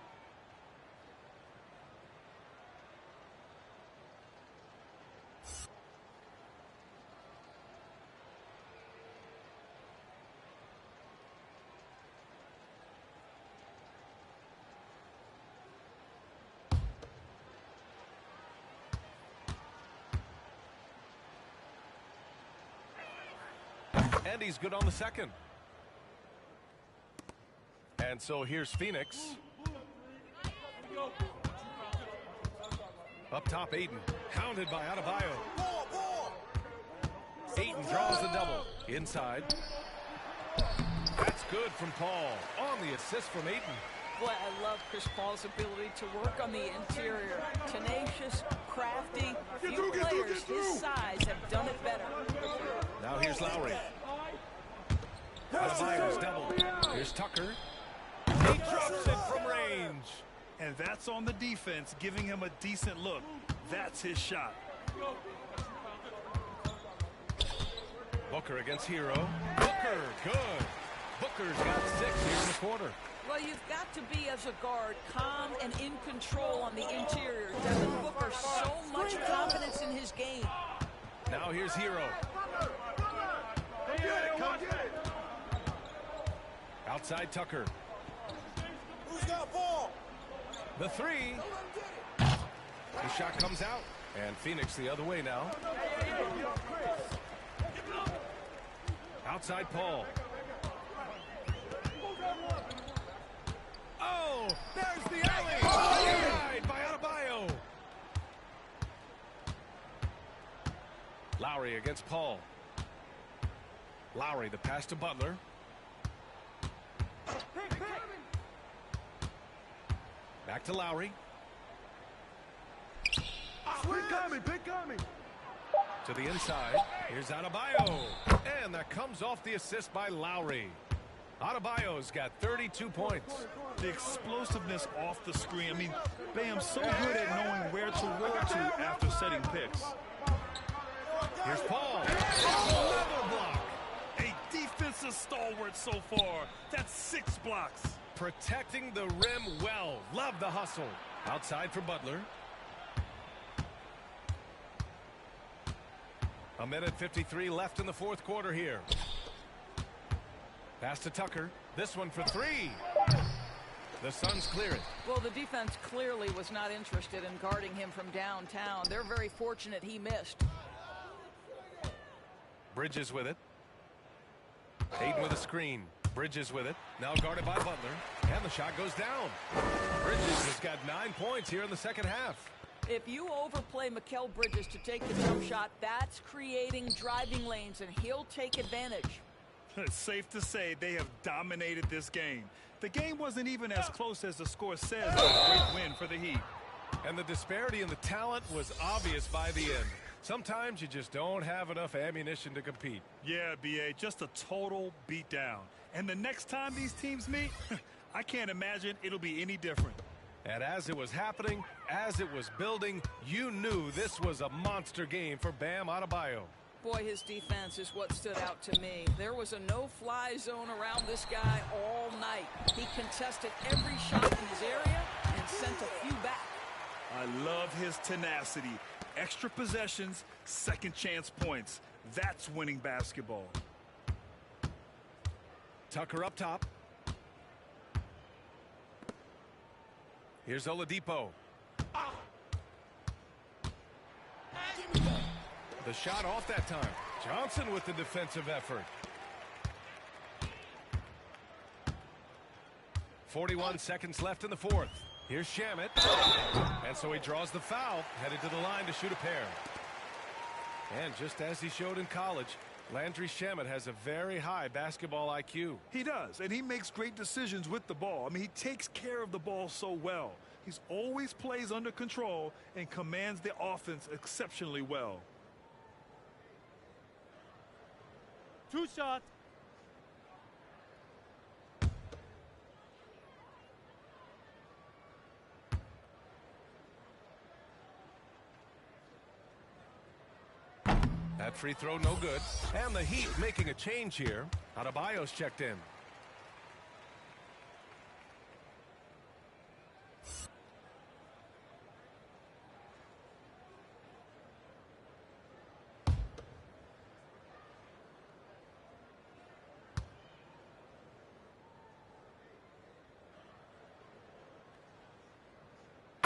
And he's good on the second. And so here's Phoenix. Up top, Ayton. Hounded by Adebayo. Ayton draws the double. Inside. That's good from Paul. On the assist from Ayton. Boy, I love Chris Paul's ability to work on the interior. Tenacious, crafty. Few players his size have done it better. Now here's Lowry. Adebayo's double. Here's Tucker. He drops it from range. And that's on the defense, giving him a decent look. That's his shot. Booker against Hero. Booker, good. Booker's got 6 here in the quarter. Well, you've got to be, as a guard, calm and in control on the interior. Devin Booker, so much confidence in his game. Now here's Hero. Outside Tucker. Who's got ball? The 3. The shot comes out. And Phoenix the other way now. Outside Paul. Oh, there's the alley. Right by Adebayo. Lowry against Paul. Lowry, the pass to Butler. Back to Lowry. Pick on me. To the inside. Here's Adebayo. And that comes off the assist by Lowry. Adebayo's got 32 points. The explosiveness off the screen. I mean, Bam's so good at knowing where to roll to after setting picks. Here's Paul. Another block. A defensive stalwart so far. That's 6 blocks. Protecting the rim well. Love the hustle. Outside for Butler. 1:53 left in the 4th quarter here. Pass to Tucker. This one for 3. The Suns clear it. Well, the defense clearly was not interested in guarding him from downtown. They're very fortunate he missed. Bridges with it. Hayden with a screen. Bridges with it. Now guarded by Butler. And the shot goes down. Bridges has got 9 points here in the 2nd half. If you overplay Mikal Bridges to take the jump shot, that's creating driving lanes, and he'll take advantage. It's safe to say they have dominated this game. The game wasn't even as close as the score says. A great win for the Heat. And the disparity in the talent was obvious by the end. Sometimes you just don't have enough ammunition to compete. Yeah, B.A., just a total beatdown. And the next time these teams meet, I can't imagine it'll be any different. And as it was happening, as it was building, you knew this was a monster game for Bam Adebayo. Boy, his defense is what stood out to me. There was a no-fly zone around this guy all night. He contested every shot in his area and sent a few back. I love his tenacity. Extra possessions, second chance points. That's winning basketball. Tucker up top. Here's Oladipo. The shot off that time. Johnson with the defensive effort. 41 seconds left in the 4th. Here's Shamet. And so he draws the foul, headed to the line to shoot a pair. And just as he showed in college, Landry Shamet has a very high basketball IQ. He does, and he makes great decisions with the ball. I mean, he takes care of the ball so well. He's always plays under control and commands the offense exceptionally well. 2 shots. That free throw no good. And the Heat making a change here. Adebayo's checked in.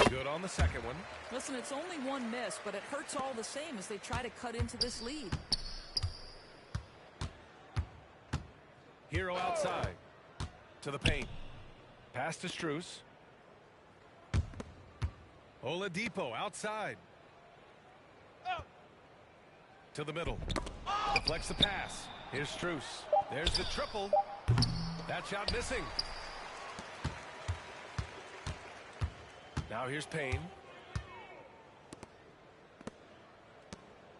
Good on the second one. Listen, it's only one miss, but it hurts all the same as they try to cut into this lead. Hero outside. To the paint. Pass to Strus. Oladipo outside. To the middle. Deflects the pass. Here's Strus. There's the triple. That shot missing. Now here's Payne.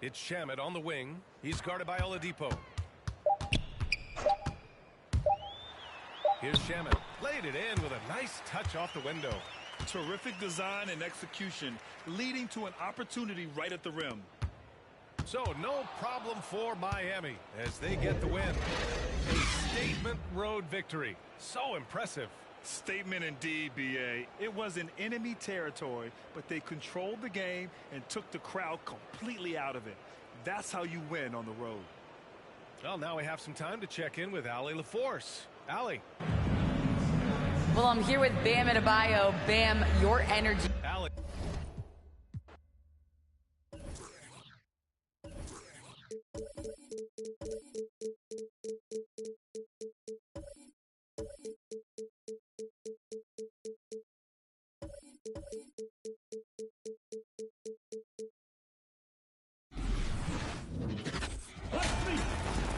It's Shamet on the wing. He's guarded by Oladipo. Here's Shamet. Laid it in with a nice touch off the window. Terrific design and execution, leading to an opportunity right at the rim. So no problem for Miami as they get the win. A statement road victory. So impressive. Statement indeed, B.A. It was in enemy territory, but they controlled the game and took the crowd completely out of it. That's how you win on the road. Well, now we have some time to check in with Allie LaForce. Allie. Well, I'm here with Bam Adebayo. Bam, your energy. Allie. Let's meet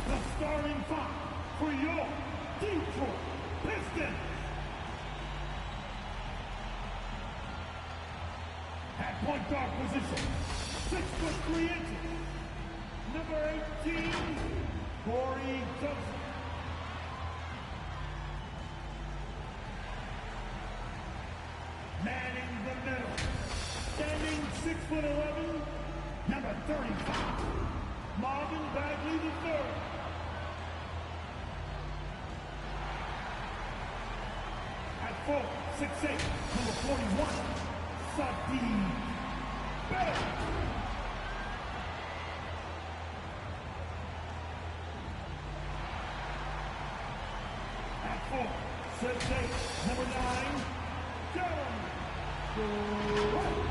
the starting five for your Detroit Pistons. At point guard position, 6'3". Number 18, Corey Joseph. Manning the middle, standing 6'11", number 35, Marvin Bagley III. At 4'6'8", number 41, Sadiq Bey. At 4'6'8", number 9, Jeremy Grant.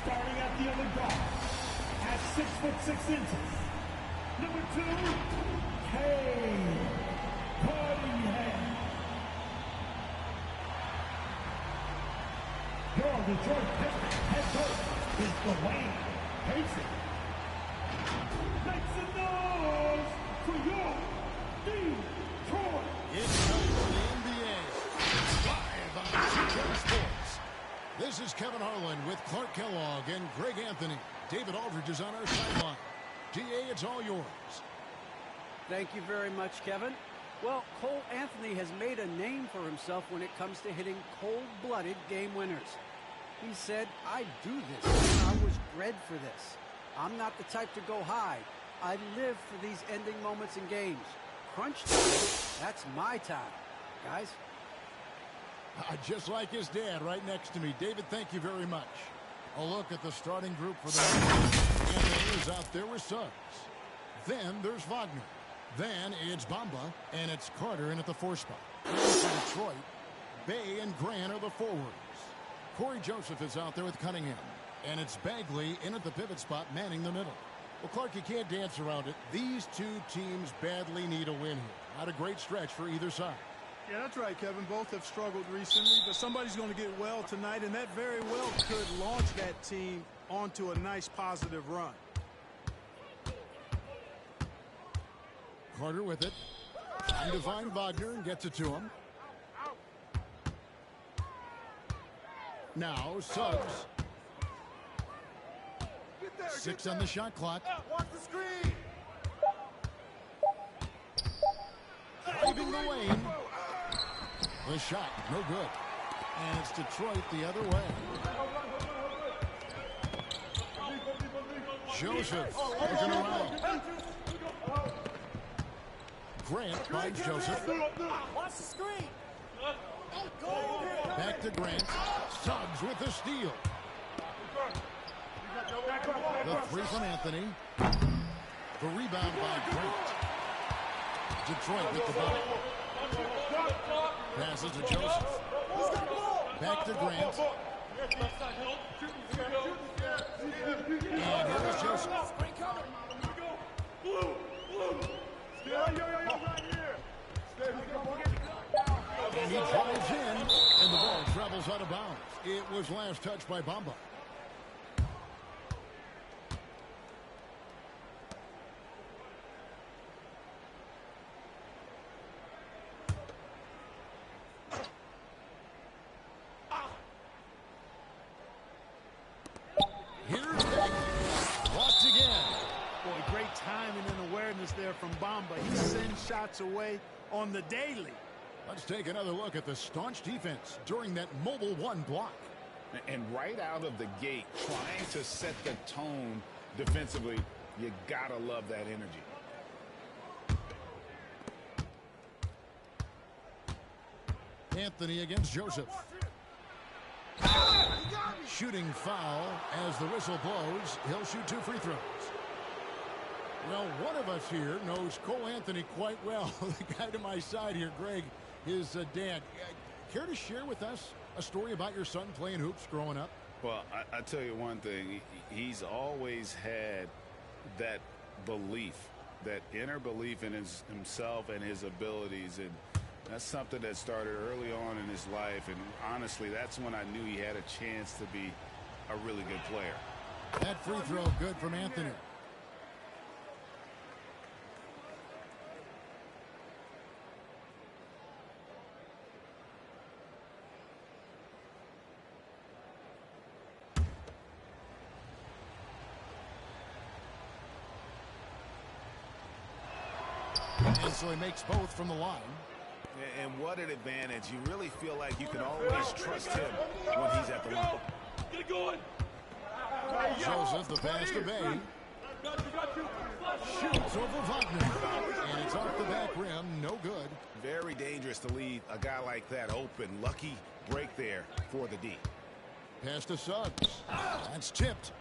Starting at the other guard, at 6'6", number 2, Cunningham. Your Detroit Pistons head coach is Dwayne Casey. Make some noise for your Detroit. It's time for the NBA. Live on CBS Sports. This is Kevin Harlan with Clark Kellogg and Greg Anthony. David Aldridge is on our sideline. DA, it's all yours. Thank you very much, Kevin. Well, Cole Anthony has made a name for himself when it comes to hitting cold-blooded game winners. He said, I do this. I was bred for this. I'm not the type to go high. I live for these ending moments in games. Crunch time, that's my time. Guys? Just like his dad right next to me. David, thank you very much. A look at the starting group for the Anthony is out there with Suggs. Then there's Wagner. Then it's Bamba, and it's Carter in at the 4 spot. And for Detroit, Bey and Grant are the forwards. Corey Joseph is out there with Cunningham. And it's Bagley in at the pivot spot, manning the middle. Well, Clark, you can't dance around it. These two teams badly need a win here. Not a great stretch for either side. Yeah, that's right, Kevin. Both have struggled recently, but somebody's going to get well tonight, and that very well could launch that team onto a nice positive run. Carter with it. Trying to find Wagner and gets it to him. Now Suggs. 6 on the shot clock. Watch the screen. Driving the lane. The shot, no good. And it's Detroit the other way. Joseph looking around. Grant finds Joseph. Watch the screen. Back to Grant. Suggs with the steal. The 3 from Anthony. The rebound by Grant. Detroit with the ball. Passes to Joseph. Back to Grant. And here's Joseph. And he drives in, and the ball travels out of bounds. It was last touched by Bamba. awareness there from Bamba. He sends shots away on the daily. Let's take another look at the staunch defense during that mobile one block. And right out of the gate, trying to set the tone defensively, you gotta love that energy. Anthony against Joseph. Shooting foul as the whistle blows. He'll shoot 2 free throws. Well, one of us here knows Cole Anthony quite well. The guy to my side here, Greg, his dad. Care to share with us a story about your son playing hoops growing up? Well, I tell you one thing. He's always had that belief, that inner belief in himself and his abilities. And that's something that started early on in his life. And honestly, that's when I knew he had a chance to be a really good player. That free throw good from Anthony. And so he makes both from the line. And what an advantage. You really feel like you can always trust him when he's at the line. Get it going. Joseph, the pass to Bay. Shoots over Wagner. And it's off the back rim. No good. Very dangerous to leave a guy like that open. Lucky break there for the D. Pass to Suggs. That's tipped.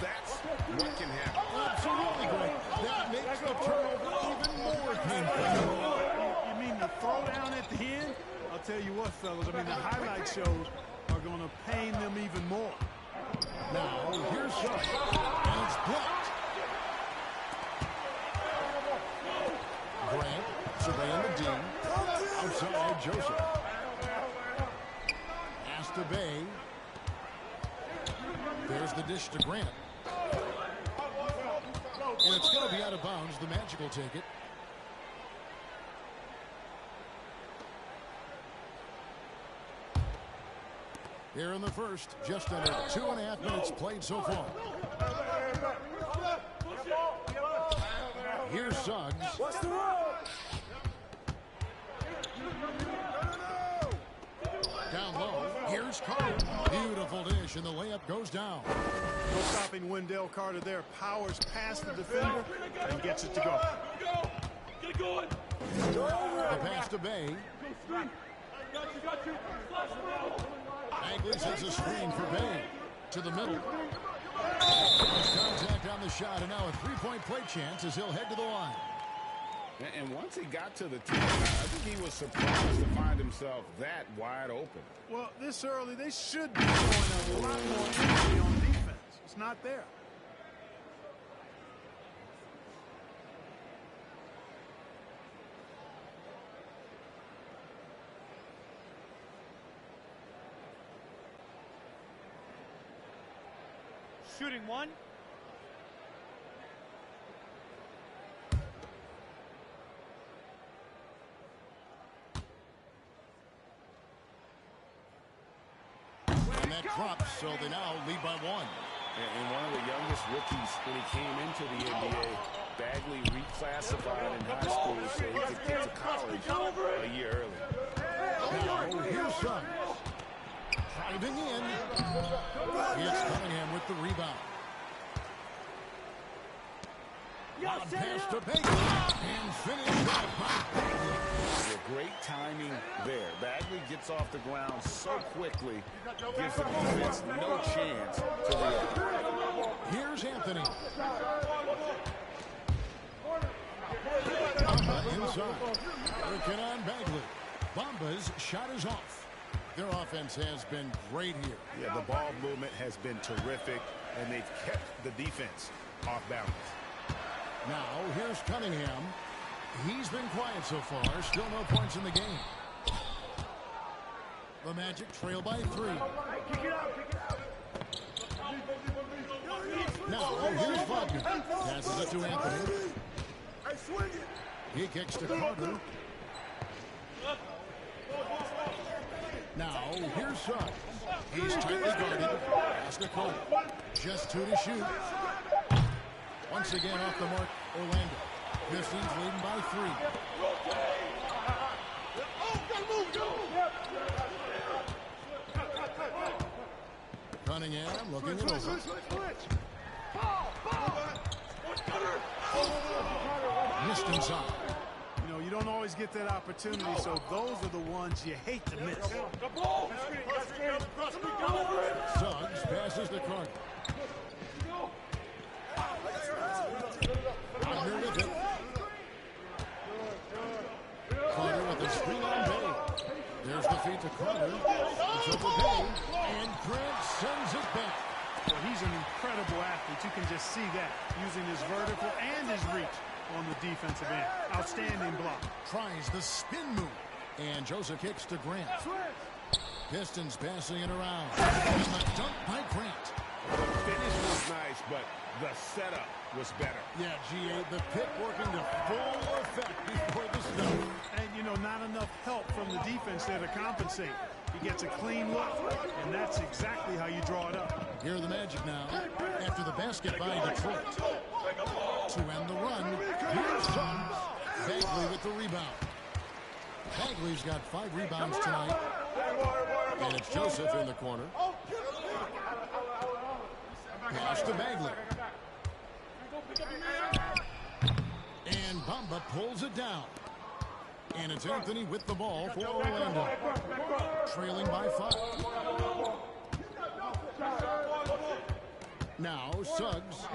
That's what can happen. Absolutely, Greg. That makes the turnover even more painful. You mean the throwdown at the end? I'll tell you what, fellas. I mean, the highlight shows are going to pain them even more. Now, here's Suggs. And it's blocked. Grant surveying the D. Outside Joseph. Pass to Bay. There's the dish to Grant. And it's going to be out of bounds. The Magic will take it. Here in the first, just under 2.5 minutes played so far. Here's Suggs. What's the roll? Down low. Here's Carter. Beautiful dish, and the layup goes down. No stopping Wendell Carter there. Powers past the defender and gets it to go. Get it going. The pass to Bay. Got you. Bagley sets a screen for Bay. To the middle. There's contact on the shot, and now a three-point play chance as he'll head to the line. And once he got to the tee, I think he was surprised to find himself that wide open. Well, this early, they should be showing a lot more energy on defense. It's not there. Shooting one. And that drops, so they now lead by one. And one of the youngest rookies when he came into the NBA, Bagley reclassified in high school so he could get to college a year early. Now, here's Suggs. Driving in. It's Cunningham with the rebound. Pass to Bagley. And finished off by Bagley. Great timing there. Bagley gets off the ground so quickly, gives the defense no chance to react. Here's Anthony. Bamba inside. Working on Bagley. Bamba's shot is off. Their offense has been great here. Yeah, the ball movement has been terrific, and they've kept the defense off balance. Now, here's Cunningham. He's been quiet so far. Still no points in the game. The Magic trail by 3. Now, here's Wagner. Passes it to Anthony. He kicks to Carter. Now, here's Suggs. He's tightly guarded. Pass to Carter. Just 2 to shoot. Once again off the mark, Orlando. Pistons leading by 3. Cunningham looking it over. Missed inside. You know, you don't always get that opportunity, so those are the ones you hate to miss. Suggs passes to Carter. Under with it. Carter with a screen on Bay. There's the feed to Carter. It's over Bay. And Grant sends it back. Well, he's an incredible athlete. You can just see that, using his vertical and his reach on the defensive end. Outstanding block. Tries the spin move. And Joseph kicks to Grant. Pistons passing it around. And the dunk by Grant. The finish was nice, but the setup was better. Yeah, G.A., the pick working to full effect before the stop. And, you know, not enough help from the defense there to compensate. He gets a clean look, and that's exactly how you draw it up. Here are the Magic now, after the basket by Detroit. To end the run, here's Suggs. Bagley with the rebound. Bagley's got 5 rebounds tonight. And it's Joseph in the corner. Pass to Bagley. And Bamba pulls it down. And it's Anthony with the ball for Orlando. Trailing by 5. Now Suggs.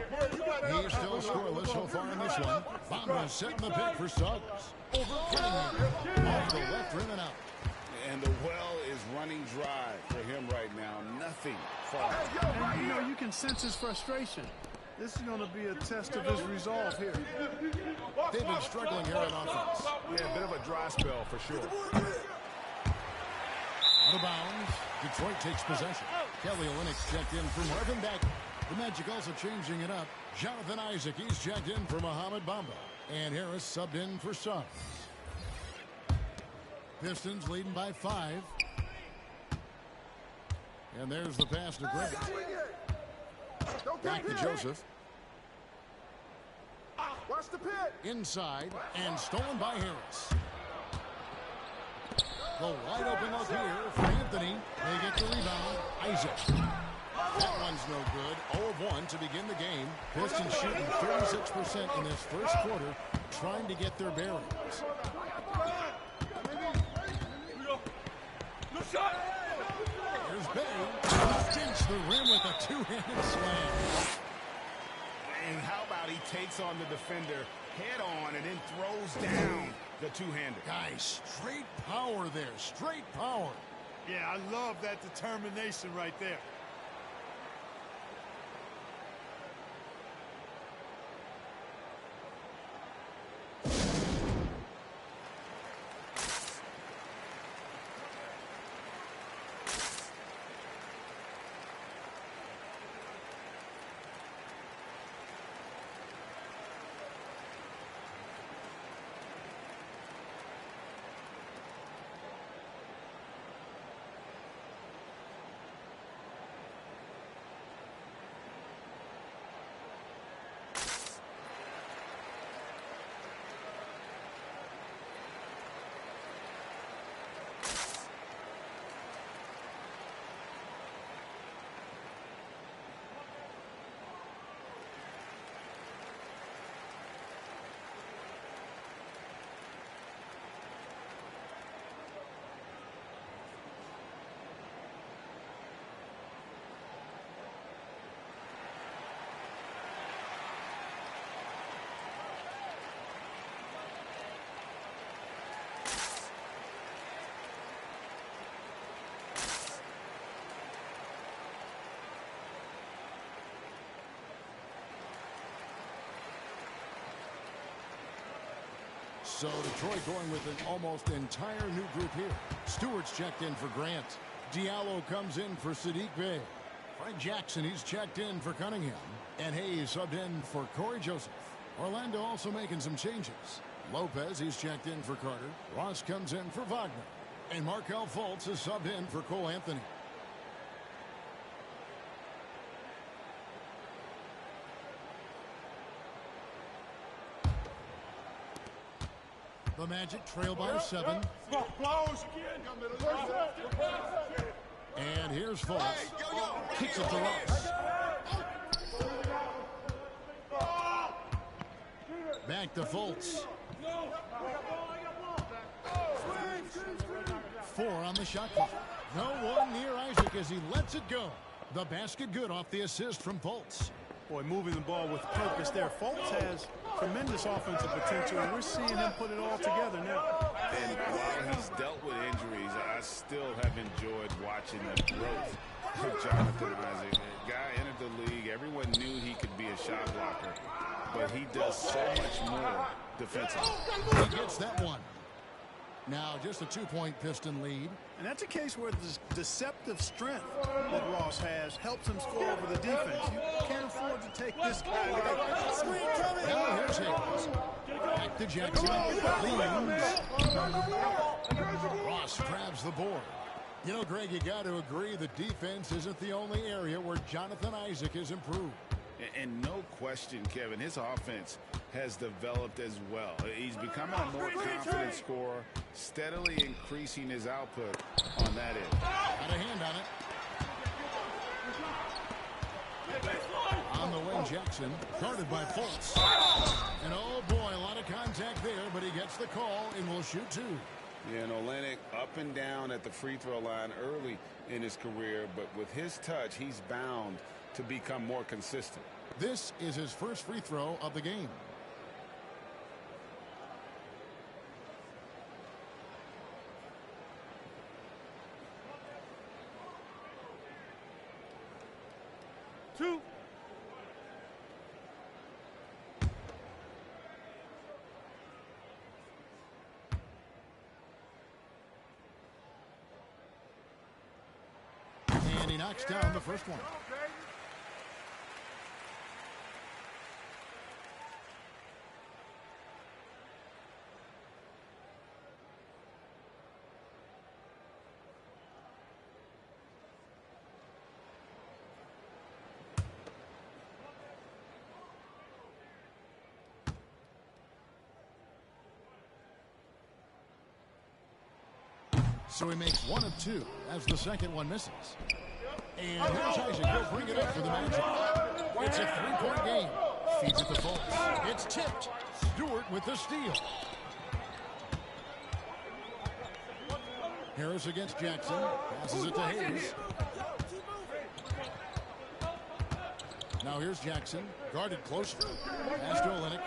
He's still scoreless so far in this one. Bamba setting the pick for Suggs. Over Cunningham. Off the left rim and out. And the well is running dry for him right now. Nothing falling. And, you know, you can sense his frustration. This is going to be a test of his resolve here. They've been struggling here on offense. Yeah, a bit of a dry spell for sure. Out of bounds. Detroit takes possession. Kelly Olynyk checked in for Marvin Bagley. The Magic also changing it up. Jonathan Isaac, he's checked in for Mohamed Bamba. And Harris subbed in for Suggs. Pistons leading by 5. And there's the pass to Grant. Back to Joseph. Watch the pit. Inside and stolen by Harris. The wide open look here for Anthony. They get the rebound. Isaac. That one's no good. 0 of 1 to begin the game. Pistons shooting 36% in this first quarter, trying to get their bearings. Here's Bay. Dinks the rim with a 2-handed slam. And how about he takes on the defender head on and then throws down the two-hander. Guys, straight power there. Straight power. Yeah, I love that determination right there. So Detroit going with an almost entire new group here. Stewart's checked in for Grant. Diallo comes in for Sadiq Bey. Frank Jackson, he's checked in for Cunningham. And Hayes subbed in for Corey Joseph. Orlando also making some changes. Lopez, he's checked in for Carter. Ross comes in for Wagner. And Markelle Fultz is subbed in for Cole Anthony. The Magic trail by 7. And here's Fultz. Kicks it to Ross. Back to Fultz. 4 on the shot clock. No one near Isaac as he lets it go. The basket good off the assist from Fultz. Boy, moving the ball with purpose there. Fultz has tremendous offensive potential, and we're seeing him put it all together now. And while he's dealt with injuries, I still have enjoyed watching the growth of Jonathan Isaac. The guy entered the league. Everyone knew he could be a shot blocker, but he does so much more defensively. He gets that one. Now just a 2-point Piston lead. And that's a case where the deceptive strength that Ross has helps him score over the defense. You can't afford to take this guy. Now here's Higgins. Back to Jackson. Ross grabs the board. You know, Greg, you got to agree the defense isn't the only area where Jonathan Isaac has improved. And no question, Kevin, his offense has developed as well. He's becoming a more confident scorer, steadily increasing his output on that end. Got a hand on it. On the wing, Jackson, guarded by Fultz. And oh boy, a lot of contact there, but he gets the call and will shoot 2. Yeah, and Olynyk up and down at the free throw line early in his career, but with his touch, he's bound to become more consistent. This is his first free throw of the game. Two. And he knocks down the first one. So he makes 1 of 2 as the second one misses. And here's Isaac. He'll bring it up for the Magic. It's a 3-point game. Feeds it to Fultz. It's tipped. Stewart with the steal. Harris against Jackson. Passes it to Hayes. Now here's Jackson. Guarded closely. Pass to Olynyk.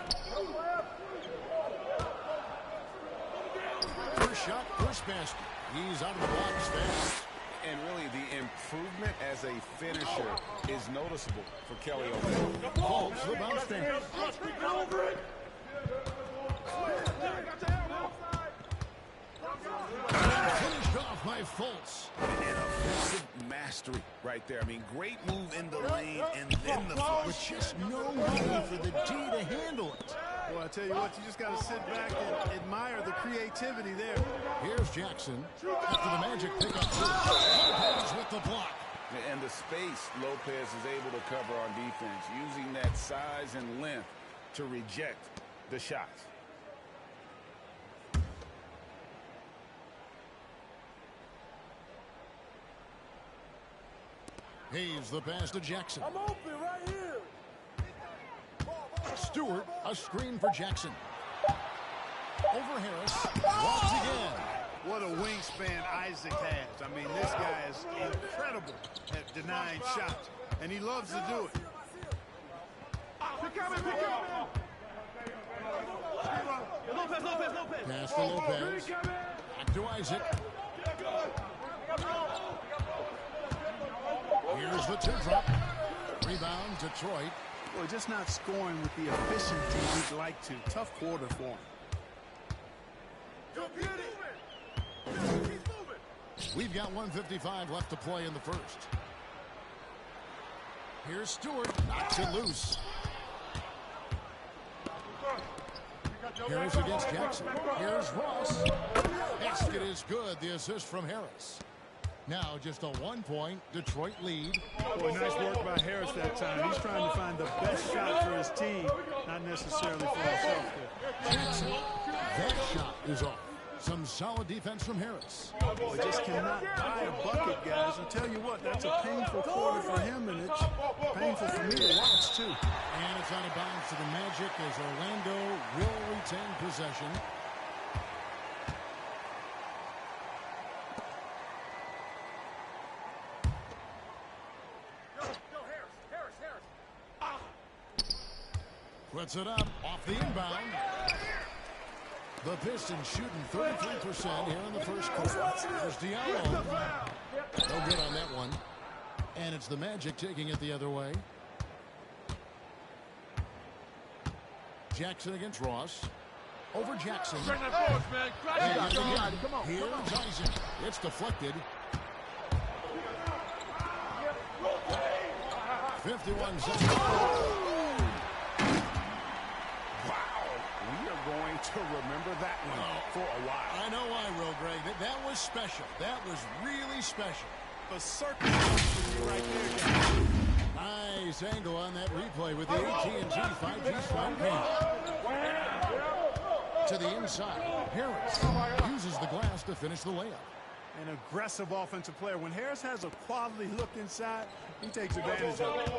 First shot, first basket. He's out of the box fast. And really, the improvement as a finisher is noticeable for Kelly Olynyk. Fultz, the bounce pass. Finished off by Fultz. An offensive mastery right there. I mean, great move in the lane and then the flush. But just no way for the D to handle it. Well, I tell you what, you just got to sit back and admire the creativity there. Here's Jackson. After the Magic pick up Lopez with the block. And the space Lopez is able to cover on defense, using that size and length to reject the shots. He's the pass to Jackson. I'm open right here. Stewart, a screen for Jackson. Over Harris, once again. What a wingspan Isaac has. I mean, this guy is incredible at denying shots, and he loves to do it. Pass for Lopez. Back to Isaac. Here's the 2-drop. Rebound, Detroit. Well, just not scoring with the efficiency we'd like to. Tough quarter for him. We've got 1:55 left to play in the first. Here's Stewart. Knocks it loose. Harris against Jackson. Here's Ross. Basket is good. The assist from Harris. Now just a 1-point Detroit lead. Boy, nice work by Harris that time. He's trying to find the best shot for his team, not necessarily for himself. Jackson That shot is off. Some solid defense from Harris. We just cannot buy a bucket, guys. And tell you what, that's a painful quarter for him, and it's painful for me to watch, too. And it's out of bounds to the Magic as Orlando will retain possession. Puts it up off the inbound. The Pistons shooting 33% here in the first quarter. There's Diallo. No good on that one. And it's the Magic taking it the other way. Jackson against Ross. Over Jackson. Here's Isaac. It's deflected. 51 seconds. Going to remember that one for a while. I know I will, Greg. That was special. That was really special. A circus right there, guys. Nice angle on that replay with the AT&T 5G Smart Paint. To the inside. Harris uses the glass to finish the layup. An aggressive offensive player. When Harris has a quality look inside, he takes advantage of it.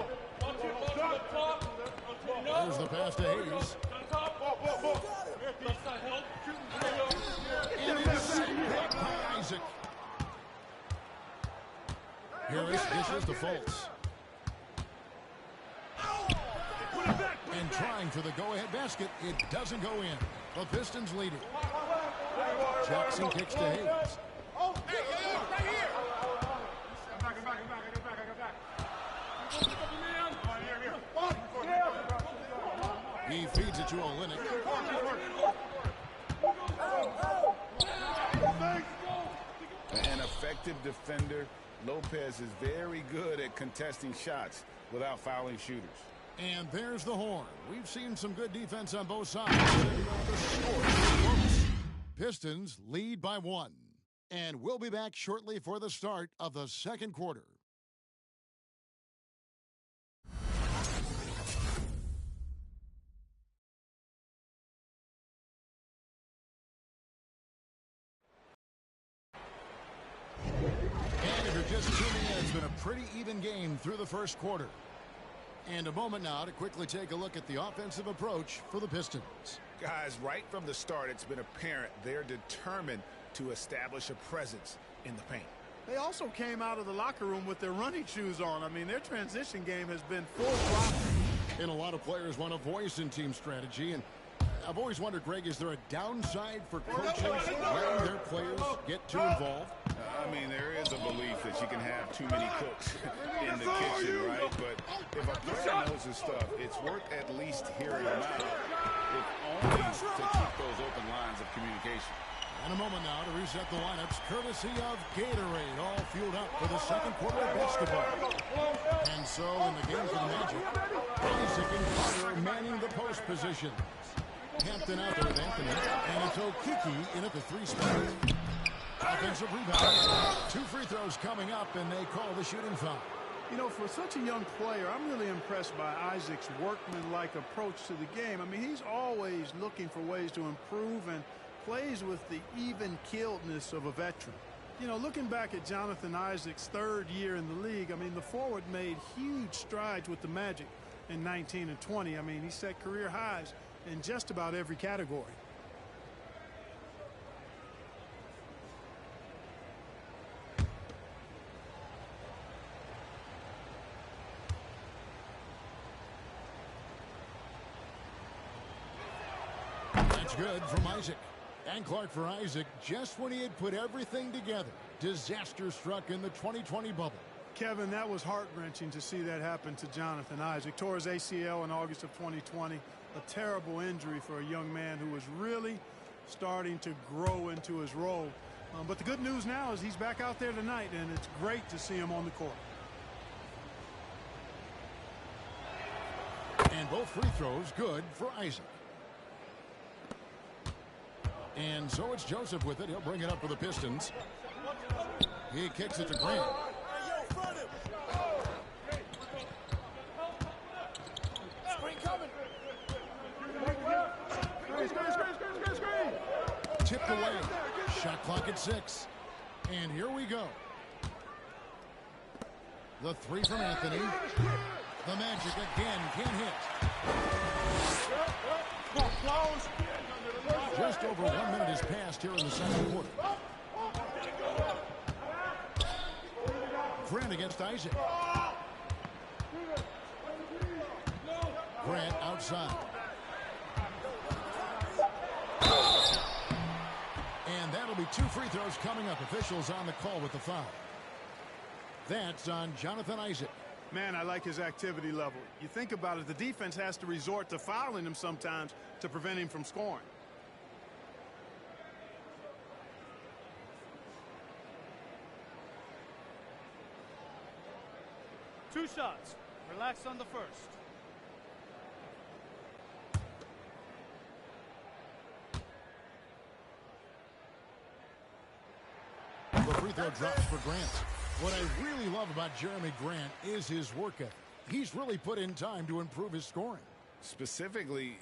There's the pass to Hayes. Isaac. Harris dishes to Fultz. And trying for the go-ahead basket. It doesn't go in. The Pistons lead it. Jackson kicks to Hayes. Right here. He feeds it to Olynyk. An effective defender. Lopez is very good at contesting shots without fouling shooters. And there's the horn. We've seen some good defense on both sides. Pistons lead by 1. And we'll be back shortly for the start of the second quarter. And if you're just tuning in, it's been a pretty even game through the first quarter. And a moment now to quickly take a look at the offensive approach for the Pistons. Guys, right from the start, it's been apparent they're determined to establish a presence in the paint. They also came out of the locker room with their running shoes on. I mean, their transition game has been full throttle. And a lot of players want a voice in team strategy. And I've always wondered, Greg, is there a downside for coaches letting their players get too involved? I mean, there is a belief that you can have too many cooks in the kitchen, right? But if a player knows his stuff, it's worth at least hearing them out, if only to keep those open lines of communication. And a moment now to reset the lineups, courtesy of Gatorade, all fueled up for the second quarter of basketball. And so in the game for the Magic, Isaac and Carter manning the post positions. Hampton out there with Anthony, and it's Okiki in at the 3 spot. Offensive rebound. 2 free throws coming up, and they call the shooting foul. You know, for such a young player, I'm really impressed by Isaac's workman-like approach to the game. I mean, he's always looking for ways to improve and plays with the even-keeledness of a veteran. You know, looking back at Jonathan Isaac's 3rd year in the league, I mean, the forward made huge strides with the Magic in 19 and 20. I mean, he set career highs in just about every category. That's good from Isaac. And Clark for Isaac just when he had put everything together. Disaster struck in the 2020 bubble. Kevin, that was heart-wrenching to see that happen to Jonathan Isaac. Tore his ACL in August of 2020. A terrible injury for a young man who was really starting to grow into his role. But the good news now is he's back out there tonight, and it's great to see him on the court. And both free throws good for Isaac. And so it's Joseph with it. He'll bring it up for the Pistons. He kicks it to Grant. Screen coming. knocked away. Shot clock at 6. And here we go. The 3 from Anthony. The Magic again can't hit. Just over 1 minute has passed here in the second quarter. Grant against Isaac. Grant outside. And that'll be 2 free throws coming up. Officials on the call with the foul. That's on Jonathan Isaac. Man, I like his activity level. You think about it, the defense has to resort to fouling him sometimes to prevent him from scoring. Two shots. Relax on the first. The free throw drops for Grant. What I really love about Jeremy Grant is his work ethic. He's really put in time to improve his scoring. Specifically,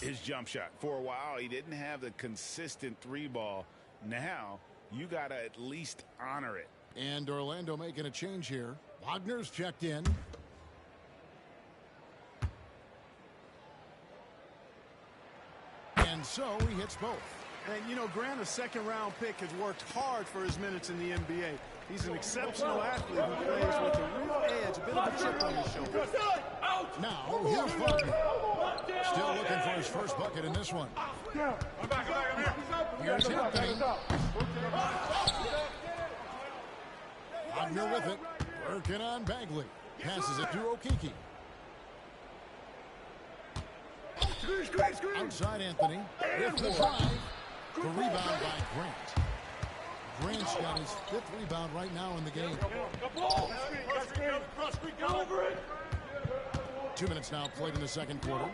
his jump shot. For a while, he didn't have the consistent 3-ball. Now, you got to at least honor it. And Orlando making a change here. Wagner's checked in. And so he hits both. And, you know, Grant, a second-round pick, has worked hard for his minutes in the NBA. He's an exceptional athlete who plays with a real edge, a bit of a chip on his shoulder. Now, here's Wagner. Still looking for his first bucket in this one. I'm back, I'm here. Here's Anthony. Wagner with it. Working on Bagley. Passes it to Okeke. Outside Anthony. With the drive. The rebound by Grant. Grant's got his 5th rebound right now in the game. 2 minutes now played in the second quarter.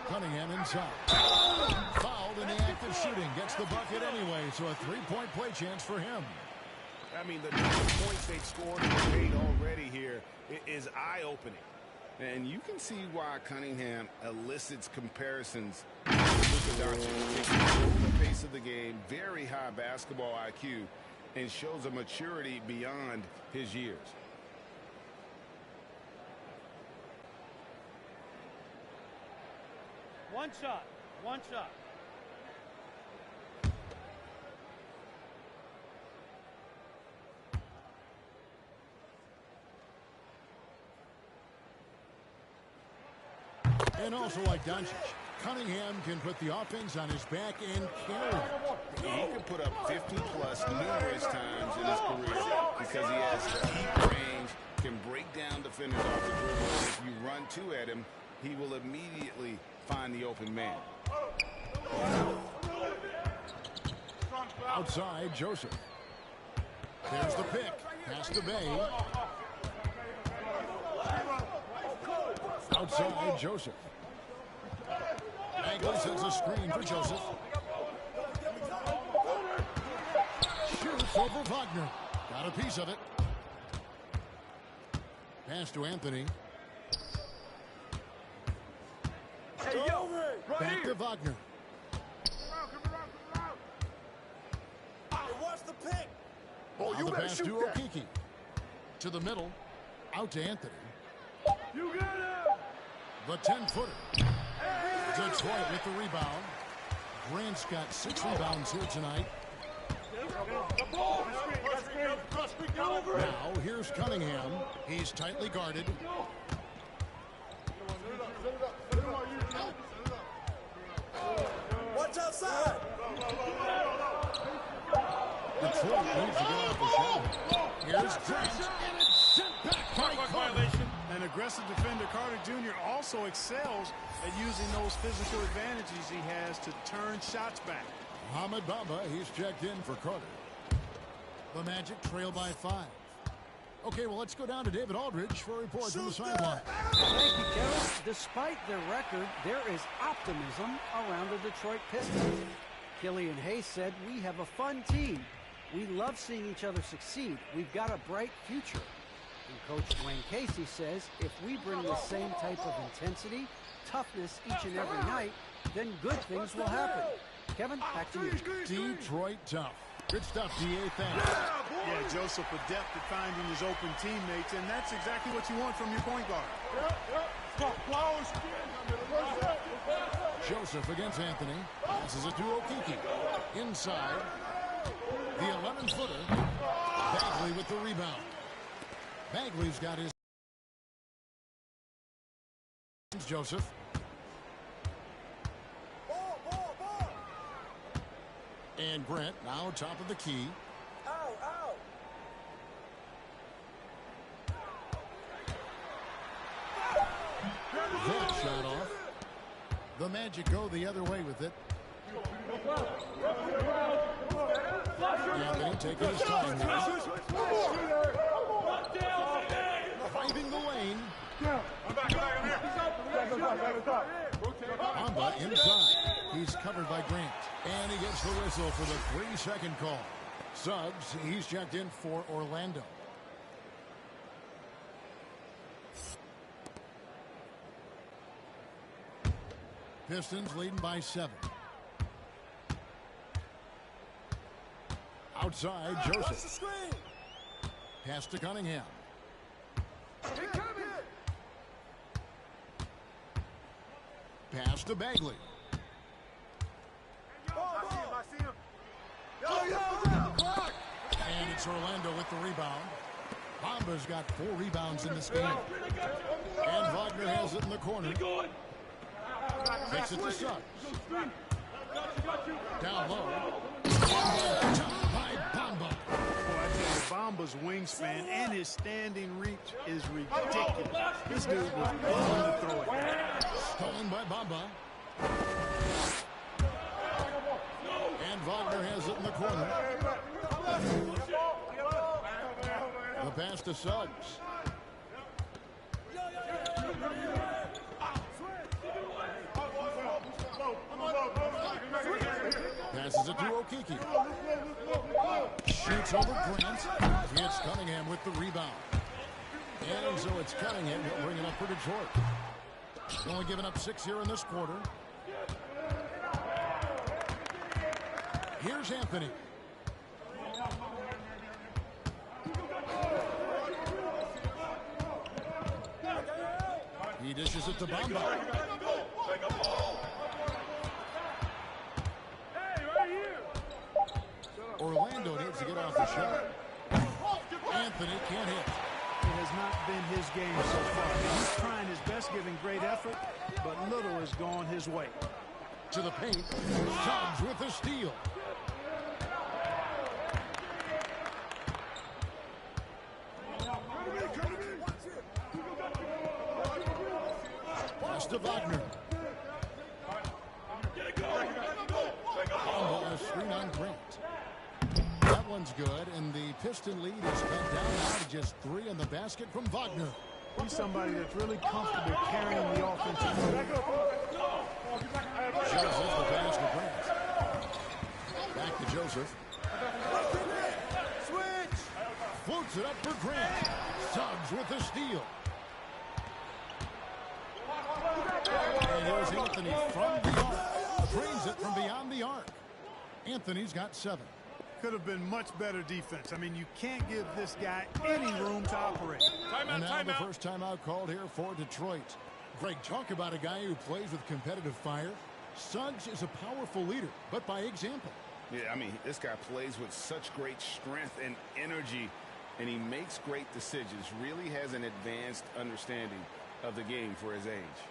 Cunningham inside. Fouled in the act of shooting. Gets the bucket anyway, so a 3-point play chance for him. I mean, the number of points they've scored in the paint already here is eye-opening. And you can see why Cunningham elicits comparisons to Luka Doncic. He controls the pace of the game, very high basketball IQ, and shows a maturity beyond his years. One shot. One shot. And also like Doncic, Cunningham can put the offense on his back and carry it. He can put up 50-plus numerous times in his career because he has the deep range, can break down defenders off the dribble. And if you run 2 at him, he will immediately find the open man. Outside, Joseph. There's the pick. Pass to Bay. Outside, Joseph. Bagley sets a screen for Joseph. Shoots over Wagner. Got a piece of it. Pass to Anthony. Hey, yo, Back to Wagner. Hey, watch the pick. Oh, you the pass to Okeke. To the middle. Out to Anthony. You got it. The 10-footer. Detroit with the rebound. Grant's got 6 rebounds here tonight. Now, here's Cunningham. He's tightly guarded. Watch outside. Detroit needs to get off the shot. Here's Grant. And it's sent back by Carter. An aggressive defender, Carter Jr. also excels at using those physical advantages he has to turn shots back. Mohamed Bamba, he's checked in for Carter. The Magic trail by 5. Okay, well, let's go down to David Aldridge for a report from the sideline. Thank you, Kevin. Despite their record, there is optimism around the Detroit Pistons. Killian Hayes said, "We have a fun team. We love seeing each other succeed. We've got a bright future." And Coach Dwayne Casey says, if we bring the same type of intensity, toughness each and every night, then good things will happen. Kevin, back to you. Detroit tough. Good stuff, D.A. Thanks. Yeah, Joseph adept at finding his open teammates, and that's exactly what you want from your point guard. Joseph against Anthony. Passes it to Okiki. Inside. The 11-footer. Bagley with the rebound. Bagley's got his... Joseph. And Grant now top of the key. That shot off. The Magic go the other way with it. Anthony taking his time here. Driving the lane. Bamba inside. He's covered by Grant. And he gets the whistle for the 3-second call. Suggs, he's checked in for Orlando. Pistons leading by 7. Outside, Joseph. Pass to Cunningham. Pass to Bagley. And it's Orlando with the rebound. Bamba's got 4 rebounds in this game. And Wagner has it in the corner. Takes it to Suggs. Down low. By Bamba. Bamba's wingspan and his standing reach is ridiculous. This dude was born to throw it. Stolen by Bamba. And Wagner has it in the corner. The pass to Suggs. Passes it to Okiki. Shoots over Grant. It's Cunningham with the rebound. And so it's Cunningham. He'll bring it up for Detroit. Only giving up 6 here in this quarter. Here's Anthony. He dishes it to Bamba. Orlando needs to get off the shot. Anthony can't hit. It has not been his game so far. He's trying his best, giving great effort, but little has gone his way. To the paint. Suggs with the steal. Pass to Wagner. A screen on Grant. That one's good, and the Piston lead is cut down now to just 3 on the basket from Wagner. He's somebody that's really comfortable carrying the offensive load. Joseph, the pass to Grant. Back to Joseph. Switch! Floats it up for Grant. Suggs with the steal. And here's Anthony from the arc. Drains it from beyond the arc. Anthony's got 7. Could have been much better defense. I mean, you can't give this guy any room to operate. And now the first timeout called here for Detroit. Greg, talk about a guy who plays with competitive fire. Suggs is a powerful leader, but by example. Yeah, I mean, this guy plays with such great strength and energy, and he makes great decisions. Really has an advanced understanding of the game for his age.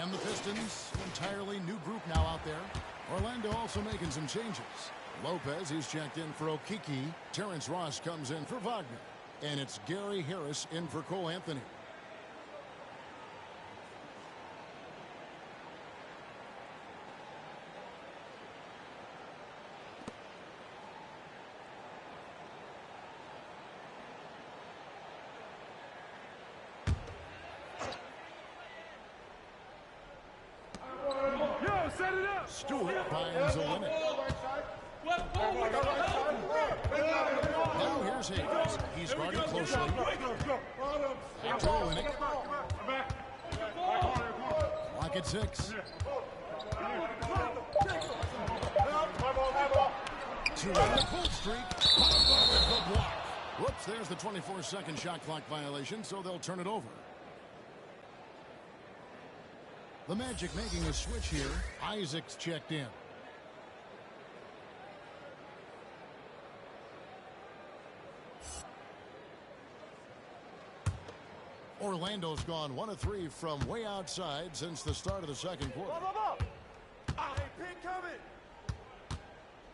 And the Pistons, entirely new group now out there. Orlando also making some changes. Lopez, he's checked in for Okiki. Terrence Ross comes in for Wagner. And it's Gary Harris in for Cole Anthony. Stewart finds a limit. Now here's Hayes. He's guarded closely. Back to Olynyk. Clock at 6. 2 on the full streak. Combo with the block. Whoops, there's the 24-second shot clock violation, so they'll turn it over. The Magic making a switch here. Isaac's checked in. Orlando's gone 1 of 3 from way outside since the start of the second quarter.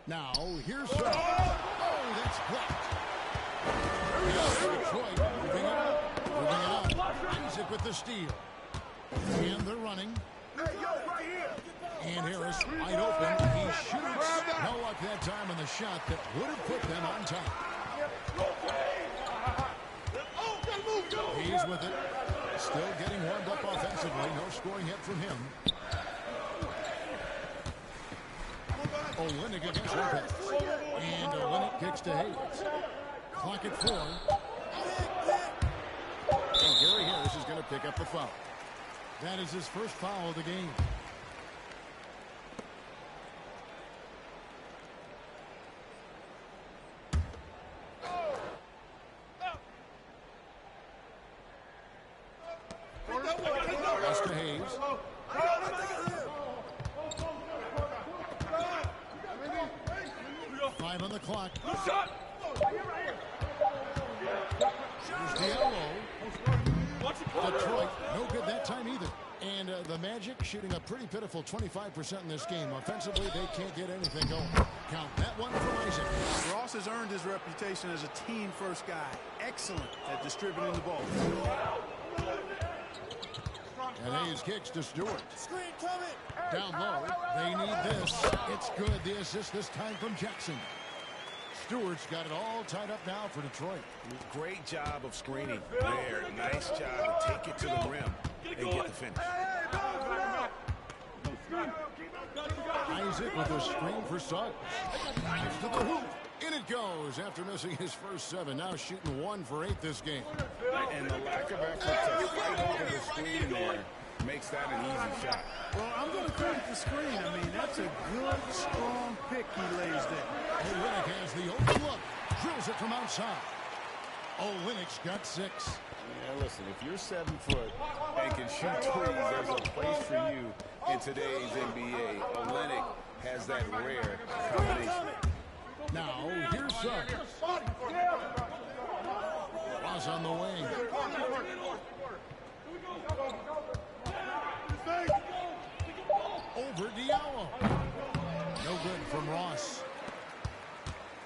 Now, here's Detroit moving it up. Isaac with the steal. And they're running. And Harris wide open. He shoots. No luck that time on the shot that would have put them on top. He's with it. Still getting warmed up offensively. No scoring hit from him. Olynyk against Lopez. And Olynyk kicks to Hayes. Clock at 4. And Gary Harris is going to pick up the foul. That is his first foul of the game. Pass to Hayes. Five on the clock. Here's Diallo. Detroit, no good that time either. And the Magic shooting a pretty pitiful 25% in this game. Offensively, they can't get anything going. Count that one for Isaac. Ross has earned his reputation as a team-first guy. Excellent at distributing the ball. And Hayes kicks to Stewart. Screen coming. Down low. They need this. It's good. The assist this time from Jackson. Stewart's got it all tied up now for Detroit. Great job of screening there. Nice job to take it to the rim and get the finish. Isaac with a screen for Suggs. Drives to the hoop. In it goes after missing his first 7. Now shooting 1 for 8 this game. And the lack of effort to fight over the screen there makes that an easy shot. Well, I'm going to credit the screen. I mean, that's a good, strong pick he lays there. Olynyk has the open look. Drills it from outside. Olynyk's got 6. Yeah, listen, if you're 7 foot and can shoot threes, there's a place for you in today's NBA. Olynyk has that rare combination. Now, here's Suggs. Ross on the wing. Over Diallo. No good from Ross.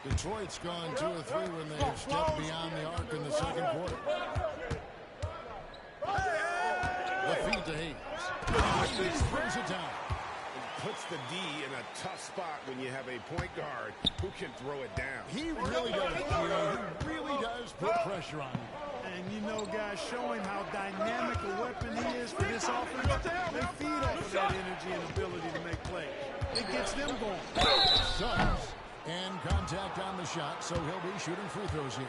Detroit's gone 2 of 3 when they have stepped beyond the arc in the second quarter. The feed to Hayes. Hayes throws it down. Puts the D in a tough spot when you have a point guard who can throw it down. He really does. He really does put pressure on him. And you know, guys, showing how dynamic a weapon he is for this offense, they feed off of that energy and ability to make plays. It gets them going. Suggs. And contact on the shot, so he'll be shooting free throws here.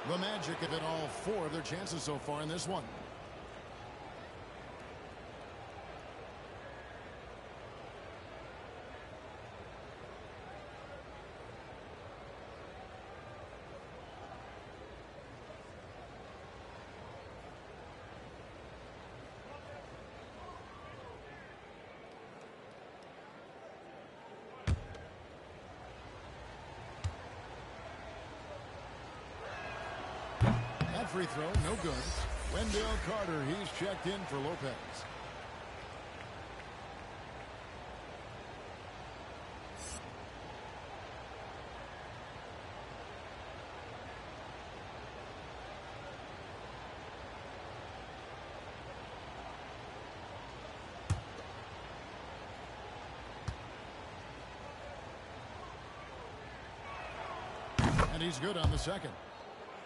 The Magic have hit all 4 of their chances so far in this one. Free throw, no good. Wendell Carter, he's checked in for Lopez. And he's good on the second.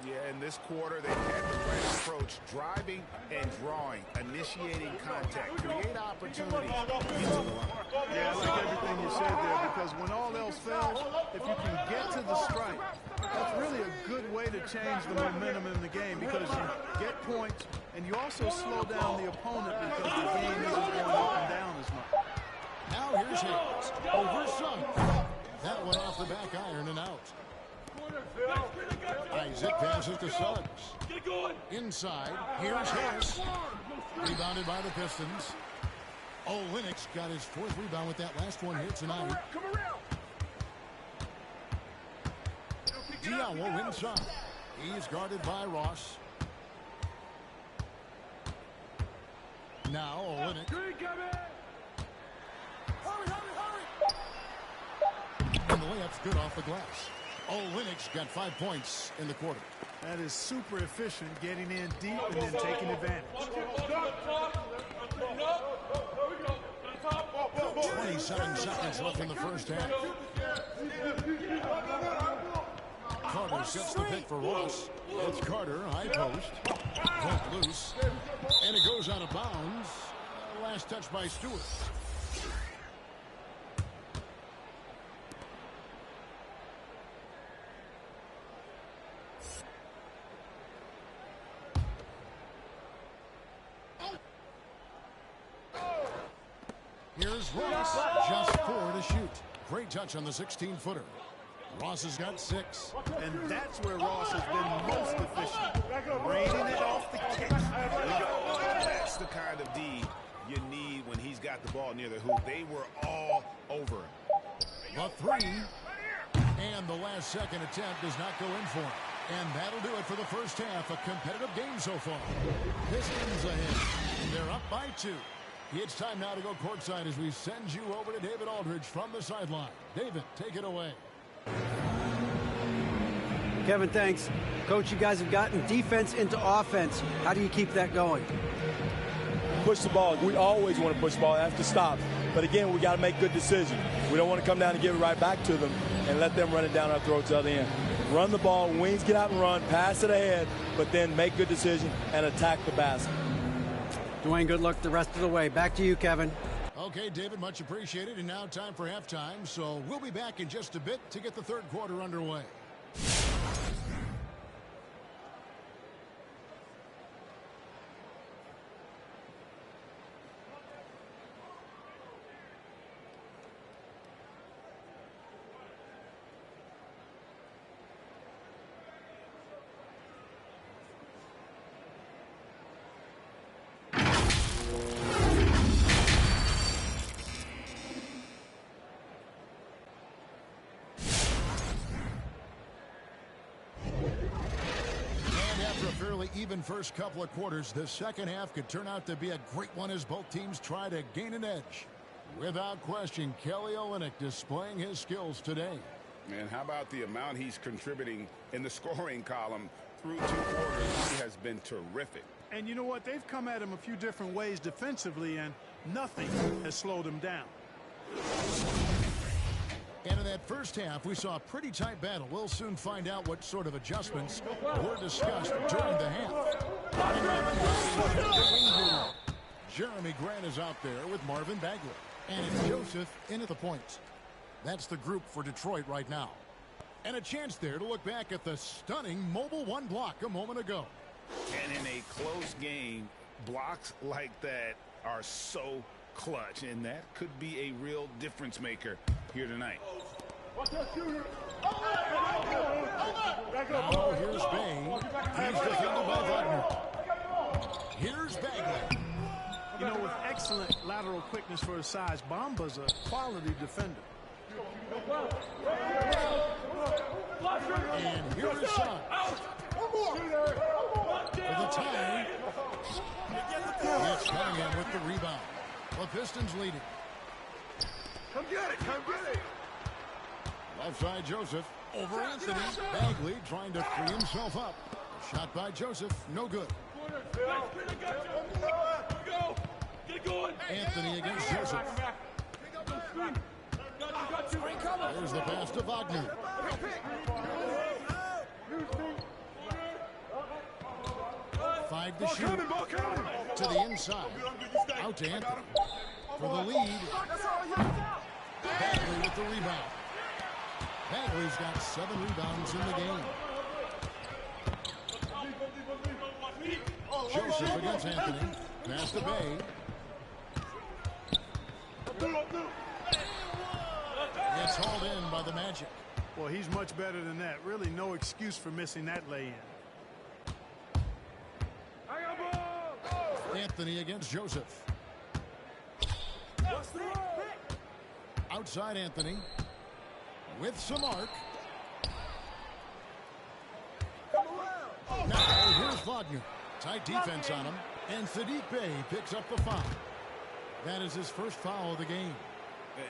Yeah, in this quarter, they had the right approach, driving and drawing, initiating contact, create opportunities. Yeah, I like everything you said there, because when all else fails, if you can get to the strike, that's really a good way to change the momentum in the game, because you get points and you also slow down the opponent because the game isn't going up and down as much. Now here's Hayes over Suggs. That one off the back iron and out. Isaac passes to Suggs. Inside, here's Harris. Rebounded by the Pistons. Olynyk got his fourth rebound with that last one here tonight. Diallo inside. He's guarded by Ross. Now Olynyk. And the layup's good off the glass. Olynyk's got 5 points in the quarter. That is super efficient, getting in deep and then taking advantage. 27 seconds left in the first half. Carter sets the pick for Ross. It's Carter, high post. Hook loose. And it goes out of bounds. Last touch by Stewart. Here's Ross, just 4 to shoot. Great touch on the 16-footer. Ross has got 6. And that's where Ross has been most efficient. Raining it off the catch. That's the kind of D you need when he's got the ball near the hoop. They were all over him. The 3. And the last second attempt does not go in for him. And that'll do it for the first half. A competitive game so far. Pistons ahead. They're up by 2. It's time now to go courtside as we send you over to David Aldridge from the sideline. David, take it away. Kevin, thanks. Coach, you guys have gotten defense into offense. How do you keep that going? Push the ball. We always want to push the ball. Have to stop. But again, we got to make good decisions. We don't want to come down and give it right back to them and let them run it down our throats at the other end. Run the ball, wings get out and run, pass it ahead, but then make good decisions and attack the basket. Dwayne, good luck the rest of the way. Back to you, Kevin. Okay, David, much appreciated. And now time for halftime. So we'll be back in just a bit to get the third quarter underway. Even first couple of quarters, the second half could turn out to be a great one as both teams try to gain an edge. Without question, Kelly Olynyk displaying his skills today. And how about the amount he's contributing in the scoring column through 2 quarters? He has been terrific. And you know what? They've come at him a few different ways defensively, and nothing has slowed him down. And in that first half, we saw a pretty tight battle. We'll soon find out what sort of adjustments were discussed during the half. Jeremy Grant is out there with Marvin Bagley. And it's Joseph in at the point. That's the group for Detroit right now. And a chance there to look back at the stunning Mobile One block a moment ago. And in a close game, blocks like that are so clutch, and that could be a real difference maker here tonight. Now here's Bain. He's defended by Wagner. Here's Bagley. You know, with excellent lateral quickness for his size, Bamba's a quality defender. And here is Suggs. For the tie, Pistons leading. Come get it. Come get it. Left side, Joseph. Over Anthony. Bagley trying to free himself up. Shot by Joseph. No good. Anthony against Joseph. There's the pass to Wagner. 5 to shoot. To the inside. Out to Anthony. For the lead. Bagley with the rebound. Bagley's got 7 rebounds in the game. Joseph against Anthony. Pass to Bay. It's hauled in by the Magic. Well, he's much better than that. Really no excuse for missing that lay-in. Anthony against Joseph. Outside Anthony. With some arc. Now here's Wagner. Tight defense on him. And Sadiq Bey picks up the foul. That is his first foul of the game.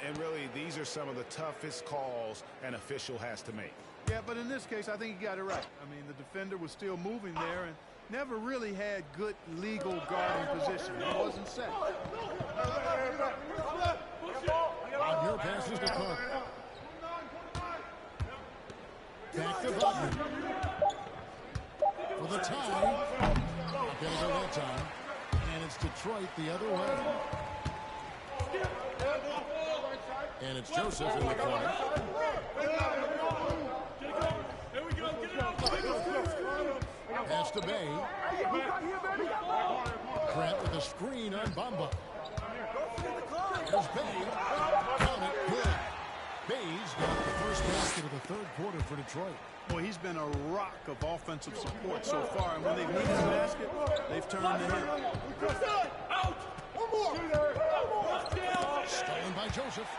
And really, these are some of the toughest calls an official has to make. Yeah, but in this case, I think he got it right. I mean, the defender was still moving there and never really had good legal guarding position. He wasn't set. Wagner passes to Clark. Back to Wagner. For the tie. Not going to go that time. And it's Detroit the other way. And it's Joseph in the corner. Pass to Bay. Grant with a screen on Bamba. There's Bay. Count it. Good. Bay's got the first basket of the third quarter for Detroit. Well, he's been a rock of offensive support so far, and when they've needed a basket, they've turned to him. Out! One more! Stolen by Joseph.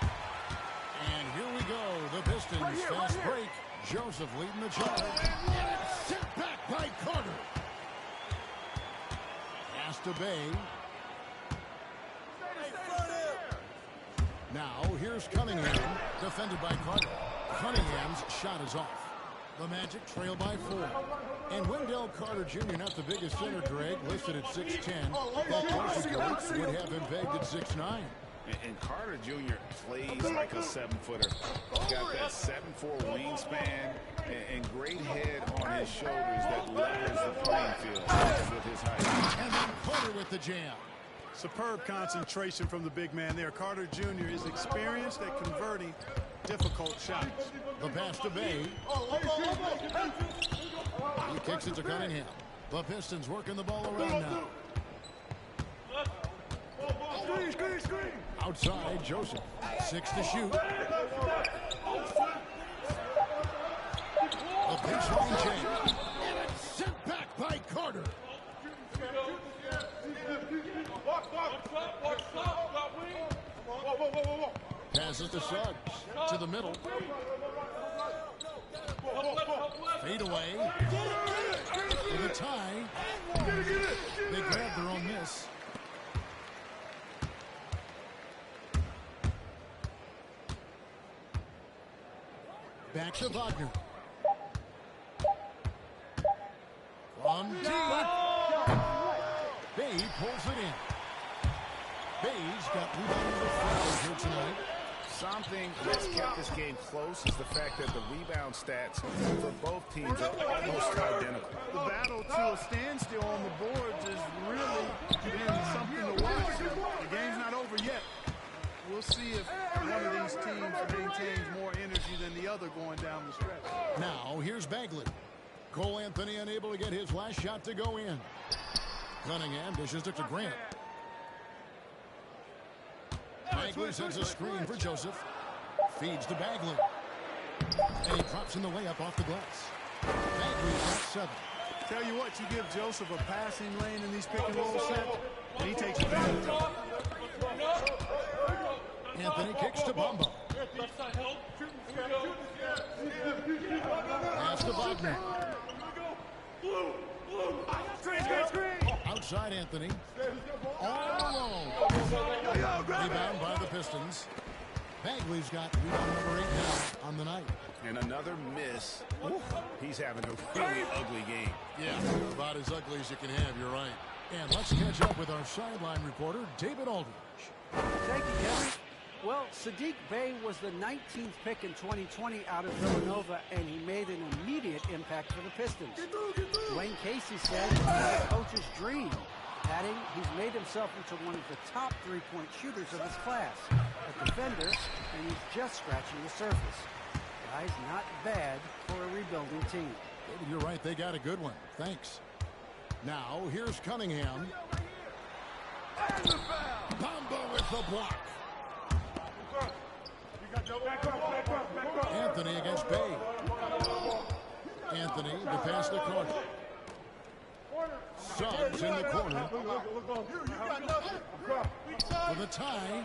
And here we go. The Pistons fast break. Joseph leading the charge. Sent back by Carter. Pass to Bay. Now here's Cunningham, defended by Carter. Cunningham's shot is off. The Magic trail by 4. And Wendell Carter Jr., not the biggest center, Greg, listed at 6'10". That closer would have him pegged at 6'9". And Carter Jr. plays like a 7-footer. Got that 7'4" wingspan and great head on his shoulders that levels the playing field with his height. And then Carter with the jam. Superb concentration from the big man there. Carter Jr. is experienced at converting difficult shots. The pass to Bay. He kicks it to Cunningham. The Pistons working the ball around now. Screen. Outside, Joseph. 6 to shoot. A baseline change. And it's sent back by Carter. Passes to Suggs. To the middle. Fade away. For the tie. They grab their own miss. Back to Wagner. From deep. Bay pulls it in. Bay's got rebounding fouls here tonight. Something that's kept this game close is the fact that the rebound stats for both teams are almost identical. The battle to a standstill on the boards has really been something to watch. The game's not over yet. We'll see if one of these teams maintains more energy than the other going down the stretch. Now, here's Bagley. Cole Anthony unable to get his last shot to go in. Cunningham dishes it to Grant. Bagley sends a screen for Joseph. Feeds to Bagley. And he drops in the layup off the glass. Bagley's got 7. Tell you what, you give Joseph a passing lane in these pick and roll sets, and he takes advantage of it. Anthony kicks to Bamba. Pass to Wagner. side, Anthony. All alone. Rebound by the Pistons. Bagley's got rebound number 8 now on the night. And another miss. He's having a really ugly game. Yeah, about as ugly as you can have, you're right. And let's catch up with our sideline reporter, David Aldridge. Thank you, Kevin. Well, Saddiq Bey was the 19th pick in 2020 out of Villanova, and he made an immediate impact for the Pistons. Dwayne Casey said it's a coach's dream, adding he's made himself into one of the top three-point shooters of his class, a defender, and he's just scratching the surface. Guy's not bad for a rebuilding team. David, you're right. They got a good one. Thanks. Now, here's Cunningham. Bamba with the block. Anthony against Bey. Anthony to pass the corner. Suggs in the corner. For the tie.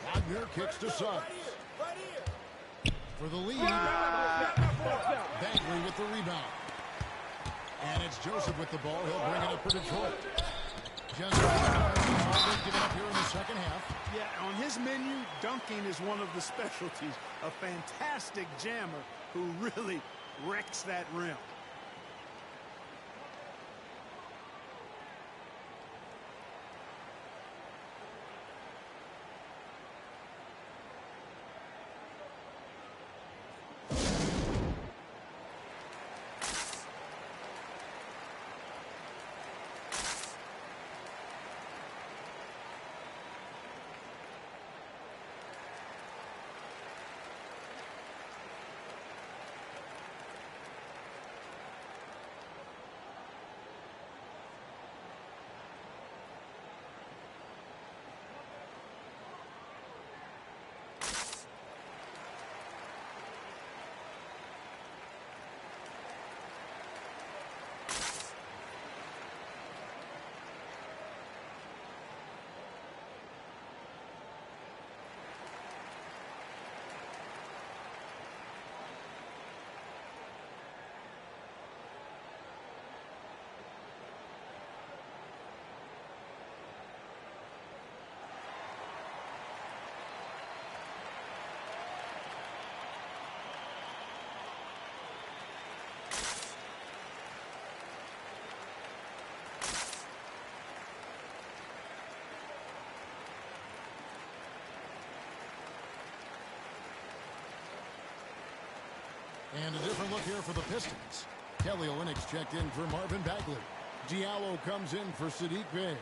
Wagner kicks to Suggs. For the lead. Bagley with the rebound. And it's Joseph with the ball. He'll bring it up for Detroit. Just given up here in the second half. Yeah, on his menu, dunking is one of the specialties. A fantastic jammer who really wrecks that rim. And a different look here for the Pistons. Kelly Olynyk's checked in for Marvin Bagley. Diallo comes in for Saddiq Bey.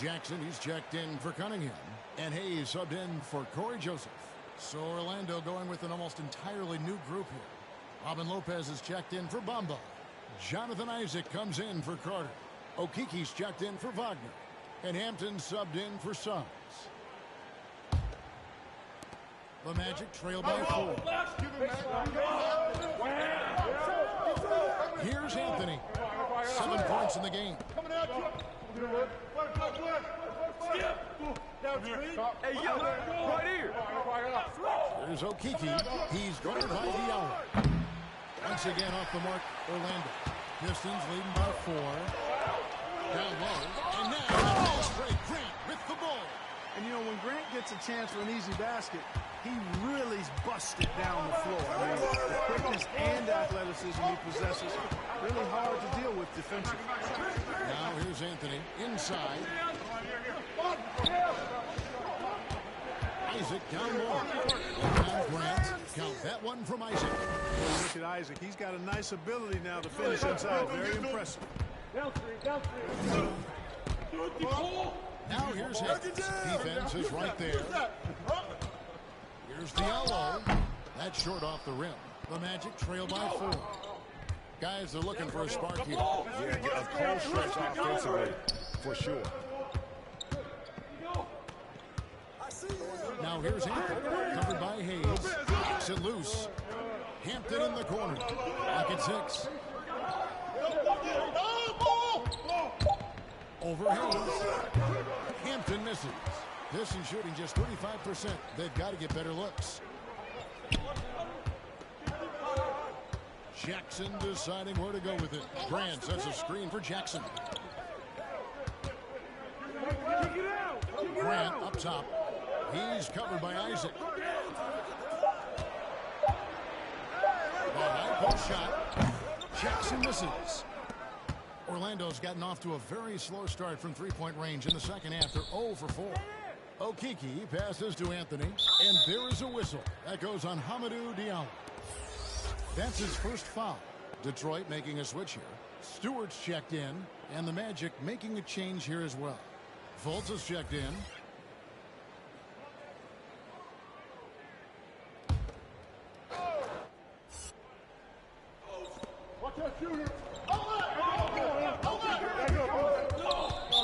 Jackson, he's checked in for Cunningham. And Hayes subbed in for Corey Joseph. So Orlando going with an almost entirely new group here. Robin Lopez is checked in for Bamba. Jonathan Isaac comes in for Carter. Okiki's checked in for Wagner. And Hampton subbed in for Suggs. The Magic trail by 4. Here's Anthony. 7 points in the game. Hey, yo, right here. There's Okiki. He's guarded by Diallo. Once again off the mark, Orlando. Pistons leading by 4. Down low. And now straight Grant with the ball. And, you know, when Grant gets a chance for an easy basket, he really busts it down the floor. I mean, the quickness and athleticism he possesses, really hard to deal with defensively. Now here's Anthony inside. Isaac down low. Now Grant. Count that one from Isaac. Well, look at Isaac. He's got a nice ability now to finish inside. Very impressive. Down three. Now here's Hayes. Defense is right there. Here's Diallo. That's short off the rim. The Magic trail by 4. Guys are looking for a spark here. Yeah, a cold stretch offensively, for sure. Now here's Hampton. Covered by Hayes. Kicks it loose. Hampton in the corner. Pocket 6. Over Hayes. Hampton misses. Pistons shooting just 35%. They've got to get better looks. Jackson deciding where to go with it. Grant sets a screen for Jackson. Grant up top. He's covered by Isaac. The high post shot. Jackson misses. Orlando's gotten off to a very slow start from three-point range in the second half. They're 0 for 4. Okeke passes to Anthony, and there is a whistle. That goes on Hamidou Diallo. That's his first foul. Detroit making a switch here. Stewart's checked in, and the Magic making a change here as well. Fultz is checked in.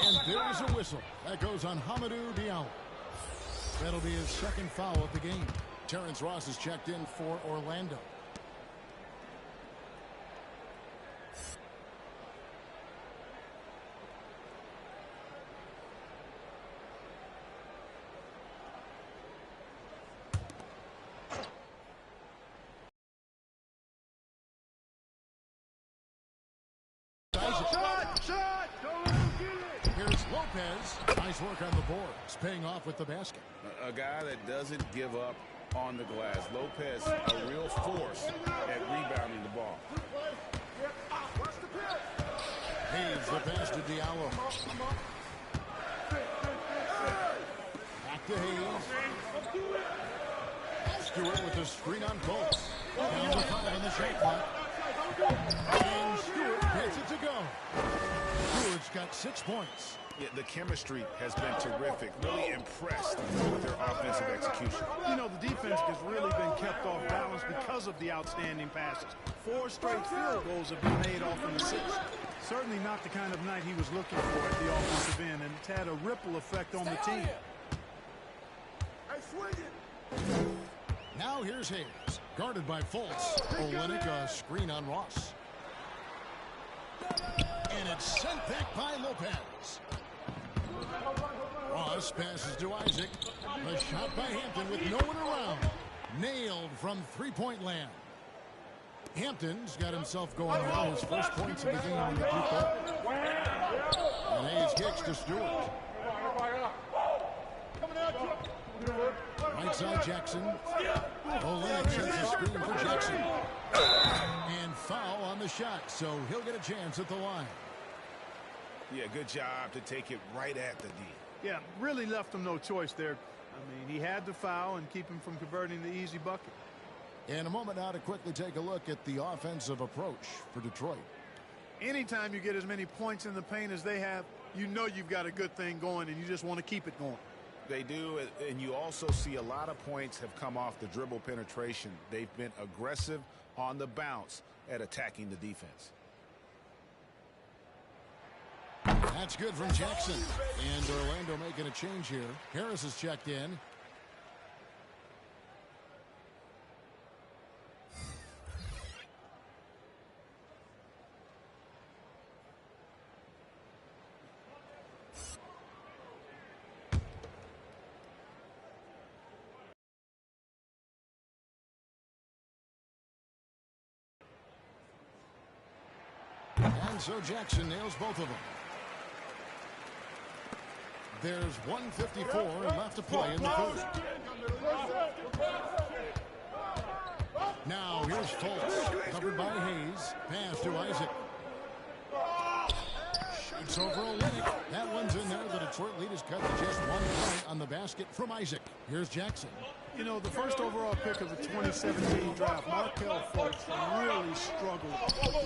And there is a whistle. That goes on Hamidou Diallo. That'll be his second foul of the game. Terrence Ross is checked in for Orlando. Here's Lopez. Nice work on the boards. Paying off with the basket. A guy that doesn't give up on the glass. Lopez, a real force at rebounding the ball. Hayes the pass to Diallo. Back to Hayes. Stewart with the screen on Fultz. Down to 5 on the shot clock. And Stewart gets it to go. Stewart's got 6 points. Yeah, the chemistry has been terrific. Really impressed with their offensive execution. You know, the defense has really been kept off balance because of the outstanding passes. 4 straight field goals have been made off an assist. Certainly not the kind of night he was looking for at the offensive end, and it's had a ripple effect on the team. Now here's Hayes. Guarded by Fultz. Olynyk a screen on Ross. And it's sent back by Lopez. Ross passes to Isaac. A shot by Hampton with no one around. Nailed from three-point land. Hampton's got himself going on his first points of the game in the two-point. And Hayes kicks to Stewart. Right side Jackson. Olynyk sets a screen for Jackson. And foul on the shot, so he'll get a chance at the line. Yeah, good job to take it right at the D. Yeah, really left him no choice there. I mean, he had to foul and keep him from converting the easy bucket. In a moment now to quickly take a look at the offensive approach for Detroit. Anytime you get as many points in the paint as they have, you know you've got a good thing going and you just want to keep it going. They do, and you also see a lot of points have come off the dribble penetration. They've been aggressive on the bounce at attacking the defense. That's good from Jackson. And Orlando making a change here. Harris is checked in. And so Jackson nails both of them. There's 1:54 left to play in the first. Now here's Fultz, covered by Hayes. Pass to Isaac. Shoots over Olynyk. That one's in there. The Detroit lead is cut to just 1 point on the basket from Isaac. Here's Jackson. You know, the first overall pick of the 2017 draft, Markelle Fultz, really struggled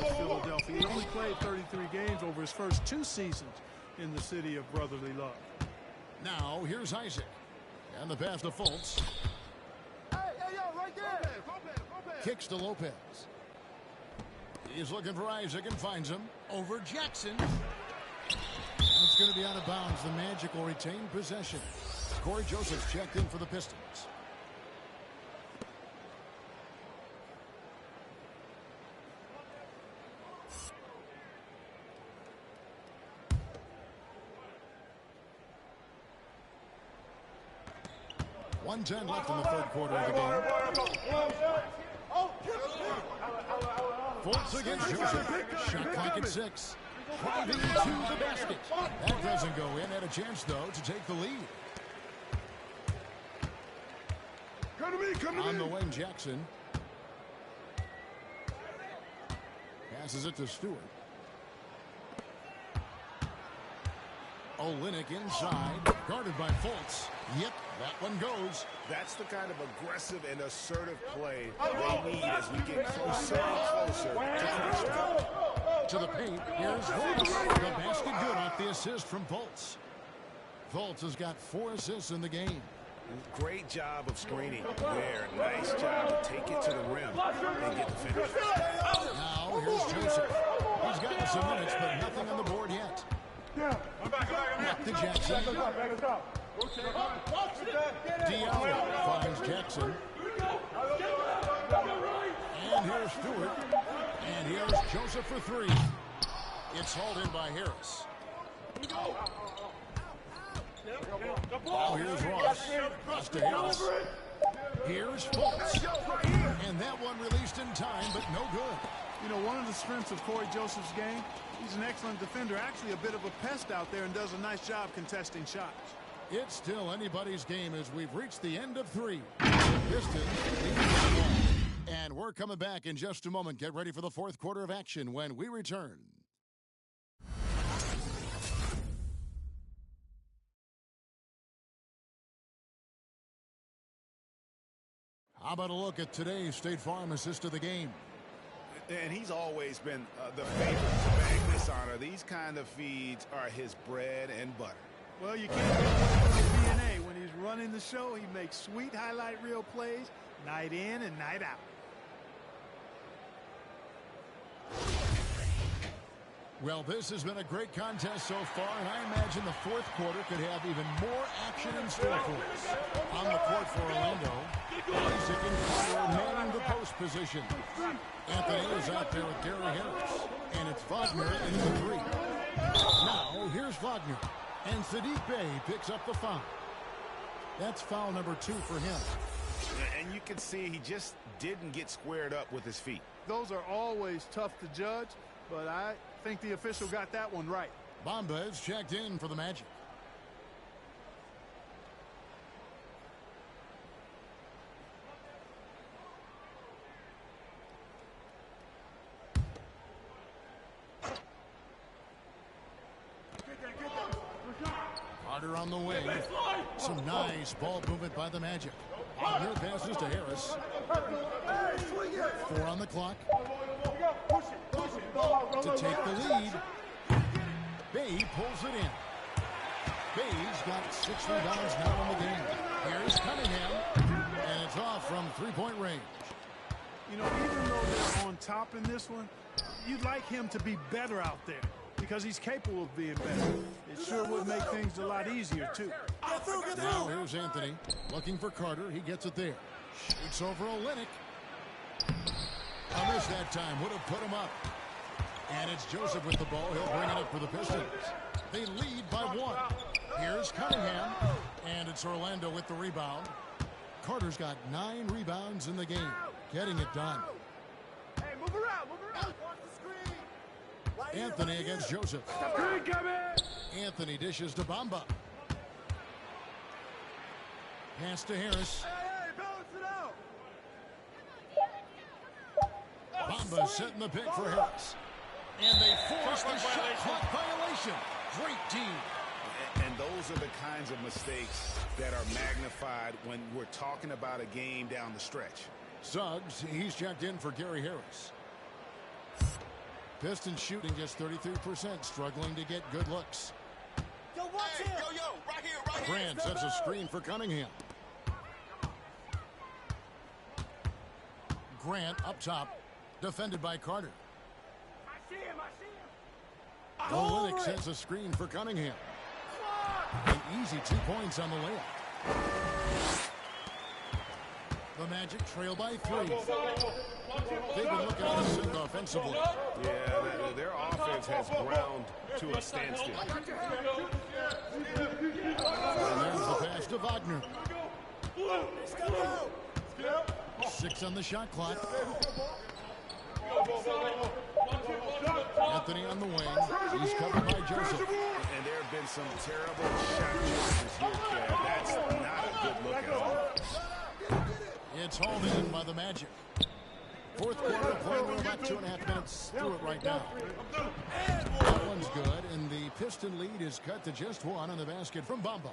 with Philadelphia. He only played 33 games over his first 2 seasons in the city of brotherly love. Now here's Isaac. And the pass to Fultz. Right there. Kicks to Lopez. He's looking for Isaac and finds him. Over Jackson. That's going to be out of bounds. The Magic will retain possession. Corey Joseph's checked in for the Pistons. .110 left in the third quarter of the game. Fultz against Joseph. Shot clock at 6. Driving to the basket. That doesn't go in. Had a chance, though, to take the lead. On the wing, Jackson. Passes it to Stewart. Olynyk inside. Guarded by Fultz. Yep, that one goes. That's the kind of aggressive and assertive play they need as we get closer and closer to the paint. Here's Fultz. The basket good off the assist from Fultz. Fultz has got 4 assists in the game. Great job of screening there. Nice job to take it to the rim and get the finish. Now here's Joseph. He's gotten some minutes, but nothing on the board yet. Back to Jackson. Diallo finds Jackson. And here's Stewart. And here's Joseph for 3. It's hauled in by Harris. Now here's Ross. Ross to Harris. Here's Fultz. And that one released in time, but no good. You know, one of the strengths of Corey Joseph's game, he's an excellent defender, actually a bit of a pest out there, and does a nice job contesting shots. It's still anybody's game as we've reached the end of 3. Pistons lead by 1. And we're coming back in just a moment. Get ready for the 4th quarter of action when we return. How about a look at today's State Farm assist of the game? And he's always been the favorite to bag this honor. These kind of feeds are his bread and butter. Well, you can't get away from his DNA. When he's running the show, he makes sweet highlight reel plays night in and night out. Well, this has been a great contest so far, and I imagine the 4th quarter could have even more action in store for us. On the court for Orlando, Isaac and Carter manning the post position. Anthony is out there with Gary Harris, and it's Wagner in the 3. Now, here's Wagner, and Sadiq Bey picks up the foul. That's foul number 2 for him. And you can see he just didn't get squared up with his feet. Those are always tough to judge, but I think the official got that one right. Bamba is checked in for the Magic. Carter on the wing. Some nice ball movement by the Magic. Wagner passes to Harris. 4 on the clock. To take the lead. Bey pulls it in. Bey's got 6 rebounds now in the game. Here's Cunningham. And it's off from 3-point range. You know, even though they're on top in this one, you'd like him to be better out there because he's capable of being better. It sure would make things a lot easier, too. Now here's Anthony looking for Carter. He gets it there. Shoots over Olynyk. A miss that time. Would have put him up. And it's Joseph with the ball. He'll bring it up for the Pistons. They lead by 1. Here's Cunningham. And it's Orlando with the rebound. Carter's got 9 rebounds in the game. Getting it done. Hey, move around, move around. Watch the screen. Anthony against Joseph. Anthony dishes to Bamba. Pass to Harris. Hey, balance it out. Bamba setting the pick for Harris. And they force the shot clock violation. Great team. And those are the kinds of mistakes that are magnified when we're talking about a game down the stretch. Suggs, he's checked in for Gary Harris. Pistons shooting just 33%, struggling to get good looks. Yo, watch him. Yo, right here, right here. Grant sets a screen for Cunningham. Grant up top, defended by Carter. I see him. Olynyk sets a screen for Cunningham. An easy 2 points on the layup. The Magic trail by 3. They've been looking at us offensively. Yeah, their offense has ground to a standstill. And there's the pass to Wagner. 6 on the shot clock. Anthony on the wing. He's covered by Joseph. And there have been some terrible shot choices here, Kev. That's not a good look at all. It's hauled in by the Magic. Fourth quarter of play. We're about 2.5 minutes through it right now. That one's good, and the Piston lead is cut to just one on the basket from Bamba.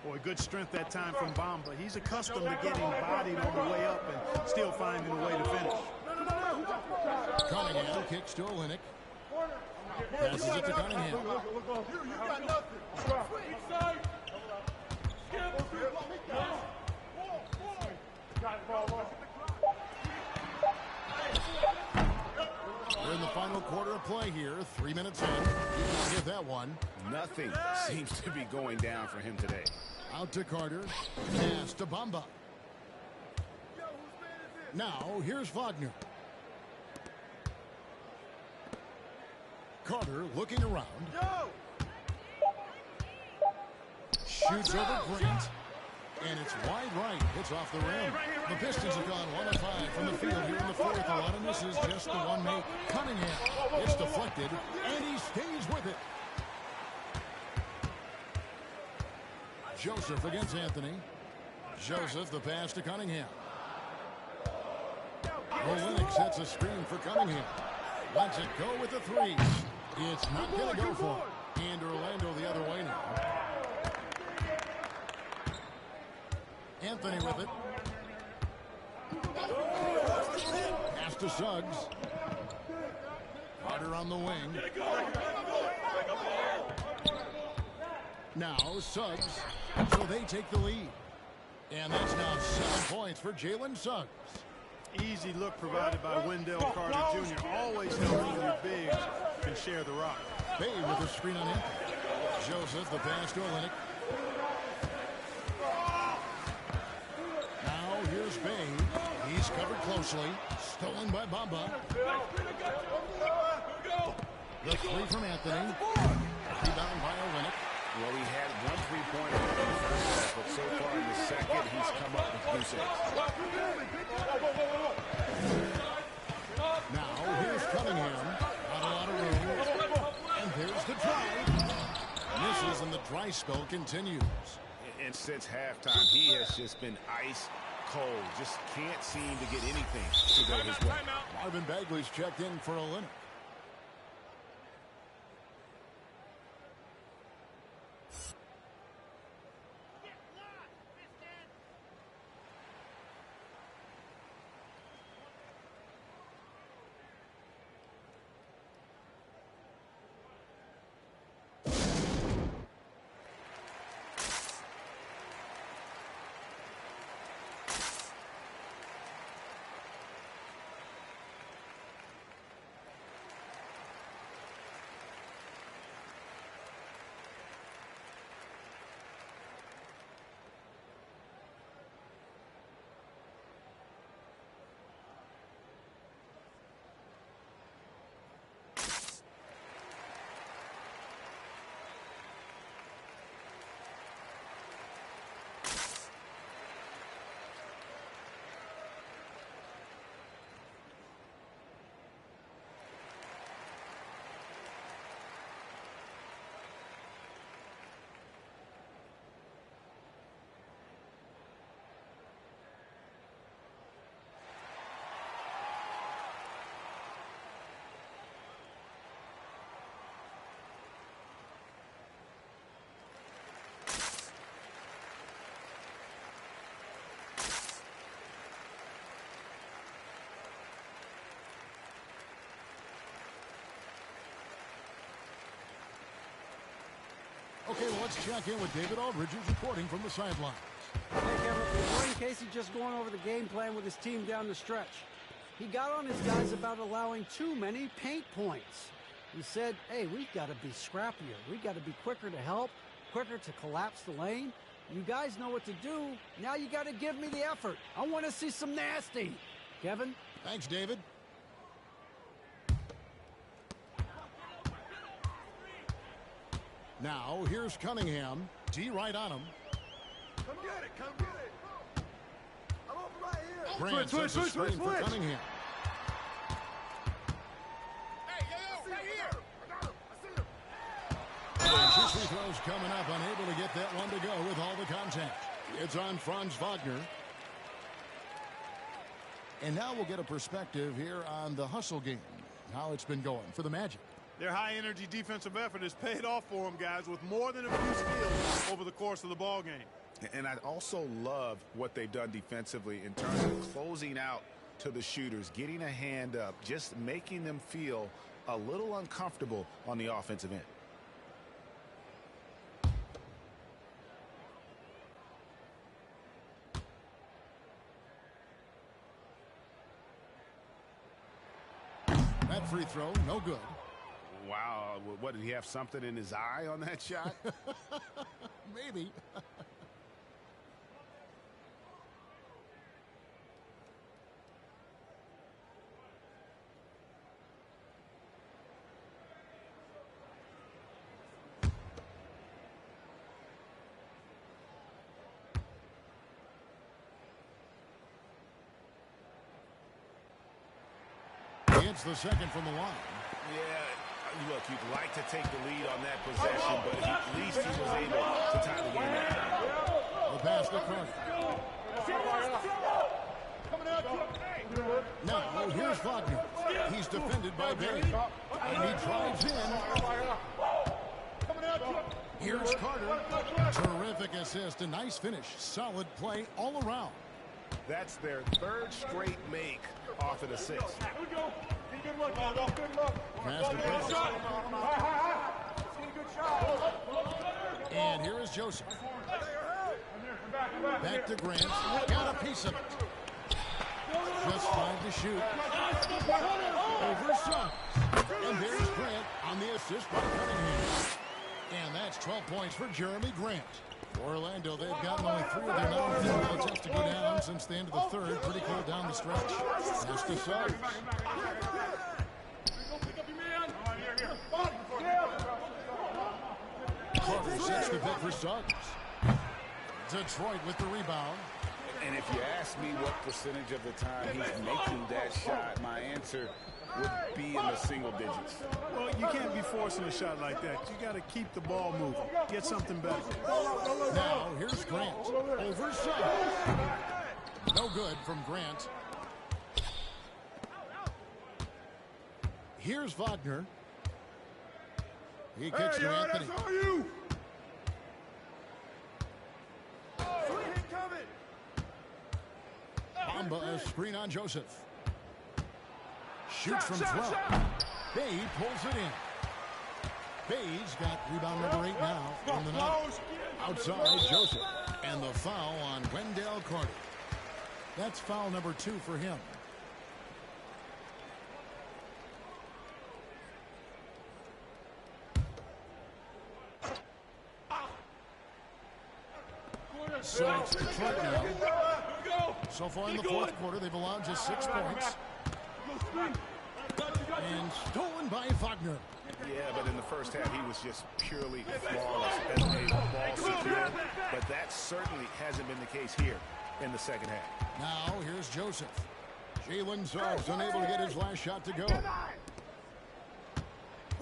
Boy, good strength that time from Bamba. He's accustomed to getting bodied on the way up and still finding a way to finish. Cunningham kicks to Olynyk. Passes it to Cunningham. You got nothing. We're in the final quarter of play here. 3 minutes in. You can give that one. Nothing seems to be going down for him today. Out to Carter. Pass to Bamba. Now, here's Wagner. Carter looking around. Shoots over Grant. And it's wide right. Hits off the rim. The Pistons have gone 1 of 5 from the field here in the fourth. A lot of misses, just the one made. Cunningham. It's deflected, and he stays with it. Joseph against Anthony. Joseph, the pass to Cunningham. Olynyk sets a screen for Cunningham. Lets it go with the three. It's not going to go for him. And Orlando the other way now. Anthony with it. Pass to Suggs. Carter on the wing. Now Suggs. So they take the lead. And that's now 7 points for Jalen Suggs. Easy look provided by Wendell Carter Jr. Always helping your bigs can share the rock. Bay with the screen on Anthony. Joseph, the pass to Olynyk. Now here's Bay. He's covered closely. Stolen by Bamba. The three from Anthony. Rebound by Olynyk. Well, he had 1 3-pointer in the first half, but so far in the second, he's come up with goose eggs. Now, here's Cunningham. Not a lot of room. And there's the drive. Misses, and the dry spell continues. And since halftime, he has just been ice cold. Just can't seem to get anything to go his way. Marvin Bagley's checked in for Olynyk. Okay, well, let's check in with David Aldridge, who's reporting from the sidelines. Hey, Kevin, Dwayne Casey just going over the game plan with his team down the stretch. He got on his guys about allowing too many paint points. He said, hey, we've got to be scrappier. We've got to be quicker to help, quicker to collapse the lane. You guys know what to do. Now you got to give me the effort. I want to see some nasty. Kevin? Thanks, David. Now, here's Cunningham. D right on him. Come get it, come get it. I'm over right here. Grant sets a screen for Cunningham. Two free throws coming up, unable to get that one to go with all the contact. It's on Franz Wagner. And now we'll get a perspective here on the hustle game, how it's been going for the Magic. Their high-energy defensive effort has paid off for them, guys, with more than a few steals over the course of the ball game. And I also love what they've done defensively in terms of closing out to the shooters, getting a hand up, just making them feel a little uncomfortable on the offensive end. That free throw, no good. Wow, what, did he have something in his eye on that shot? Maybe. It's the second from the line. Yeah, look, you'd like to take the lead on that possession, but at least he was able to tie the game out. The pass to Carter. Now, here's Wagner. He's defended by Barry. And he drives in. Here's Carter. Terrific assist. A nice finish. Solid play all around. That's their third straight make off of the sixth. Pass to Chris. And here is Joseph. Back to Grant. Got a piece of it. Just trying to shoot. Over Suggs. And there's Grant on the assist by Cunningham. And that's 12 points for Jeremy Grant. For Orlando, they've gotten only 3 of their 9 field goals to go down since the end of the third. Pretty cool down the stretch. Pass to Suggs. Carter sets the pick for Suggs. Detroit with the rebound. And if you ask me what percentage of the time he's making that shot, my answer would be in the single digits. Well, you can't be forcing a shot like that. You got to keep the ball moving. Get something better. Now, here's Grant. Over Suggs. No good from Grant. Here's Wagner. He kicks to Anthony. Bamba, a screen on Joseph. Shoots from 12. Bay pulls it in. Bay's got rebound number 8 now from the night. Outside Joseph. And the foul on Wendell Carter. That's foul number 2 for him. So it's Detroit now. So far in the fourth quarter, they've allowed just 6 points. And stolen by Wagner. Yeah, but in the first half, he was just purely flawless as a ball secure. But that certainly hasn't been the case here in the second half. Now, here's Joseph. Jalen Suggs unable to get his last shot to go.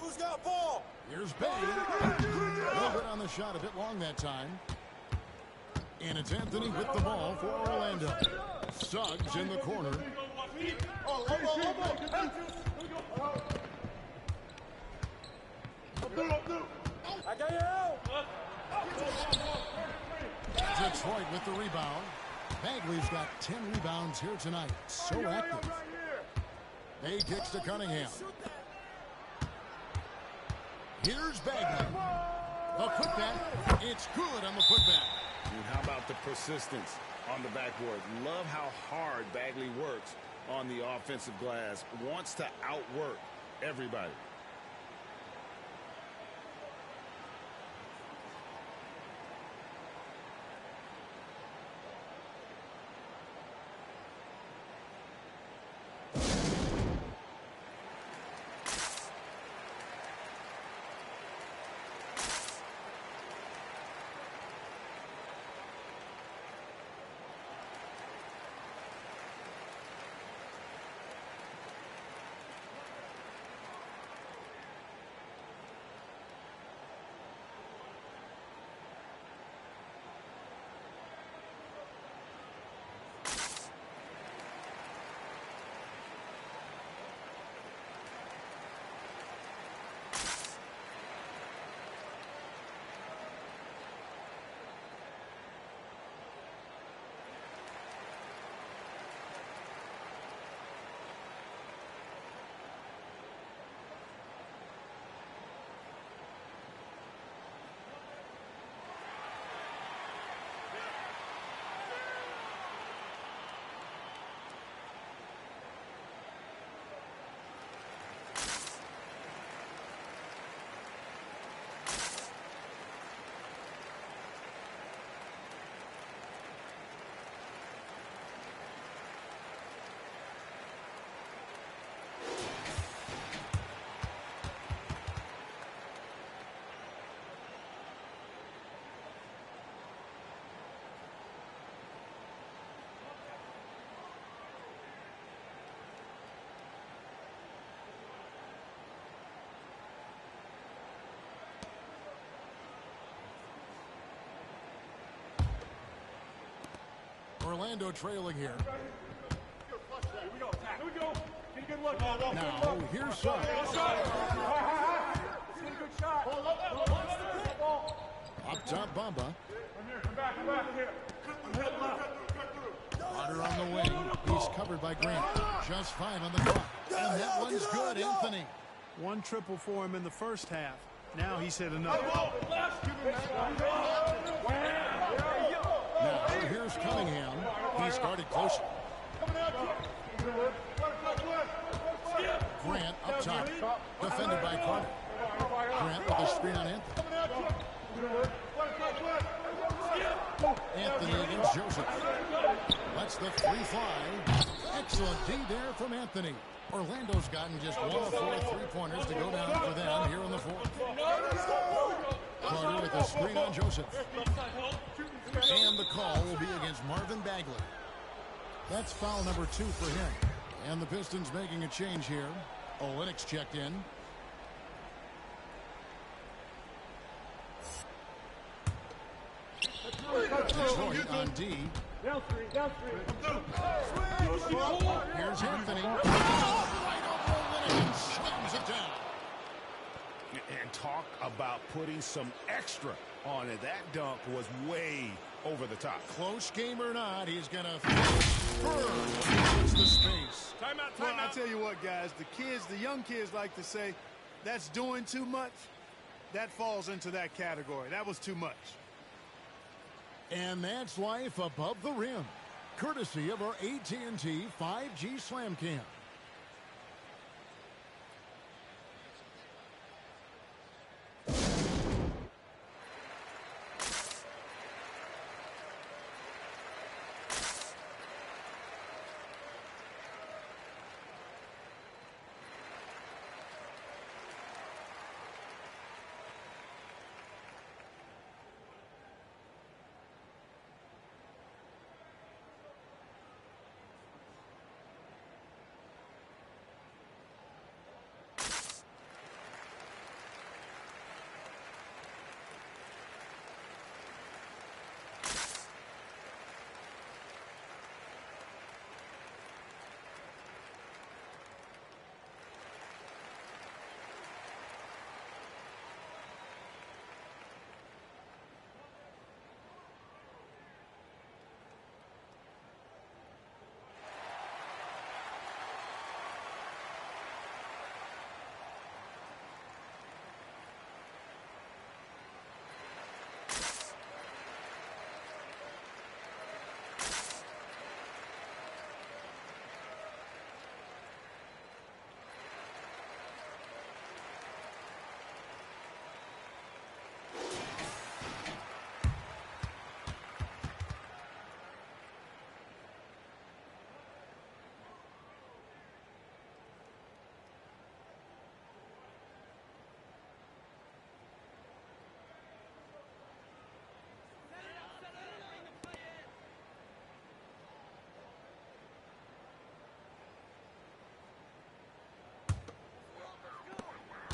Who's got ball? Here's Bay. No good on the shot, a bit long that time. And it's Anthony with the ball for Orlando. Suggs in the corner. Detroit with the rebound. Bagley's got 10 rebounds here tonight. So active. Bay kicks to Cunningham. Here's Bagley. The putback. It's good on the putback. And how about the persistence on the backboard? Love how hard Bagley works on the offensive glass. Wants to outwork everybody. Orlando trailing here. Here we go. Here we go. Get a good look. Now, here's some. Get a good shot. Up top, Bamba. Come here. Come back. Come back. Here. Hit left. Carter on the wing. He's covered by Grant. Just 5 on the clock. And that one's good, Anthony. One triple for him in the first half. Now he's hit another. Now, here's Cunningham. He's guarded close. Grant up top. Defended by Carter. Grant with a screen on Anthony. Anthony against Joseph. Lets the three fly. Excellent D there from Anthony. Orlando's gotten just 1 of 4 three-pointers to go down for them here in the fourth. Carter with a screen on Joseph. And the call will be against Marvin Bagley. That's foul number 2 for him. And the Pistons making a change here. Olynyk checked in. Detroit on D. Down three. Here's Anthony. Right over Olynyk and slams it down. And talk about putting some extra on it. That dunk was way over the top. Close game or not, he's going to firm the space. Timeout. Well, I tell you what, guys, the young kids like to say, that's doing too much. That falls into that category. That was too much. And that's life above the rim, courtesy of our AT&T 5G Slam Cam.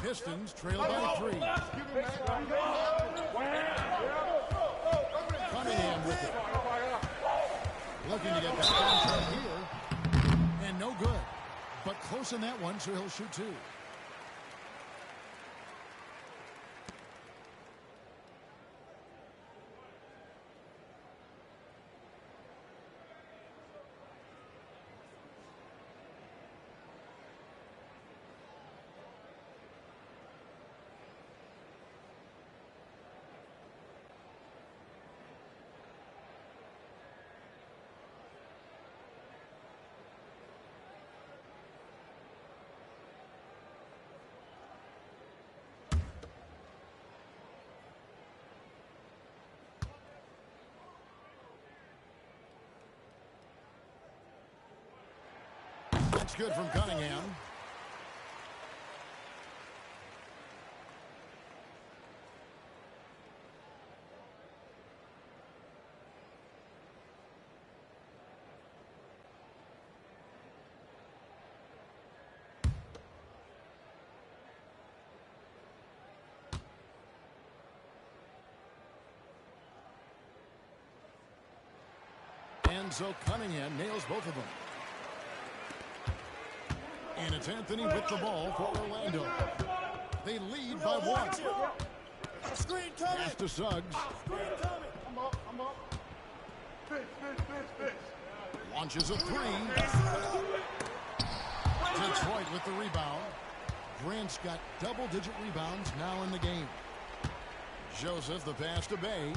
Pistons trail by 3. Cunningham with it. Looking to get back on track here. And no good. But close in that one, so he'll shoot 2. That's good from Cunningham. And And so Cunningham nails both of them. And it's Anthony with the ball for Orlando. They lead by 1. Screen coming. Pass to Suggs. Screen coming. I'm up. Fish. Launches a 3. Detroit with the rebound. Grant's got double-digit rebounds now in the game. Joseph, the pass to Bay.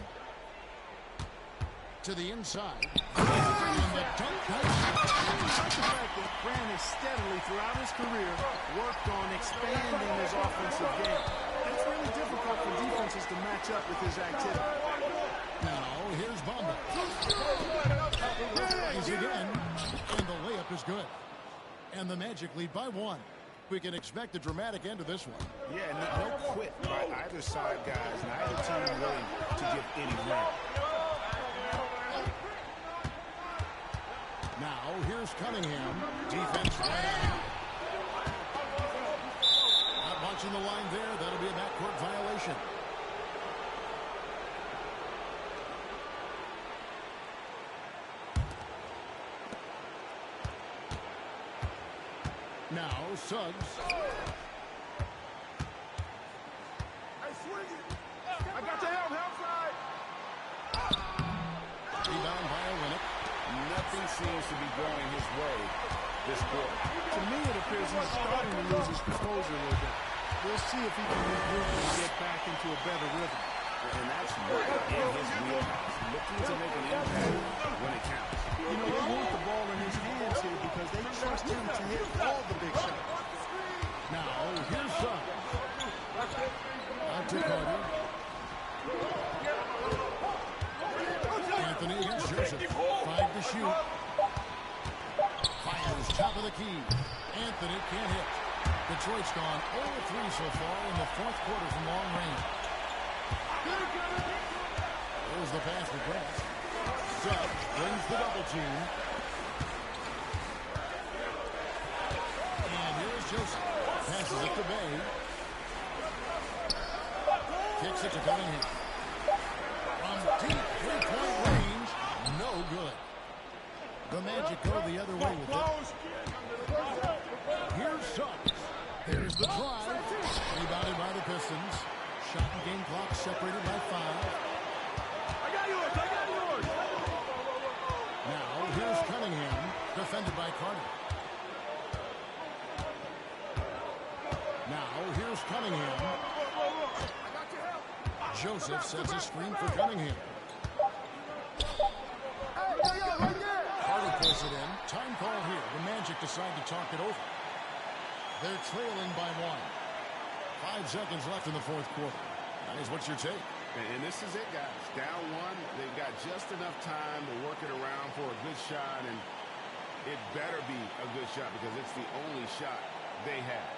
To the inside. And the dunk. Despite the fact that Grant has steadily throughout his career worked on expanding his offensive game, it's really difficult for defenses to match up with his activity. Now, here's Bamba. He's again, and the layup is good. And the Magic lead by 1. We can expect a dramatic end to this one. Yeah, no quit by either side, guys. Neither team willing to give any room. Now, here's Cunningham. Defense right on him. Not watching the line there. That'll be a backcourt violation. Now, Suggs. I got your help side. Rebound by Olynyk. Nothing seems to be going his way this quarter. To me, it appears he's starting to lose his composure a little bit. We'll see if he can regroup and get back into a better rhythm. And that's right in his wheelhouse. Looking to make an impact when it counts. You know, they want the ball in his hands here because they trust him to hit all the big shots. Now, here's Suggs. Out to Carter. Anthony against Joseph. 5 to shoot. Fires top of the key. Anthony can't hit. Detroit's gone 0-3 so far in the 4th quarter from long range. There's the pass for Grant. Suggs brings the double team. And here's Joseph. Passes it to Bay. Kicks it to Cunningham. From deep three-point range, no good. The Magic go the other way with it. Here's Suggs. There's the drive. Rebounded by the Pistons. Shot and game clock separated by 5. I got yours. Now, here's Cunningham, defended by Carter. Now, here's Cunningham. Joseph sets a screen for Cunningham. Carter pulls it in. Time call here. The Magic decide to talk it over. They're trailing by 1. 5 seconds left in the 4th quarter. That is what's your take. And this is it, guys. Down 1. They've got just enough time to work it around for a good shot, and it better be a good shot because it's the only shot they have.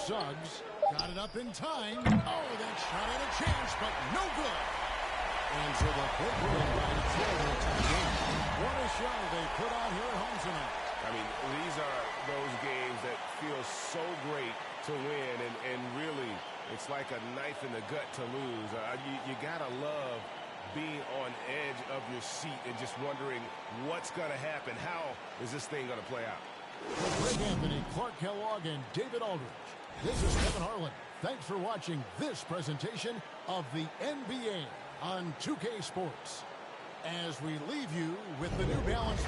Suggs got it up in time. Oh, that shot had a chance, but no good. And so the big win by Detroit again. What a show they put on here at home tonight. I mean, these are those games that feel so great to win, and really, it's like a knife in the gut to lose. You gotta love being on edge of your seat and just wondering what's gonna happen. How is this thing gonna play out? With Greg Anthony, Clark Kellogg, and David Aldridge, this is Kevin Harlan. Thanks for watching this presentation of the NBA on 2K Sports. As we leave you with the New Balance